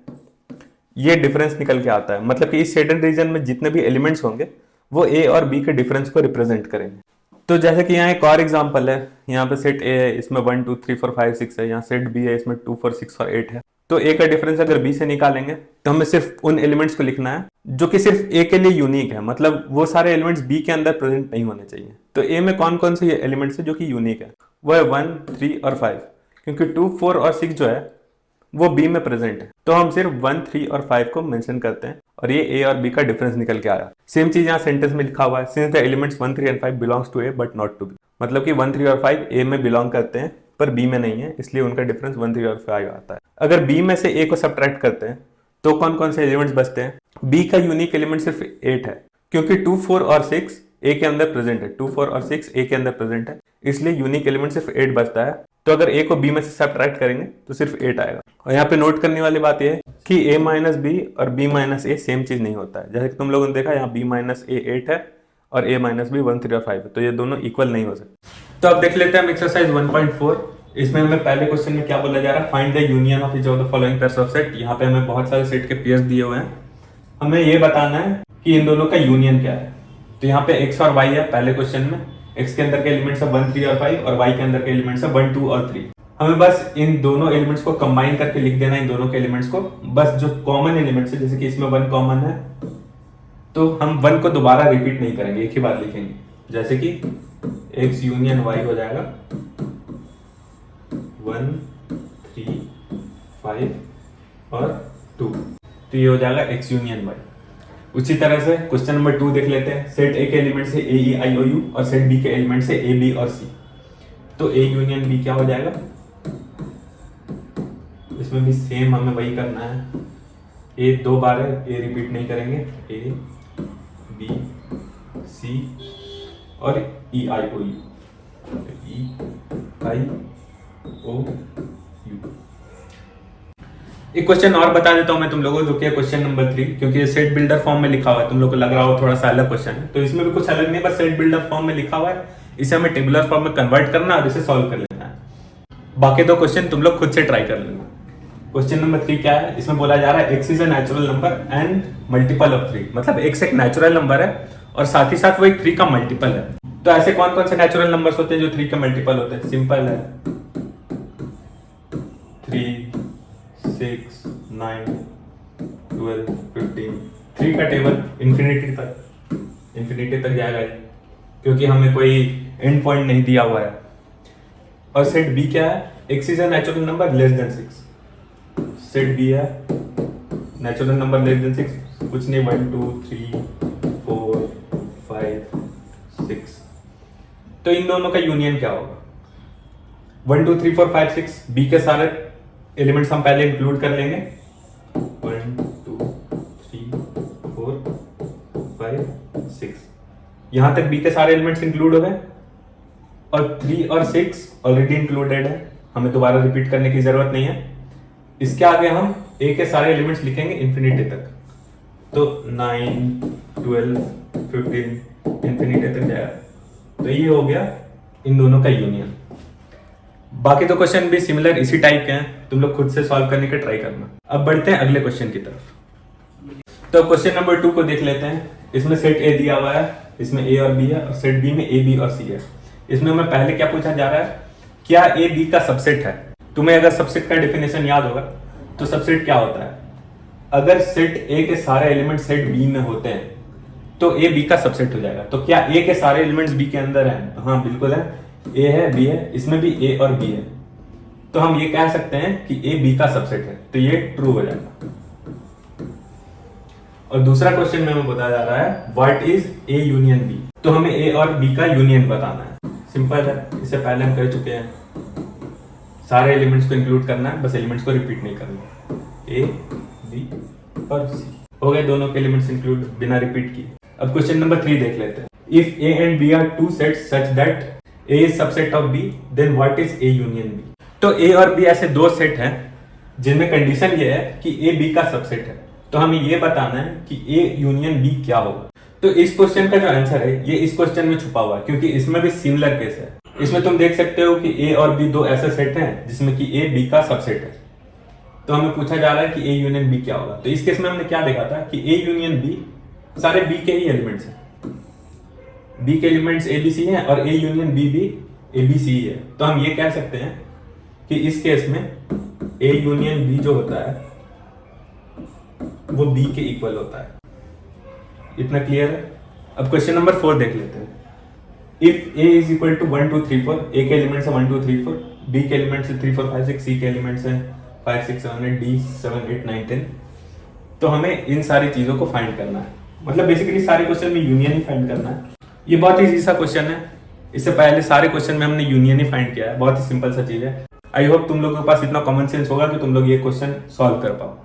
ये डिफरेंस निकल के आता है। मतलब कि इस शेडेड रीजन में जितने भी एलिमेंट्स होंगे वो ए और बी के डिफरेंस को रिप्रेजेंट करेंगे। तो जैसे कि यहाँ एक और एग्जांपल है, यहाँ पे सेट ए है, इसमें 1 2 3 4 5 6 है। यहाँ सेट बी है, इसमें 2 4 6 और 8 है। तो ए का डिफरेंस अगर बी से निकालेंगे तो हमें सिर्फ उन एलिमेंट्स को लिखना है जो कि सिर्फ ए के लिए यूनिक है, मतलब वो सारे एलिमेंट्स बी के अंदर प्रेजेंट नहीं होने चाहिए। तो ए में कौन कौन से एलिमेंट्स है जो कि यूनिक है? वो है 1 3 और 5, क्योंकि 2 4 और 6 जो है वो बी में प्रेजेंट है। तो हम सिर्फ 1 3 और 5 को मेंशन करते हैं और ये ए और बी का डिफरेंस निकल के आया। सेम चीज यहाँ सेंटेंस में लिखा हुआ है, since the elements 1 3 and 5 belongs to A but not to B. मतलब कि 1 3 और 5 ए में बिलोंग करते हैं पर बी में नहीं है, इसलिए उनका डिफरेंस 1 3 और 5 आता है। अगर बी में से ए को सब्ट्रैक्ट करते हैं तो कौन कौन से एलिमेंट्स बचते हैं? बी का यूनिक एलिमेंट सिर्फ 8 है, क्योंकि 2 4 और 6 ए के अंदर प्रेजेंट है। 2 4 और 6 ए के अंदर प्रेजेंट है, इसलिए यूनिक एलिमेंट सिर्फ 8 बचता है। तो अगर ए को बी में से सब्ट्रैक्ट करेंगे तो सिर्फ 8 आएगा। और यहाँ पे नोट करने वाली बात यह है कि a माइनस बी और b माइनस ए सेम चीज नहीं होता है। जैसे कि तुम लोगों ने देखा, यहाँ b माइनस ए 8 है और a माइनस बी 1 3 और 5 है, तो ये दोनों इक्वल नहीं हो सकते। तो अब देख लेते हैं हम एक्सरसाइज 1.4। इसमें हमें पहले क्वेश्चन में क्या बोला जा रहा है? Find the union of each of the following pairs of set. यहाँ पे हमें बहुत सारे सेट के पेयर्स दिए हुए हैं, हमें ये बताना है कि इन दोनों का यूनियन क्या है। तो यहाँ पे x और y है पहले क्वेश्चन में। x के अंदर के एलिमेंट्स है 1 3 और 5 और y के अंदर के एलिमेंट्स है 1 2 और 3। हमें बस इन दोनों एलिमेंट्स को कंबाइन करके लिख देना, इन दोनों के एलिमेंट्स को। बस जो कॉमन एलिमेंट्स है, जैसे कि इसमें 1 कॉमन है, तो हम 1 को दोबारा रिपीट नहीं करेंगे, एक ही बार लिखेंगे। जैसे कि x यूनियन y हो जाएगा 1 3 5 और 2, तो ये हो जाएगा x यूनियन y। उसी तरह से क्वेश्चन नंबर 2 देख लेते हैं। सेट a के एलिमेंट से a e i o u और सेट b के एलिमेंट से a b और c। तो a यूनियन b क्या हो जाएगा? इसमें भी सेम हमें वही करना है, ए 2 बार है, ए रिपीट नहीं करेंगे। ए बी सी और E I O U, E I O U. एक क्वेश्चन और बता देता हूं मैं तुम लोगों को, जो कि क्वेश्चन नंबर 3, क्योंकि सेट बिल्डर फॉर्म में लिखा हुआ है, तुम लोग को लग रहा हो थोड़ा सा अलग क्वेश्चन है, तो इसमें भी कुछ अलग नहीं, बस सेट बिल्डर फॉर्म में लिखा हुआ है, इसे हमें टेबुलर फॉर्म में कन्वर्ट करना और इसे सॉल्व कर लेना है। बाकी 2 क्वेश्चन तुम लोग खुद से ट्राई कर लेना। क्वेश्चन नंबर 3 क्या है? इसमें बोला जा रहा है x is a natural number and multiple of 3। मतलब x एक नेचुरल नंबर है और साथ ही साथ वो एक 3 का मल्टीपल है। तो ऐसे कौन कौन से नेचुरल नंबर्स होते हैं जो 3 के मल्टीपल होते हैं? सिंपल है, 3 6 9 12 15। 3 का टेबल इन्फिनिटी तक जाएगा, क्योंकि हमें कोई एंड पॉइंट नहीं दिया हुआ है। और सेट बी क्या है? x is a natural number less than 6। Set B है नेचुरल नंबर लेस देन 6, कुछ नहीं, 1 2 3 4 5 6। तो इन दोनों का यूनियन क्या होगा? 1 2 3 4 5 6, बी के सारे एलिमेंट्स हम पहले इंक्लूड कर लेंगे। 1 2 3 4 5 6, यहां तक बी के सारे एलिमेंट्स इंक्लूड हो गए। और 3 और 6 ऑलरेडी इंक्लूडेड है, हमें दोबारा रिपीट करने की जरूरत नहीं है। इसके आगे हम ए के सारे एलिमेंट्स लिखेंगे इन्फिनिटी तक, तो 9 12 15 इन्फिनिटी तक जाएगा। तो ये हो गया इन दोनों का यूनियन। बाकी तो क्वेश्चन भी सिमिलर इसी टाइप के हैं, तुम लोग खुद से सॉल्व करने का ट्राई करना। अब बढ़ते हैं अगले क्वेश्चन की तरफ। तो क्वेश्चन नंबर 2 को देख लेते हैं। इसमें सेट ए दिया हुआ है, इसमें ए और बी है, और सेट बी में ए बी और सी है। इसमें हमें पहले क्या पूछा जा रहा है? क्या ए बी का सबसेट है? तुम्हें अगर सबसेट का डेफिनेशन याद होगा तो सबसेट क्या होता है? अगर सेट ए के सारे एलिमेंट सेट बी में होते हैं तो ए बी का सबसेट हो जाएगा। तो क्या ए के सारे एलिमेंट्स बी के अंदर हैं? तो हाँ बिल्कुल है, ए है, बी है, इसमें भी ए और बी है, तो हम ये कह सकते हैं कि ए बी का सबसेट है, तो ये ट्रू हो जाएगा। और दूसरा क्वेश्चन में हमें बताया जा रहा है what is A union B, तो हमें ए और बी का यूनियन बताना है। सिंपल है, इससे पहले हम कर चुके हैं, सारे एलिमेंट्स को इंक्लूड करना है, बस एलिमेंट्स को रिपीट नहीं करना। ए बी और सी हो गए, दोनों के एलिमेंट्स इंक्लूड बिना रिपीट किए। अब क्वेश्चन नंबर 3 देख लेते हैं। If A and B are two sets such that A is subset of B, then what is A union B. तो ए और बी ऐसे दो सेट हैं जिनमें कंडीशन ये है कि ए बी का सबसेट है, तो हमें ये बताना है कि ए यूनियन बी क्या होगा। तो इस क्वेश्चन का जो आंसर है ये इस क्वेश्चन में छुपा हुआ है, क्योंकि इसमें भी सिमिलर केस है। इसमें तुम देख सकते हो कि ए और बी दो ऐसे सेट हैं जिसमें कि ए बी का सबसेट है, तो हमें पूछा जा रहा है कि ए यूनियन बी क्या होगा। तो इस केस में हमने क्या देखा था कि ए यूनियन बी सारे बी के ही एलिमेंट्स हैं, बी के एलिमेंट्स ए बी सी हैं और ए यूनियन बी भी ए बी सी है। तो हम ये कह सकते हैं कि इस केस में ए यूनियन बी जो होता है वो बी के इक्वल होता है। इतना क्लियर है। अब क्वेश्चन नंबर 4 देख लेते हैं। If A is equal to 1 2 3 4, A के एलिमेंट्स है 1 2 3 4, बी के एलिमेंट्स है 3 4 5 6, सी के एलिमेंट्स है 5 6 7 8, डी 7 8 9 10, तो हमें इन सारी चीजों को फाइंड करना है। मतलब बेसिकली सारे क्वेश्चन में यूनियन ही फाइंड करना है। ये बहुत इजी सा क्वेश्चन है, इससे पहले सारे क्वेश्चन में हमने यूनियन ही फाइंड किया है, बहुत ही सिंपल सा चीज है। आई होप तुम लोगों के पास इतना कॉमन सेंस होगा कि तुम लोग ये क्वेश्चन सॉल्व कर पाओ।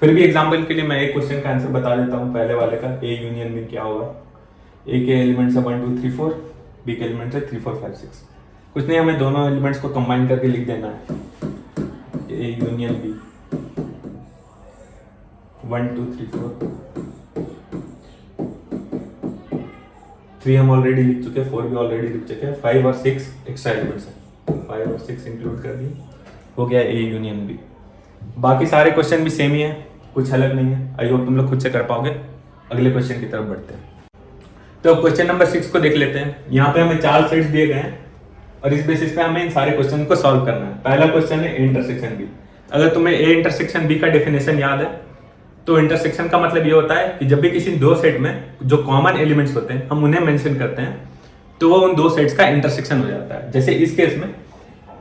फिर भी एग्जाम्पल के लिए मैं एक क्वेश्चन का आंसर बता देता हूँ, पहले वाले का, ए यूनियन बी क्या होगा। ए के एलिमेंट्स है 1 2 3 4, बी के एलिमेंट्स है 3 4 5 6। कुछ नहीं, हमें दोनों एलिमेंट्स को कंबाइन करके लिख देना है, ए यूनियन बी 1 2 3 4। 3 हम ऑलरेडी लिख चुके हैं, 4 भी ऑलरेडी लिख चुके हैं, 5 और 6 एक्स्ट्रा एलिमेंट्स हैं, 5 और 6 इंक्लूड कर दिए, हो गया ए यूनियन बी। बाकी सारे क्वेश्चन भी सेम ही है, कुछ अलग नहीं है। आई होप तुम लोग खुद से कर पाओगे। अगले क्वेश्चन की तरफ बढ़ते हैं। तो क्वेश्चन नंबर 6 को देख लेते हैं। यहाँ पे हमें 4 सेट्स दिए गए हैं और इस बेसिस पे हमें इन सारे क्वेश्चन को सॉल्व करना है। पहला क्वेश्चन है ए इंटरसेक्शन बी। अगर तुम्हें ए इंटरसेक्शन बी का डेफिनेशन याद है तो इंटरसेक्शन का मतलब ये होता है कि जब भी किसी दो सेट में जो कॉमन एलिमेंट्स होते हैं हम उन्हें मेंशन करते हैं तो वो उन दो सेट्स का इंटरसेक्शन हो जाता है। जैसे इस केस में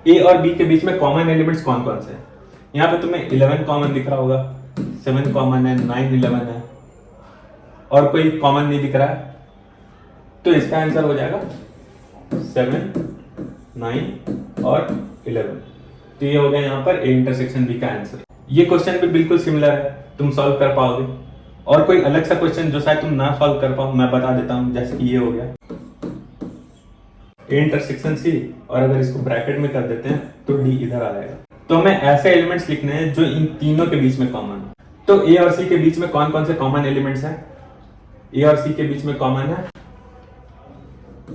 ए और बी के बीच में कॉमन एलिमेंट्स कौन कौन से हैं। यहाँ पे तुम्हें 11 कॉमन दिख रहा होगा, 7 कॉमन है, 9 11 है, और कोई कॉमन नहीं दिख रहा है, तो इसका आंसर हो जाएगा 7 9 और 11। तो ये हो गया यहाँ पर ए इंटरसेक्शन बी का आंसर। ये क्वेश्चन भी बिल्कुल सिमिलर है, तुम सॉल्व कर पाओगे। और कोई अलग सा क्वेश्चन जो शायद तुम ना सॉल्व कर पाओ मैं बता देता हूं, जैसे कि ये हो गया ए इंटरसेक्शन सी, और अगर इसको ब्रैकेट में कर देते हैं तो डी इधर आ जाएगा। तो हमें ऐसे एलिमेंट्स लिखने हैं जो इन तीनों के बीच में कॉमन है। तो ए और सी के बीच में कौन कौन से कॉमन एलिमेंट्स हैं। ए और सी के बीच में कॉमन है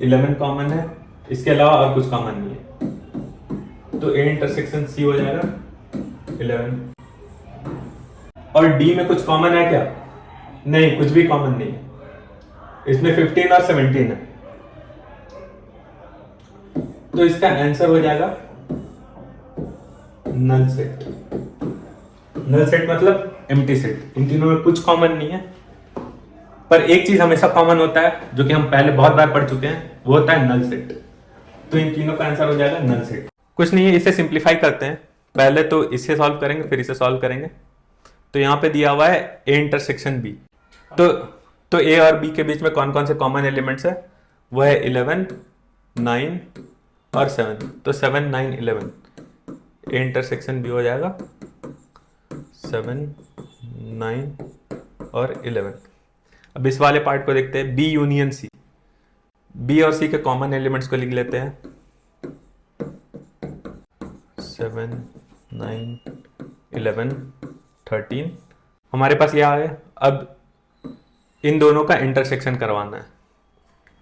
11 कॉमन है, इसके अलावा और कुछ कॉमन नहीं है, तो ए इंटरसेक्शन सी हो जाएगा 11। और डी में कुछ कॉमन है क्या? नहीं, कुछ भी कॉमन नहीं है, इसमें 15 और 17 है, तो इसका आंसर हो जाएगा नल सेट। नल सेट मतलब एम्प्टी सेट। इन तीनों में कुछ कॉमन नहीं है, पर एक चीज हमेशा कॉमन होता है जो कि हम पहले बहुत बार पढ़ चुके हैं, वो होता है नल सेट। तो इन तीनों का आंसर हो जाएगा नल सेट। कुछ नहीं है, इसे सिंप्लीफाई करते हैं। पहले तो इसे सॉल्व करेंगे फिर इसे सॉल्व करेंगे। तो यहाँ पे दिया हुआ है ए इंटरसेक्शन बी, तो ए और बी के बीच में कौन कौन से कॉमन एलिमेंट्स है, वो है 11 9 और 7, तो 7 9 11। ए इंटरसेक्शन बी हो जाएगा 7 9 और 11। अब इस वाले पार्ट को देखते हैं, बी यूनियन सी। बी और सी के कॉमन एलिमेंट्स को लिख लेते हैं 7 9 11 13। हमारे पास ये आ गया। अब इन दोनों का इंटरसेक्शन करवाना है,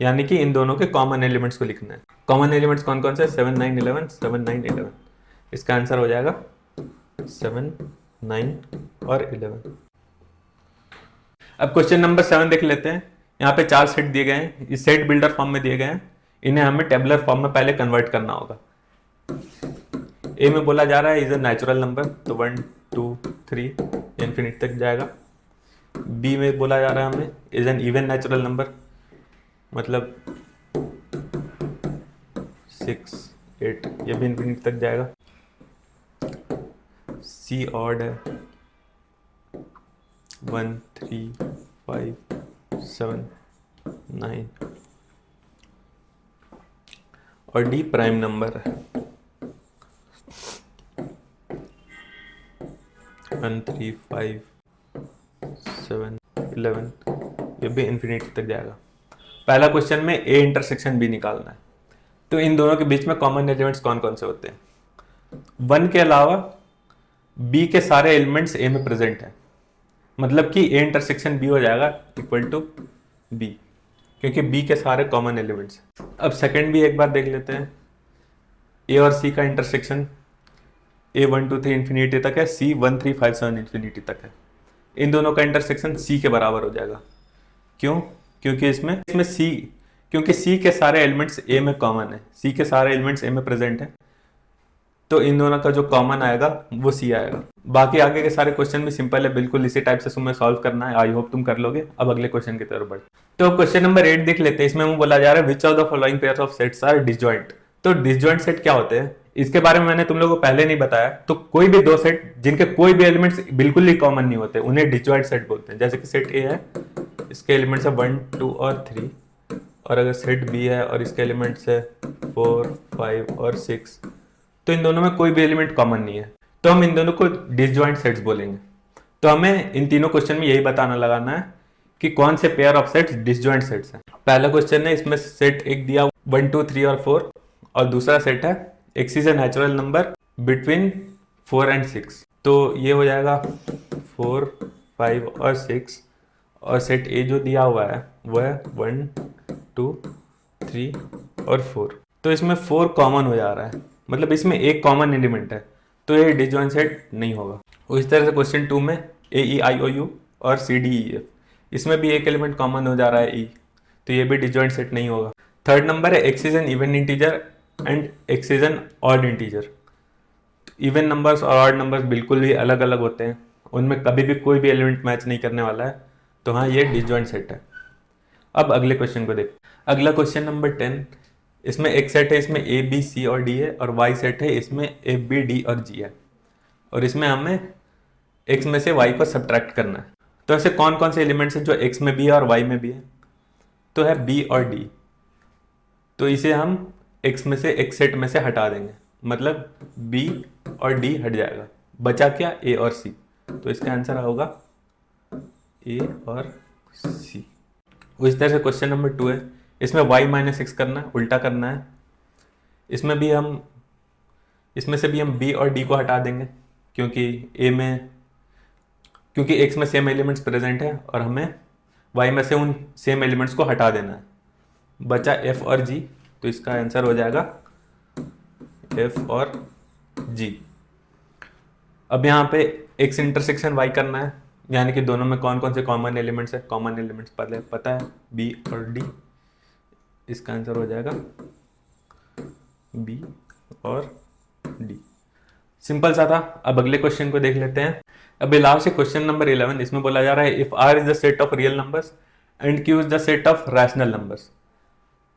यानी कि इन दोनों के कॉमन एलिमेंट्स को लिखना है। कॉमन एलिमेंट्स कौन कौन से? 7 9 11 7 9 11। इसका आंसर हो जाएगा 7 9 और 11। अब क्वेश्चन नंबर 7 देख लेते हैं। यहाँ पे 4 सेट दिए गए हैं, इस सेट बिल्डर फॉर्म में दिए गए हैं। इन्हें हमें टेबुलर फॉर्म में पहले कन्वर्ट करना होगा। ए में बोला जा रहा है इज अ नेचुरल नंबर, तो 1 2 3 इन्फिनिटी तक जाएगा। बी में बोला जा रहा है हमें is an even natural number, मतलब 6 8, ये भी इन्फिनिटी तक जाएगा। सी ऑड है 1 3 5 7 9 और डी प्राइम नंबर है 1 3 5 7 11, ये भी इन्फिनिटी तक जाएगा। पहला क्वेश्चन में ए इंटरसेक्शन बी निकालना है, तो इन दोनों के बीच में कॉमन एलिमेंट्स कौन कौन से होते हैं? 1 के अलावा बी के सारे एलिमेंट्स ए में प्रेजेंट हैं, मतलब कि ए इंटरसेक्शन बी हो जाएगा इक्वल टू बी, क्योंकि बी के सारे कॉमन एलिमेंट्स हैं। अब सेकंड भी एक बार देख लेते हैं। ए और सी का इंटरसेक्शन ए 1 2 3 इन्फिनिटी तक है, सी 1 3 5 7 इन्फिनिटी तक है। इन दोनों का इंटरसेक्शन सी के बराबर हो जाएगा। क्यों? क्योंकि इसमें सी, क्योंकि सी के सारे एलिमेंट्स ए में कॉमन है, सी के सारे एलिमेंट्स ए में प्रेजेंट है, तो इन दोनों का जो कॉमन आएगा वो सी आएगा। बाकी आगे के सारे क्वेश्चन भी सिंपल है, बिल्कुल इसी टाइप से तुम्हें सॉल्व करना है। आई होप तुम कर लोगे। अब अगले क्वेश्चन की तरफ बढ़, तो क्वेश्चन नंबर 8 देख लेते हैं। इसमें हमें बोला जा रहा है which of the following pairs of sets are disjoint. तो डिसजॉइंट सेट क्या होते हैं, इसके बारे में मैंने तुम लोगों को पहले नहीं बताया। तो कोई भी दो सेट जिनके कोई भी एलिमेंट्स बिल्कुल ही कॉमन नहीं होते, उन्हें डिसजॉइंट सेट बोलते हैं। जैसे कि सेट ए है, इसके एलिमेंट्स है 1 2 और 3, और अगर सेट बी है और इसके एलिमेंट्स है 4 5 और 6, तो इन दोनों में कोई भी एलिमेंट कॉमन नहीं है, तो हम इन दोनों को डिसजॉइंट सेट्स बोलेंगे। तो हमें इन तीनों क्वेश्चन में यही बताना लगाना है कि कौन से pair of sets disjoint sets हैं। पहला क्वेश्चन है, इसमें सेट एक दिया 1 2 3 और 4, और दूसरा सेट है x is a natural number between 4 and 6, तो ये हो जाएगा 4 5 और 6, और सेट ए जो दिया हुआ है वो है 1 2 3 और 4, तो इसमें 4 कॉमन हो जा रहा है, मतलब इसमें एक कॉमन एलिमेंट है, तो ये डिसजॉइंट सेट नहीं होगा। उस तरह से क्वेश्चन 2 में ए ई आई ओ यू और सी डी ई एफ, इसमें भी एक एलिमेंट कॉमन हो जा रहा है ई, तो ये भी डिसजॉइंट सेट नहीं होगा। थर्ड नंबर है x is an even integer and x is an odd integer. Even numbers और ऑड नंबर्स बिल्कुल ही अलग अलग होते हैं, उनमें कभी भी कोई भी एलिमेंट मैच नहीं करने वाला है, तो हाँ ये डिसजॉइंट सेट है। अब अगले क्वेश्चन को देख, अगला क्वेश्चन नंबर 10, इसमें एक सेट है, इसमें ए बी सी और डी है, और वाई सेट है, इसमें ए बी डी और जी है, और इसमें हमें एक्स में से वाई को सब्ट्रैक्ट करना है। तो ऐसे कौन कौन से एलिमेंट्स हैं जो एक्स में भी है और वाई में भी है? तो है बी और डी, तो इसे हम एक्स में से एक सेट में से हटा देंगे, मतलब बी और डी हट जाएगा, बचा क्या? ए और सी, तो इसका आंसर होगा ए और सी। उस तरह से क्वेश्चन नंबर 2 है, इसमें y माइनस एक्स करना है, उल्टा करना है। इसमें से भी हम b और d को हटा देंगे, क्योंकि x में सेम एलिमेंट्स प्रेजेंट है और हमें y में से उन सेम एलिमेंट्स को हटा देना है। बचा f और g, तो इसका आंसर हो जाएगा f और g। अब यहाँ पे x इंटरसेक्शन y करना है, यानी कि दोनों में कौन कौन से कॉमन एलिमेंट्स है। कॉमन एलिमेंट्स पहले पता है b और d, इसका आंसर हो जाएगा b और d। सिंपल सा था। अब अगले क्वेश्चन को देख लेते हैं। अब लास्ट से क्वेश्चन नंबर 11, इसमें बोला जा रहा है if r is the set of real numbers and q is the set of rational numbers.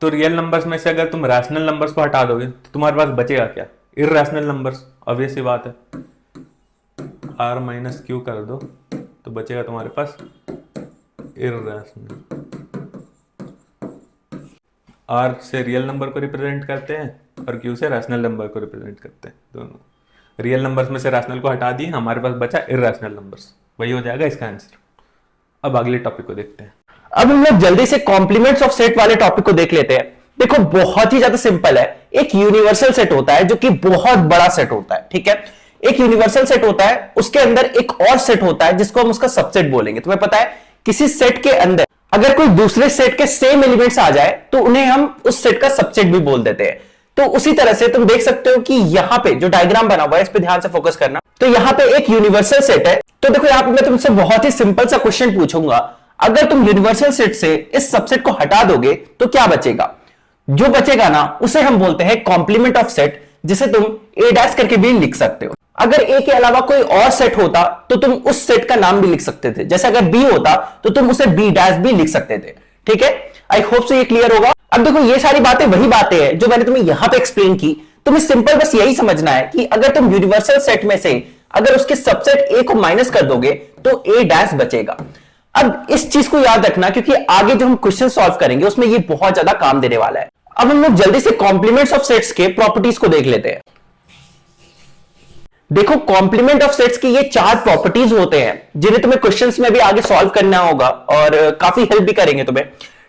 तो रियल नंबर्स में से अगर तुम रैशनल नंबर्स को हटा दोगे तो तुम्हारे पास बचेगा क्या? Irrational numbers. ऑब्वियस सी बात है, r माइनस क्यू कर दो तो बचेगा तुम्हारे पास इररैशनल। r से रियल नंबर को रिप्रेजेंट करते हैं और q से रैशनल नंबर को रिप्रेजेंट करते हैं। दोनों रियल नंबर्स में से रैशनल को हटा दिए, हमारे पास बचा इररैशनल नंबर्स, वही हो जाएगा इसका आंसर। अब अगले टॉपिक को देखते हैं। अब हम लोग जल्दी से कॉम्प्लीमेंट्स ऑफ सेट वाले टॉपिक को देख लेते हैं। देखो बहुत ही ज्यादा सिंपल है। एक यूनिवर्सल सेट होता है जो कि बहुत बड़ा सेट होता है, ठीक है। एक यूनिवर्सल सेट होता है, उसके अंदर एक और सेट होता है जिसको हम उसका सबसेट बोलेंगे। तुम्हें पता है किसी सेट के अंदर अगर कोई दूसरे सेट के सेम एलिमेंट्स आ जाए तो उन्हें हम उस सेट का सबसेट भी बोल देते हैं। तो उसी तरह से तुम देख सकते हो कि यहां पे जो डायग्राम बना हुआ है इस पे ध्यान से फोकस करना। तो यहां पे एक यूनिवर्सल सेट है। तो देखो यहां पे मैं तुमसे बहुत ही सिंपल सा क्वेश्चन पूछूंगा, अगर तुम यूनिवर्सल सेट से इस सबसेट को हटा दोगे तो क्या बचेगा? जो बचेगा ना उसे हम बोलते हैं कॉम्प्लीमेंट ऑफ सेट, जिसे तुम ए डैश करके भी लिख सकते हो। अगर ए के अलावा कोई और सेट होता तो तुम उस सेट का नाम भी लिख सकते थे। जैसे अगर बी होता तो तुम उसे बी डैश भी लिख सकते थे, ठीक है। आई होप से ये क्लियर होगा। अब देखो ये सारी बातें वही बातें हैं जो मैंने तुम्हें यहां पे एक्सप्लेन की। तुम्हें सिंपल बस यही समझना है कि अगर तुम यूनिवर्सल सेट में से अगर उसके सबसेट ए को माइनस कर दोगे तो ए डैश बचेगा। अब इस चीज को याद रखना क्योंकि आगे जो हम क्वेश्चन सॉल्व करेंगे उसमें ये बहुत ज्यादा काम देने वाला है। अब हम लोग जल्दी से कॉम्प्लीमेंट्स ऑफ सेट्स के प्रॉपर्टीज को देख लेते हैं। देखो कॉम्प्लीमेंट ऑफ सेट्स की ये 4 प्रॉपर्टीज होते हैं जिन्हें तुम्हें क्वेश्चंस में भी आगे सॉल्व करना होगा और काफी हेल्प भी करेंगे तुम्हें।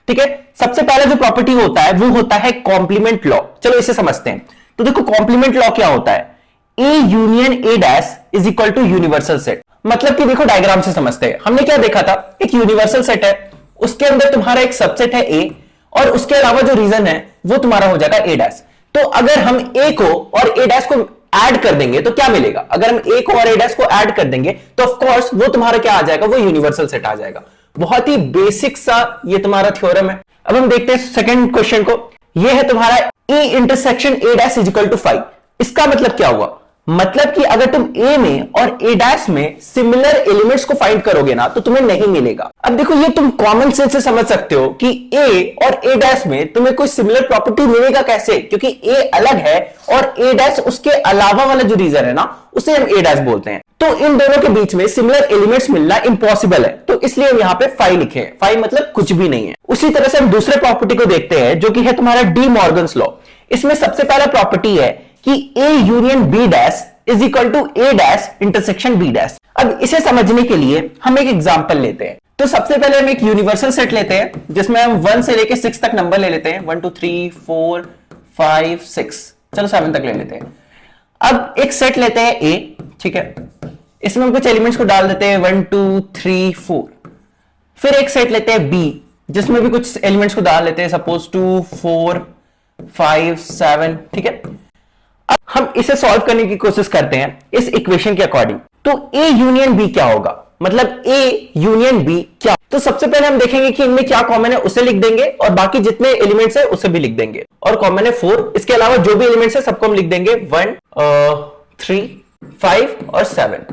ठीक है, सबसे पहला जो प्रॉपर्टी होता है वो होता है कॉम्प्लीमेंट लॉ। चलो इसे समझते हैं। तो देखो कॉम्प्लीमेंट लॉ क्या होता है, A union A dash is equal to universal set. मतलब कि देखो डायग्राम से समझते हैं। हमने क्या देखा था, एक यूनिवर्सल सेट है, उसके अंदर तुम्हारा एक सबसेट है ए और उसके अलावा जो रीजन है वो तुम्हारा हो जाएगा ए डैश। तो अगर हम ए को और ए डैश को ऐड कर देंगे तो क्या मिलेगा, अगर हम ए को और ए डैश को ऐड कर देंगे तो ऑफ कोर्स वो तुम्हारा क्या आ जाएगा, वो यूनिवर्सल सेट आ जाएगा। बहुत ही बेसिक सा ये तुम्हारा थ्योरम है। अब हम देखते हैं सेकंड क्वेश्चन को। ये है तुम्हारा A intersection A dash is equal to 5। इसका मतलब क्या हुआ, मतलब कि अगर तुम ए में और ए डैश में सिमिलर एलिमेंट्स को फाइंड करोगे ना तो तुम्हें नहीं मिलेगा। अब देखो ये तुम कॉमन सेंस से समझ सकते हो कि ए और ए डैश में तुम्हें कोई सिमिलर प्रॉपर्टी मिलेगा कैसे, क्योंकि ए अलग है और ए डैश उसके अलावा वाला जो रीजन है ना उसे हम ए डैश बोलते हैं। तो इन दोनों के बीच में सिमिलर एलिमेंट्स मिलना इंपॉसिबल है, तो इसलिए हम यहां पे 5 लिखे हैं। 5 मतलब कुछ भी नहीं है। उसी तरह से हम दूसरे प्रॉपर्टी को देखते हैं जो कि है तुम्हारा डी मॉर्गन्स लॉ। इसमें सबसे पहला प्रॉपर्टी है कि A union B dash is equal to A dash intersection B dash. अब इसे समझने के लिए हम एक एग्जांपल लेते हैं। तो सबसे पहले हम एक यूनिवर्सल सेट लेते हैं जिसमें हम 1 से लेके 6 तक नंबर ले लेते हैं। 1 2 3 4 5 6, चलो 7 तक ले लेते हैं। अब एक सेट लेते हैं ए, ठीक है, इसमें हम कुछ एलिमेंट्स को डाल देते हैं 1 2 3 4। फिर एक सेट लेते हैं बी जिसमें भी कुछ एलिमेंट्स को डाल लेते हैं, सपोज 2 4 5 7, ठीक है। अब हम इसे सॉल्व करने की कोशिश करते हैं इस इक्वेशन के अकॉर्डिंग। तो ए यूनियन बी क्या होगा, मतलब ए यूनियन बी क्या। तो सबसे पहले हम देखेंगे कि इनमें क्या कॉमन है उसे लिख देंगे और बाकी जितने एलिमेंट्स है उसे भी लिख देंगे। और कॉमन है 4, इसके अलावा जो भी एलिमेंट्स है सबको हम लिख देंगे 1 3 5 और 7,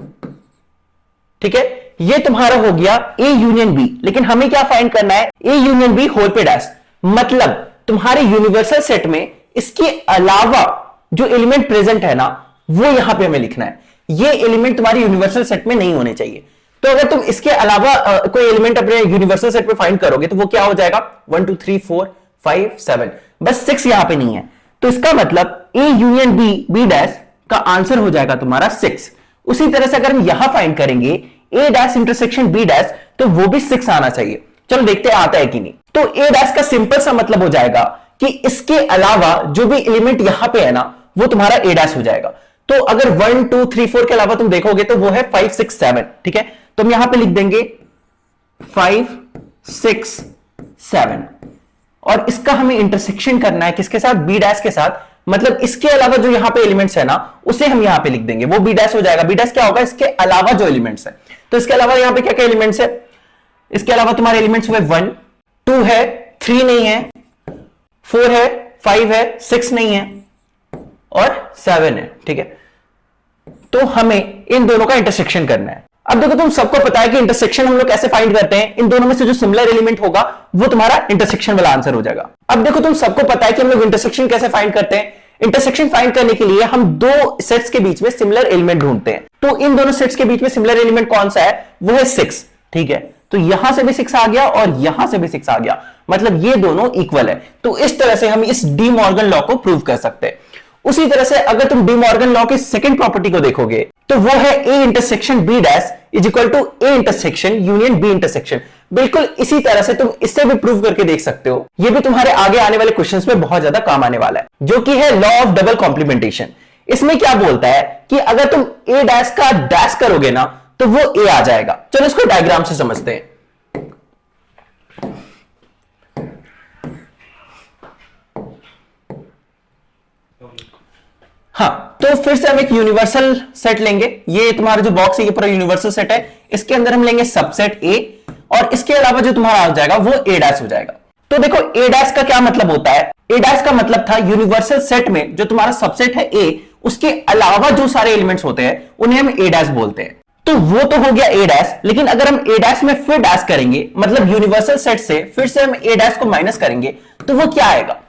ठीक है। ये तुम्हारा हो गया ए यूनियन बी। लेकिन हमें क्या फाइंड करना है, ए यूनियन बी होल पे डैश, मतलब तुम्हारे यूनिवर्सल सेट में इसके अलावा जो एलिमेंट प्रेजेंट है ना वो यहां पे हमें लिखना है। ये एलिमेंट तुम्हारी यूनिवर्सल सेट में नहीं होने चाहिए। तो अगर तुम इसके अलावा कोई एलिमेंट अपने यूनिवर्सल सेट में फाइंड करोगे तो वो क्या हो जाएगा, 1 2 3 4 5 7, बस 6 यहां पे नहीं है। तो इसका मतलब A union B B dash का आंसर हो जाएगा तुम्हारा 6। उसी तरह से अगर हम यहां फाइंड करेंगे ए डैश इंटरसेक्शन बी डैश तो वो भी 6 आना चाहिए। चलो देखते हैं आता है कि नहीं। तो ए डैश का सिंपल सा मतलब हो जाएगा कि इसके अलावा जो भी एलिमेंट यहां पे है ना वो तुम्हारा ए डैश हो जाएगा। तो अगर 1 2 3 4 के अलावा तुम देखोगे तो वो है 5 6 7, ठीक है। तो हम यहां पे लिख देंगे 5 6 7 और इसका हमें इंटरसेक्शन करना है किसके साथ, बी डैश के साथ। मतलब इसके अलावा जो यहां पे एलिमेंट्स है ना उसे हम यहां पे लिख देंगे, वो बी डैश हो जाएगा। बी डैश क्या होगा, इसके अलावा जो एलिमेंट्स है। तो इसके अलावा यहां पे क्या क्या एलिमेंट्स है, इसके अलावा तुम्हारे एलिमेंट्स हुए 1 2 है, 3 नहीं है, 4 है, 5 है, 6 नहीं है और 7 है, ठीक है। तो हमें इन दोनों का इंटरसेक्शन करना है। अब देखो तुम सबको पता है कि इंटरसेक्शन हम लोग कैसे फाइंड करते हैं, इन दोनों में से जो सिमिलर एलिमेंट होगा वो तुम्हारा इंटरसेक्शन वाला आंसर हो जाएगा। अब देखो तुम सबको पता है कि हम लोग इंटरसेक्शन कैसे फाइंड करते हैं। इंटरसेक्शन फाइंड करने के लिए हम दो सेट्स के बीच में सिमिलर एलिमेंट ढूंढते हैं। तो इन दोनों सेट्स के बीच में सिमिलर एलिमेंट कौन सा है, वो है 6, ठीक है। तो यहां से भी 6 आ गया और यहां से भी 6 आ गया, मतलब ये दोनों इक्वल है। तो इस तरह से हम इस डी मॉर्गन लॉ को प्रूव कर सकते हैं। उसी तरह से अगर तुम डी मॉर्गन लॉ की सेकंड प्रॉपर्टी को देखोगे तो वो है A intersection B dash is equal to A intersection union B intersection. बिल्कुल इसी तरह से तुम इससे भी प्रूव करके देख सकते हो। ये भी तुम्हारे आगे आने वाले क्वेश्चंस में बहुत ज्यादा काम आने वाला है, जो कि है लॉ ऑफ डबल कॉम्प्लीमेंटेशन। इसमें क्या बोलता है कि अगर तुम ए डैश का डैश करोगे ना तो वो ए आ जाएगा। चलो इसको डायग्राम से समझते हैं। हाँ, तो फिर से हम एक यूनिवर्सल सेट लेंगे। ये तुम्हारा जो बॉक्स है ये पूरा यूनिवर्सल सेट है। इसके अंदर हम लेंगे सबसेट ए और इसके अलावा जो तुम्हारा आ जाएगा वो ए डैश हो जाएगा। तो देखो ए डैश का क्या मतलब होता है, ए डैश का मतलब था यूनिवर्सल सेट में जो तुम्हारा सबसेट है ए उसके अलावा जो सारे एलिमेंट्स होते हैं उन्हें हम ए डैश बोलते हैं। तो वो तो हो गया ए डैश, लेकिन अगर हम ए डैश में फिर डैश करेंगे मतलब यूनिवर्सल सेट से फिर से हम ए डैश को माइनस करेंगे तो वो क्या आएगा?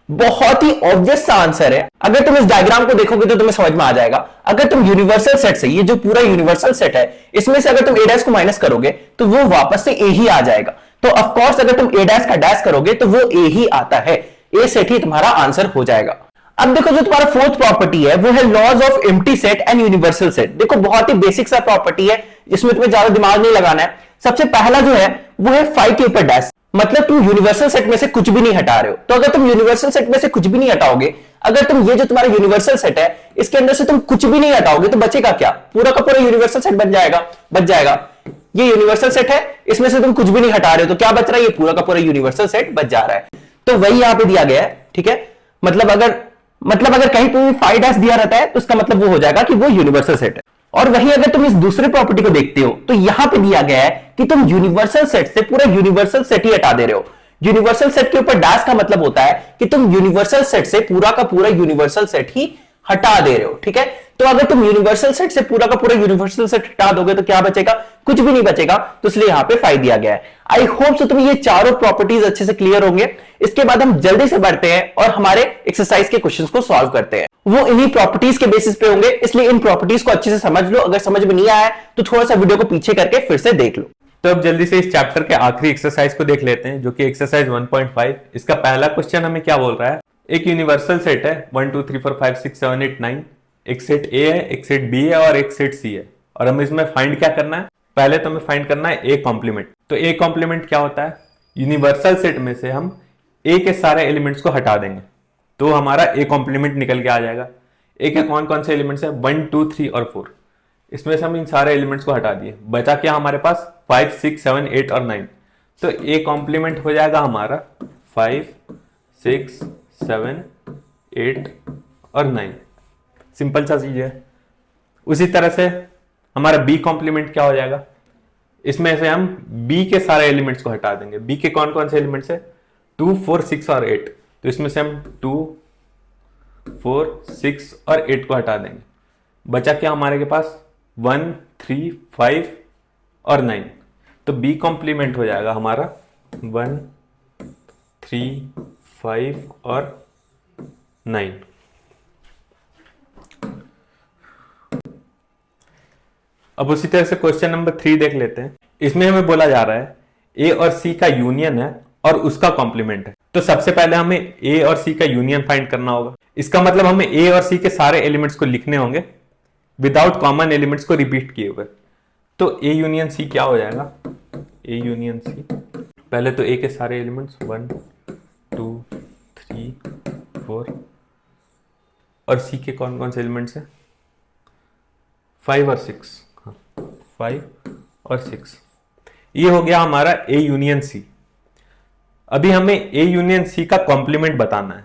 बहुत ही ऑब्वियस सा आंसर है। अगर तुम इस डायग्राम को देखोगे तो तुम्हें समझ में आ जाएगा। अगर तुम यूनिवर्सल सेट से, ये जो पूरा यूनिवर्सल सेट है, इसमें से अगर तुम ए डैश को माइनस करोगे तो वो वापस से ए ही आ जाएगा। तो ऑफ कोर्स अगर तुम ए डैश का डैश करोगे तो वो ए ही आता है। ए सेट ही तुम्हारा आंसर हो जाएगा। अब देखो जो तुम्हारा फोर्थ प्रॉपर्टी है वो है laws of empty set and universal set. देखो बहुत ही बेसिक सा प्रॉपर्टी है, जिसमें तुम्हें ज्यादा दिमाग नहीं लगाना है। सबसे पहला जो है वो है 5 के ऊपर डैश, मतलब तुम यूनिवर्सल सेट में से कुछ भी नहीं हटा रहे हो। तो अगर तुम यूनिवर्सल सेट में से कुछ भी नहीं हटाओगे, अगर तुम ये जो तुम्हारा यूनिवर्सल सेट है इसके अंदर से तुम कुछ भी नहीं हटाओगे, तो बचेगा क्या? पूरा का पूरा यूनिवर्सल सेट बच जाएगा। ये यूनिवर्सल सेट है, इसमें से तुम कुछ भी नहीं हटा रहे हो, तो क्या बच रहा है? ये पूरा का पूरा यूनिवर्सल सेट बच जा रहा है। तो वही यहां पे दिया गया है, ठीक है। मतलब अगर कहीं पे 5 डैश दिया रहता है तो इसका मतलब वो हो जाएगा कि वो यूनिवर्सल सेट है। और वहीं अगर तुम इस दूसरे प्रॉपर्टी को देखते हो तो यहां पे दिया गया है कि तुम यूनिवर्सल सेट से पूरा यूनिवर्सल सेट ही हटा दे रहे हो। यूनिवर्सल सेट के ऊपर डैश का मतलब होता है कि तुम यूनिवर्सल सेट से पूरा का पूरा यूनिवर्सल सेट ही हटा दे रहे हो, ठीक है। तो अगर तुम यूनिवर्सल सेट से पूरा का पूरा यूनिवर्सल सेट हटा दोगे तो क्या बचेगा? कुछ भी नहीं बचेगा। तो इसलिए यहां पे 5 दिया गया है। आई होप सो तुम्हें ये चारों प्रॉपर्टीज अच्छे से क्लियर होंगे। इसके बाद हम जल्दी से बढ़ते हैं और हमारे एक्सरसाइज के क्वेश्चंस को सॉल्व करते हैं। वो इन्हीं प्रॉपर्टीज के बेसिस पे होंगे, इसलिए इन प्रॉपर्टीज को अच्छे से समझ लो। अगर समझ में नहीं आया तो थोड़ा सा वीडियो को पीछे करके फिर से देख लो। तो अब जल्दी से इस चैप्टर के आखिरी एक्सरसाइज को देख लेते हैं, जो कि एक्सरसाइज 1.5। इसका पहला क्वेश्चन हमें क्या बोल रहा है? एक यूनिवर्सल सेट है 1 2 3 4 5 6 7 8 9। एक सेट ए है, एक सेट बी है और एक सेट सी है। और हमें इसमें फाइंड क्या करना है? पहले तो हमें फाइंड करना है ए कॉम्प्लीमेंट। तो ए कॉम्प्लीमेंट क्या होता है? यूनिवर्सल सेट में से हम ए के सारे एलिमेंट्स को हटा देंगे तो हमारा ए कॉम्प्लीमेंट निकल के आ जाएगा। ए के कौन कौन से एलिमेंट्स है? 1 2 3 और 4। इसमें से हम इन सारे एलिमेंट्स को हटा दिए, बचा क्या हमारे पास? 5 6 7 8 और 9। तो ए कॉम्प्लीमेंट हो जाएगा हमारा 5 6 7 8 और 9। सिंपल सा चीज है। उसी तरह से हमारा बी कॉम्प्लीमेंट क्या हो जाएगा? इसमें से हम बी के सारे एलिमेंट्स को हटा देंगे। बी के कौन कौन से एलिमेंट्स है? 2 4 6 और 8। तो इसमें से हम 2 4 6 और 8 को हटा देंगे। बचा क्या हमारे के पास? 1 3 5 और 9। तो बी कॉम्प्लीमेंट हो जाएगा हमारा 1 3 5 और 9। अब उसी तरह से क्वेश्चन नंबर 3 देख लेते हैं। इसमें हमें बोला जा रहा है ए और सी का यूनियन है और उसका कॉम्प्लीमेंट है। तो सबसे पहले हमें ए और सी का यूनियन फाइंड करना होगा। इसका मतलब हमें ए और सी के सारे एलिमेंट्स को लिखने होंगे विदाउट कॉमन एलिमेंट्स को रिपीट किए हुए। तो ए यूनियन सी क्या हो जाएगा? ए यूनियन सी, पहले तो ए के सारे एलिमेंट्स 1 2 3 4 और सी के कौन कौन से एलिमेंट्स हैं? 5 और 6। 5 और 6। ये हो गया हमारा ए यूनियन सी। अभी हमें ए यूनियन सी का कॉम्प्लीमेंट बताना है,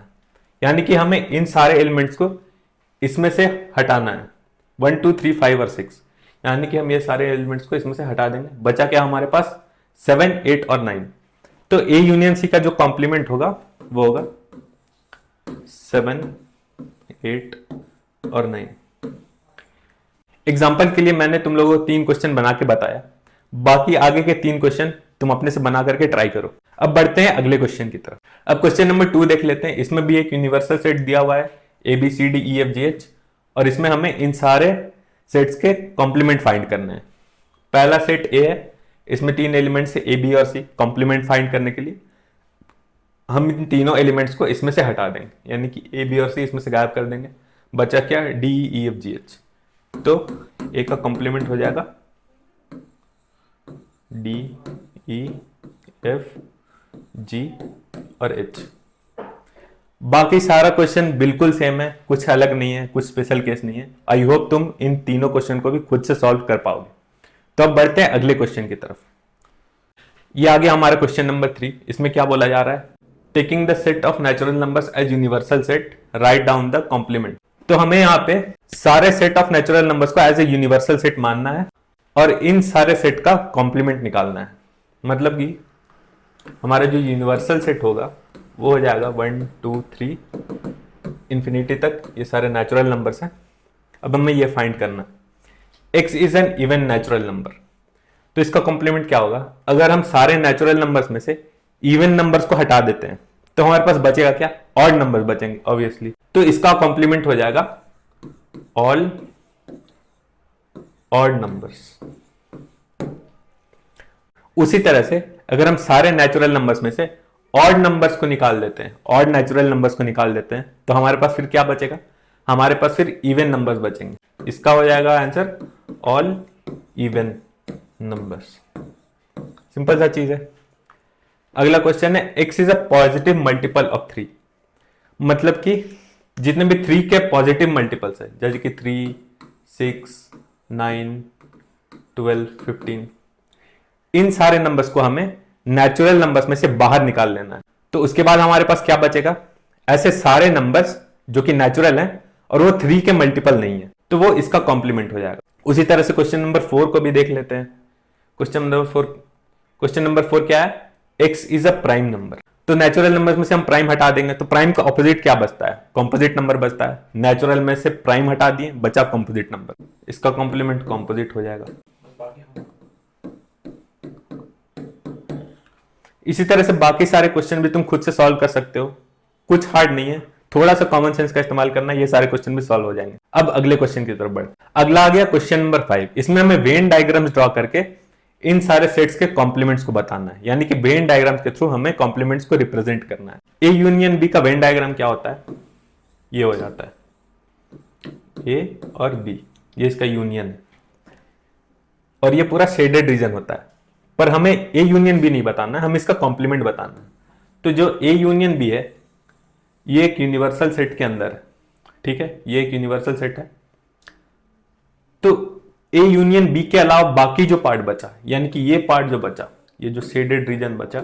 यानी कि हमें इन सारे एलिमेंट्स को इसमें से हटाना है 1 2 3 5 और 6। यानी कि हम ये सारे एलिमेंट्स को इसमें से हटा देंगे। बचा क्या हमारे पास? 7 8 और 9। तो ए यूनियन सी का जो कॉम्प्लीमेंट होगा वो होगा 7 8 और 9। एग्जाम्पल के लिए मैंने तुम लोगों को 3 क्वेश्चन बना के बताया, बाकी आगे के 3 क्वेश्चन तुम अपने से बना करके ट्राई करो। अब बढ़ते हैं अगले क्वेश्चन की तरफ। अब क्वेश्चन नंबर 2 देख लेते हैं। इसमें भी एक यूनिवर्सल सेट दिया हुआ है A B C D E F ji H, और इसमें हमें इन सारे सेट्स के कॉम्प्लीमेंट फाइंड करने हैं। पहला सेट ए है, इसमें 3 एलिमेंट्स है ए बी और सी। कॉम्प्लीमेंट फाइंड करने के लिए हम इन तीनों एलिमेंट्स को इसमें से हटा देंगे, यानी कि ए बी और सी इसमें से गायब कर देंगे। बचा क्या? डी ई एफ जी एच। तो ए का कॉम्प्लीमेंट हो जाएगा डी ई एफ जी और एच। बाकी सारा क्वेश्चन बिल्कुल सेम है, कुछ अलग नहीं है, कुछ स्पेशल केस नहीं है। आई होप तुम इन तीनों क्वेश्चन को भी खुद से सॉल्व कर पाओगे। तो अब बढ़ते हैं अगले क्वेश्चन की तरफ। ये आ गया हमारा क्वेश्चन नंबर 3। इसमें क्या बोला जा रहा है? Taking the set of natural numbers as universal set, write down the complement. तो हमें यहाँ पे सारे सेट ऑफ नेचुरल नंबर्स को एज ए यूनिवर्सल सेट मानना है और इन सारे सेट का कॉम्प्लीमेंट निकालना है। मतलब कि हमारा जो यूनिवर्सल सेट होगा वो हो जाएगा 1 2 3 इंफिनिटी तक, ये सारे नेचुरल नंबर्स हैं। अब हमें ये फाइंड करना है x is an even natural number. तो इसका कॉम्प्लीमेंट क्या होगा? अगर हम सारे नेचुरल नंबर्स में से इवन नंबर्स को हटा देते हैं तो हमारे पास बचेगा क्या, ऑड नंबर्स बचेंगे ऑब्वियसली। तो इसका कॉम्प्लीमेंट हो जाएगा ऑल ऑड नंबर्स। उसी तरह से अगर हम सारे नेचुरल नंबर्स में से ऑड नंबर्स को निकाल देते हैं, ऑड नेचुरल नंबर्स को निकाल देते हैं, तो हमारे पास फिर क्या बचेगा, हमारे पास फिर इवन नंबर्स बचेंगे। इसका हो जाएगा answer all even numbers. Simple सा चीज है। अगला क्वेश्चन है x is a positive multiple of 3। मतलब कि जितने भी 3 के पॉजिटिव मल्टीपल्स है, जैसे कि 3, 6, 9, 12, 15, इन सारे नंबर्स को हमें नेचुरल नंबर्स में से बाहर निकाल लेना है। तो उसके बाद हमारे पास क्या बचेगा, ऐसे सारे नंबर्स जो कि नेचुरल हैं और वो 3 के मल्टीपल नहीं है, तो वो इसका कॉम्प्लीमेंट हो जाएगा। उसी तरह से क्वेश्चन नंबर 4 को भी देख लेते हैं। क्वेश्चन नंबर 4 क्या है, x is a prime number. तो नेचुरल नंबर में से हम प्राइम हटा देंगे तो प्राइम का ऑपोजिट क्या बचता है, कॉम्पोजिट नंबर बचता है। नेचुरल में से प्राइम हटा दिए, बचा कॉम्पोजिट नंबर, इसका कॉम्प्लीमेंट कॉम्पोजिट हो जाएगा। इसी तरह से बाकी सारे क्वेश्चन भी तुम खुद से सॉल्व कर सकते हो, कुछ हार्ड नहीं है, थोड़ा सा कॉमन सेंस का इस्तेमाल करना, ये सारे क्वेश्चन भी सॉल्व हो जाएंगे। अब अगले क्वेश्चन की तरफ बढ़। अगला आ गया क्वेश्चन नंबर 5। इसमें हमें वेन डायग्राम्स ड्रॉ करके इन सारे सेट्स के कॉम्प्लीमेंट्स को बताना है, यानी कि वेन डायग्राम्स के थ्रू हमें कॉम्प्लीमेंट्स को रिप्रेजेंट करना है। ए यूनियन बी का वेन डायग्राम क्या होता है, ये हो जाता है ए और बी, ये इसका यूनियन है और ये पूरा शेडेड रीजन होता है। पर हमें ए यूनियन बी नहीं बताना है, हमें इसका कॉम्प्लीमेंट बताना है। तो जो ए यूनियन बी है ये एक यूनिवर्सल सेट के अंदर है, ठीक है, ये एक यूनिवर्सल सेट है। तो ए यूनियन बी के अलावा बाकी जो पार्ट बचा, यानी कि ये पार्ट जो बचा, ये जो शेडेड रीजन बचा,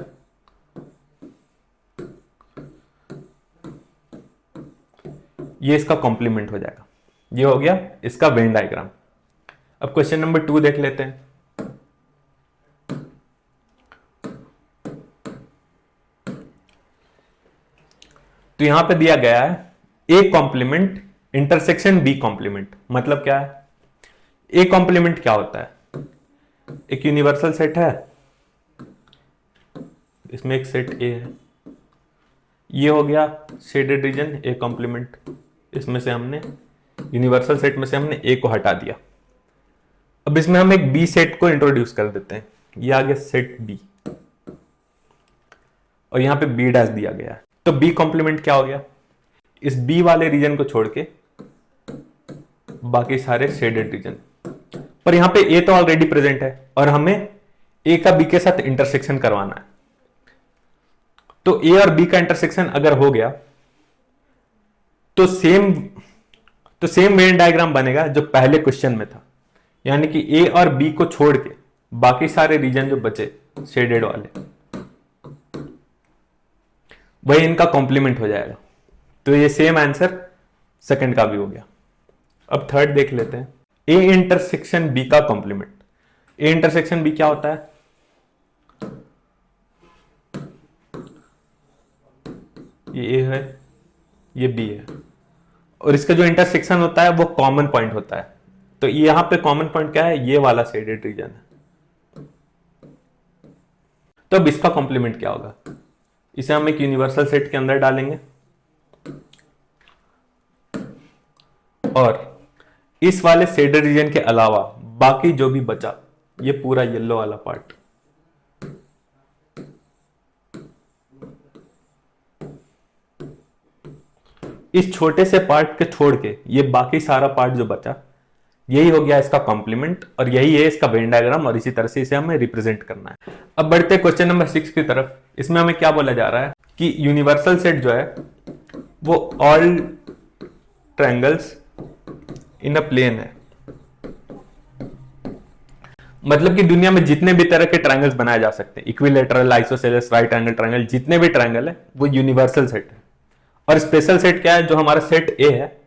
ये इसका कॉम्प्लीमेंट हो जाएगा। ये हो गया इसका वेन डायग्राम। अब क्वेश्चन नंबर 2 देख लेते हैं। तो यहां पे दिया गया है A complement intersection B complement. मतलब क्या है, ए कॉम्प्लीमेंट क्या होता है, एक यूनिवर्सल सेट है, इसमें एक सेट ए है, ये हो गया शेडेड रीजन ए कॉम्प्लीमेंट। इसमें से हमने यूनिवर्सल सेट में से हमने ए को हटा दिया। अब इसमें हम एक बी सेट को इंट्रोड्यूस कर देते हैं, ये आ गया सेट बी और यहां पे बी डैश दिया गया है। तो बी कॉम्प्लीमेंट क्या हो गया, इस बी वाले रीजन को छोड़ के बाकी सारे शेडेड रीजन। पर यहां पे ए तो ऑलरेडी प्रेजेंट है और हमें ए का बी के साथ इंटरसेक्शन करवाना है। तो ए और बी का इंटरसेक्शन अगर हो गया तो सेम वेन डायग्राम बनेगा जो पहले क्वेश्चन में था, यानी कि ए और बी को छोड़ के बाकी सारे रीजन जो बचे शेडेड वाले, वही इनका कॉम्प्लीमेंट हो जाएगा। तो ये सेम आंसर सेकंड का भी हो गया। अब थर्ड देख लेते हैं, ए इंटरसेक्शन बी का कॉम्प्लीमेंट। ए इंटरसेक्शन बी क्या होता है, ये ए है, ये बी है और इसका जो इंटरसेक्शन होता है वो कॉमन पॉइंट होता है। तो यहां पे कॉमन पॉइंट क्या है, ये वाला शेडेड रीजन है। तो अब इसका कॉम्प्लीमेंट क्या होगा, इसे हम एक यूनिवर्सल सेट के अंदर डालेंगे और इस वाले शेडेड रीजन के अलावा बाकी जो भी बचा, ये पूरा येलो वाला पार्ट, इस छोटे से पार्ट के छोड़ के ये बाकी सारा पार्ट जो बचा, यही हो गया इसका कॉम्प्लीमेंट और यही है इसका वेन डायग्राम और इसी तरह से इसे हमें रिप्रेजेंट करना है। अब बढ़ते हैं क्वेश्चन नंबर 6 की तरफ। इसमें हमें क्या बोला जा रहा है कि यूनिवर्सल सेट जो है वो ऑल ट्रायंगल्स इन अ प्लेन है। मतलब कि दुनिया में जितने भी तरह के ट्रायंगल्स बनाए जा सकते हैं, equilateral, isosceles, right angle triangle, जितने भी ट्रायंगल है वो यूनिवर्सल सेट है। और स्पेशल सेट क्या है, जो हमारा सेट ए है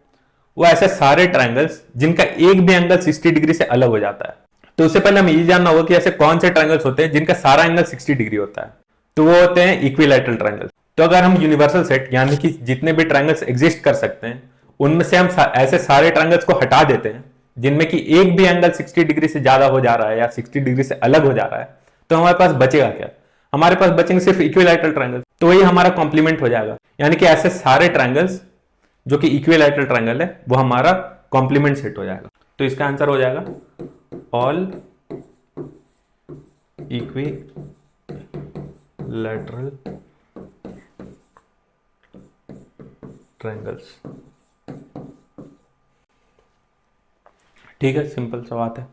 वो ऐसे सारे ट्रायंगल्स जिनका एक भी एंगल 60 डिग्री से अलग हो जाता है। तो उससे पहले हमें ये जानना होगा कि ऐसे कौन से ट्रायंगल्स होते हैं जिनका सारा एंगल 60 डिग्री होता है। तो वो होते हैं इक्विलैटरल ट्रायंगल। तो अगर हम यूनिवर्सल सेट यानी कि जितने भी ट्रायंगल्स एग्जिस्ट कर सकते हैं उनमें से हम ऐसे सारे ट्रायंगल्स को हटा देते हैं जिनमें कि एक भी एंगल 60 डिग्री से ज्यादा हो जा रहा है या 60 डिग्री से अलग हो जा रहा है, तो हमारे पास बचेगा क्या, हमारे पास बचेंगे सिर्फ इक्विलैटरल ट्रायंगल, तो वही हमारा कॉम्प्लीमेंट हो जाएगा। यानी कि ऐसे सारे ट्रायंगल्स जो कि इक्विलैटरल ट्रायंगल है वो हमारा कॉम्प्लीमेंट सेट हो जाएगा। तो इसका आंसर हो जाएगा ऑल इक्विलैटरल ट्रायंगल्स। ठीक है, सिंपल सा बात है।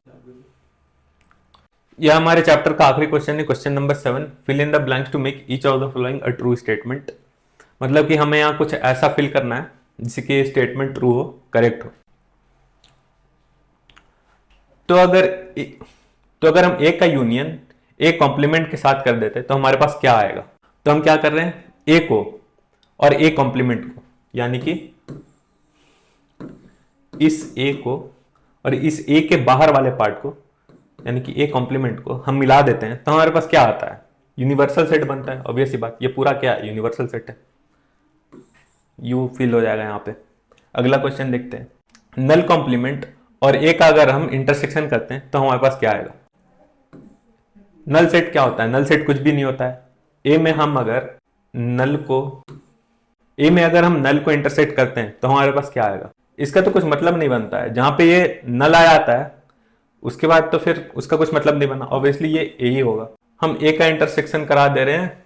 यह हमारे चैप्टर का आखिरी क्वेश्चन है, question number 7। Fill in the blanks to make each of the following a true statement. मतलब कि हमें यहाँ कुछ ऐसा फिल करना है जिससे कि स्टेटमेंट ट्रू हो, करेक्ट हो। तो अगर हम ए का यूनियन ए कॉम्प्लीमेंट के साथ कर देते तो हमारे पास क्या आएगा। तो हम क्या कर रहे हैं, ए को और ए कॉम्प्लीमेंट को, यानी कि इस ए को और इस ए के बाहर वाले पार्ट को, यानी कि ए कॉम्प्लीमेंट को हम मिला देते हैं तो हमारे पास क्या आता है, यूनिवर्सल सेट बनता है। ऑब्वियस सी बात, ये पूरा क्या है, यूनिवर्सल सेट है। यू फिल हो जाएगा यहाँ पे। अगला क्वेश्चन देखते हैं, नल कॉम्प्लीमेंट और ए का अगर हम इंटरसेक्शन करते हैं तो हमारे पास क्या आएगा। नल सेट क्या होता है, नल सेट कुछ भी नहीं होता है। ए में अगर हम नल को इंटरसेक्ट करते हैं तो हमारे पास क्या आएगा। इसका तो कुछ मतलब नहीं बनता है, जहां पे ये नल आ जाता है उसके बाद तो फिर उसका कुछ मतलब नहीं बना। ऑब्वियसली ये ए ही होगा। हम ए का इंटरसेक्शन करा दे रहे हैं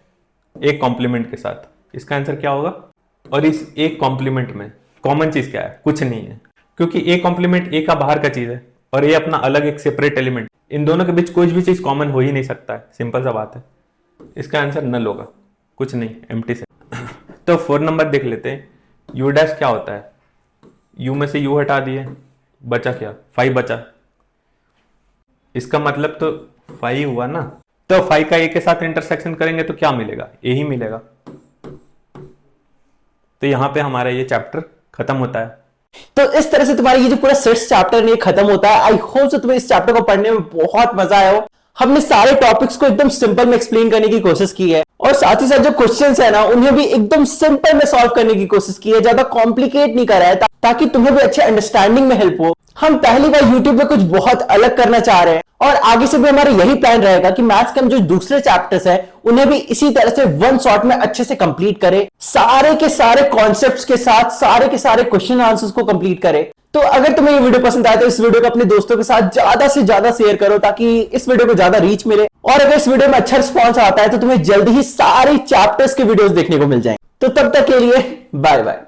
ए कॉम्प्लीमेंट के साथ, इसका आंसर क्या होगा। और इस ए कॉम्प्लीमेंट में कॉमन चीज क्या है, कुछ नहीं है, क्योंकि ए कॉम्प्लीमेंट ए का बाहर का चीज है और ये अपना अलग एक सेपरेट एलिमेंट। इन दोनों के बीच कोई भी चीज कॉमन हो ही नहीं सकता है, सिंपल सा बात है। इसका आंसर नल होगा, कुछ नहीं, एम्प्टी से। तो 4 नंबर देख लेते हैं, यू डैश क्या होता है। यू में से यू हटा दिए, बचा क्या, 5 बचा। इसका मतलब तो 5 हुआ ना। तो 5 का ए के साथ इंटरसेक्शन करेंगे तो क्या मिलेगा, ए ही मिलेगा। तो यहां पे हमारा ये चैप्टर खत्म होता है। तो इस तरह से तुम्हारा ये जो पूरा सेट्स चैप्टर है खत्म होता है। आई होप सो तुम्हें इस चैप्टर को पढ़ने में बहुत मजा आया हो। हमने सारे टॉपिक्स को एकदम सिंपल में एक्सप्लेन करने की कोशिश की है और साथ ही साथ जो क्वेश्चंस है ना उन्हें भी एकदम सिंपल में सॉल्व करने की कोशिश की है, ज्यादा कॉम्प्लिकेट नहीं करा है, ताकि तुम्हें भी अच्छे अंडरस्टैंडिंग में हेल्प हो। हम पहली बार यूट्यूब पे कुछ बहुत अलग करना चाह रहे हैं और आगे से भी हमारा यही प्लान रहेगा कि मैथ्स के हम जो दूसरे चैप्टर्स हैं उन्हें भी इसी तरह से वन शॉट में अच्छे से कंप्लीट करें, सारे के सारे कॉन्सेप्ट्स के साथ सारे के सारे क्वेश्चन आंसर्स को कंप्लीट करें। तो अगर तुम्हें ये वीडियो पसंद आए तो इस वीडियो को अपने दोस्तों के साथ ज्यादा से ज्यादा शेयर करो ताकि इस वीडियो को ज्यादा रीच मिले। और अगर इस वीडियो में अच्छा रिस्पॉन्स आता है तो तुम्हें जल्दी ही सारे चैप्टर्स के वीडियोस देखने को मिल जाएंगे। तो तब तक के लिए बाय बाय।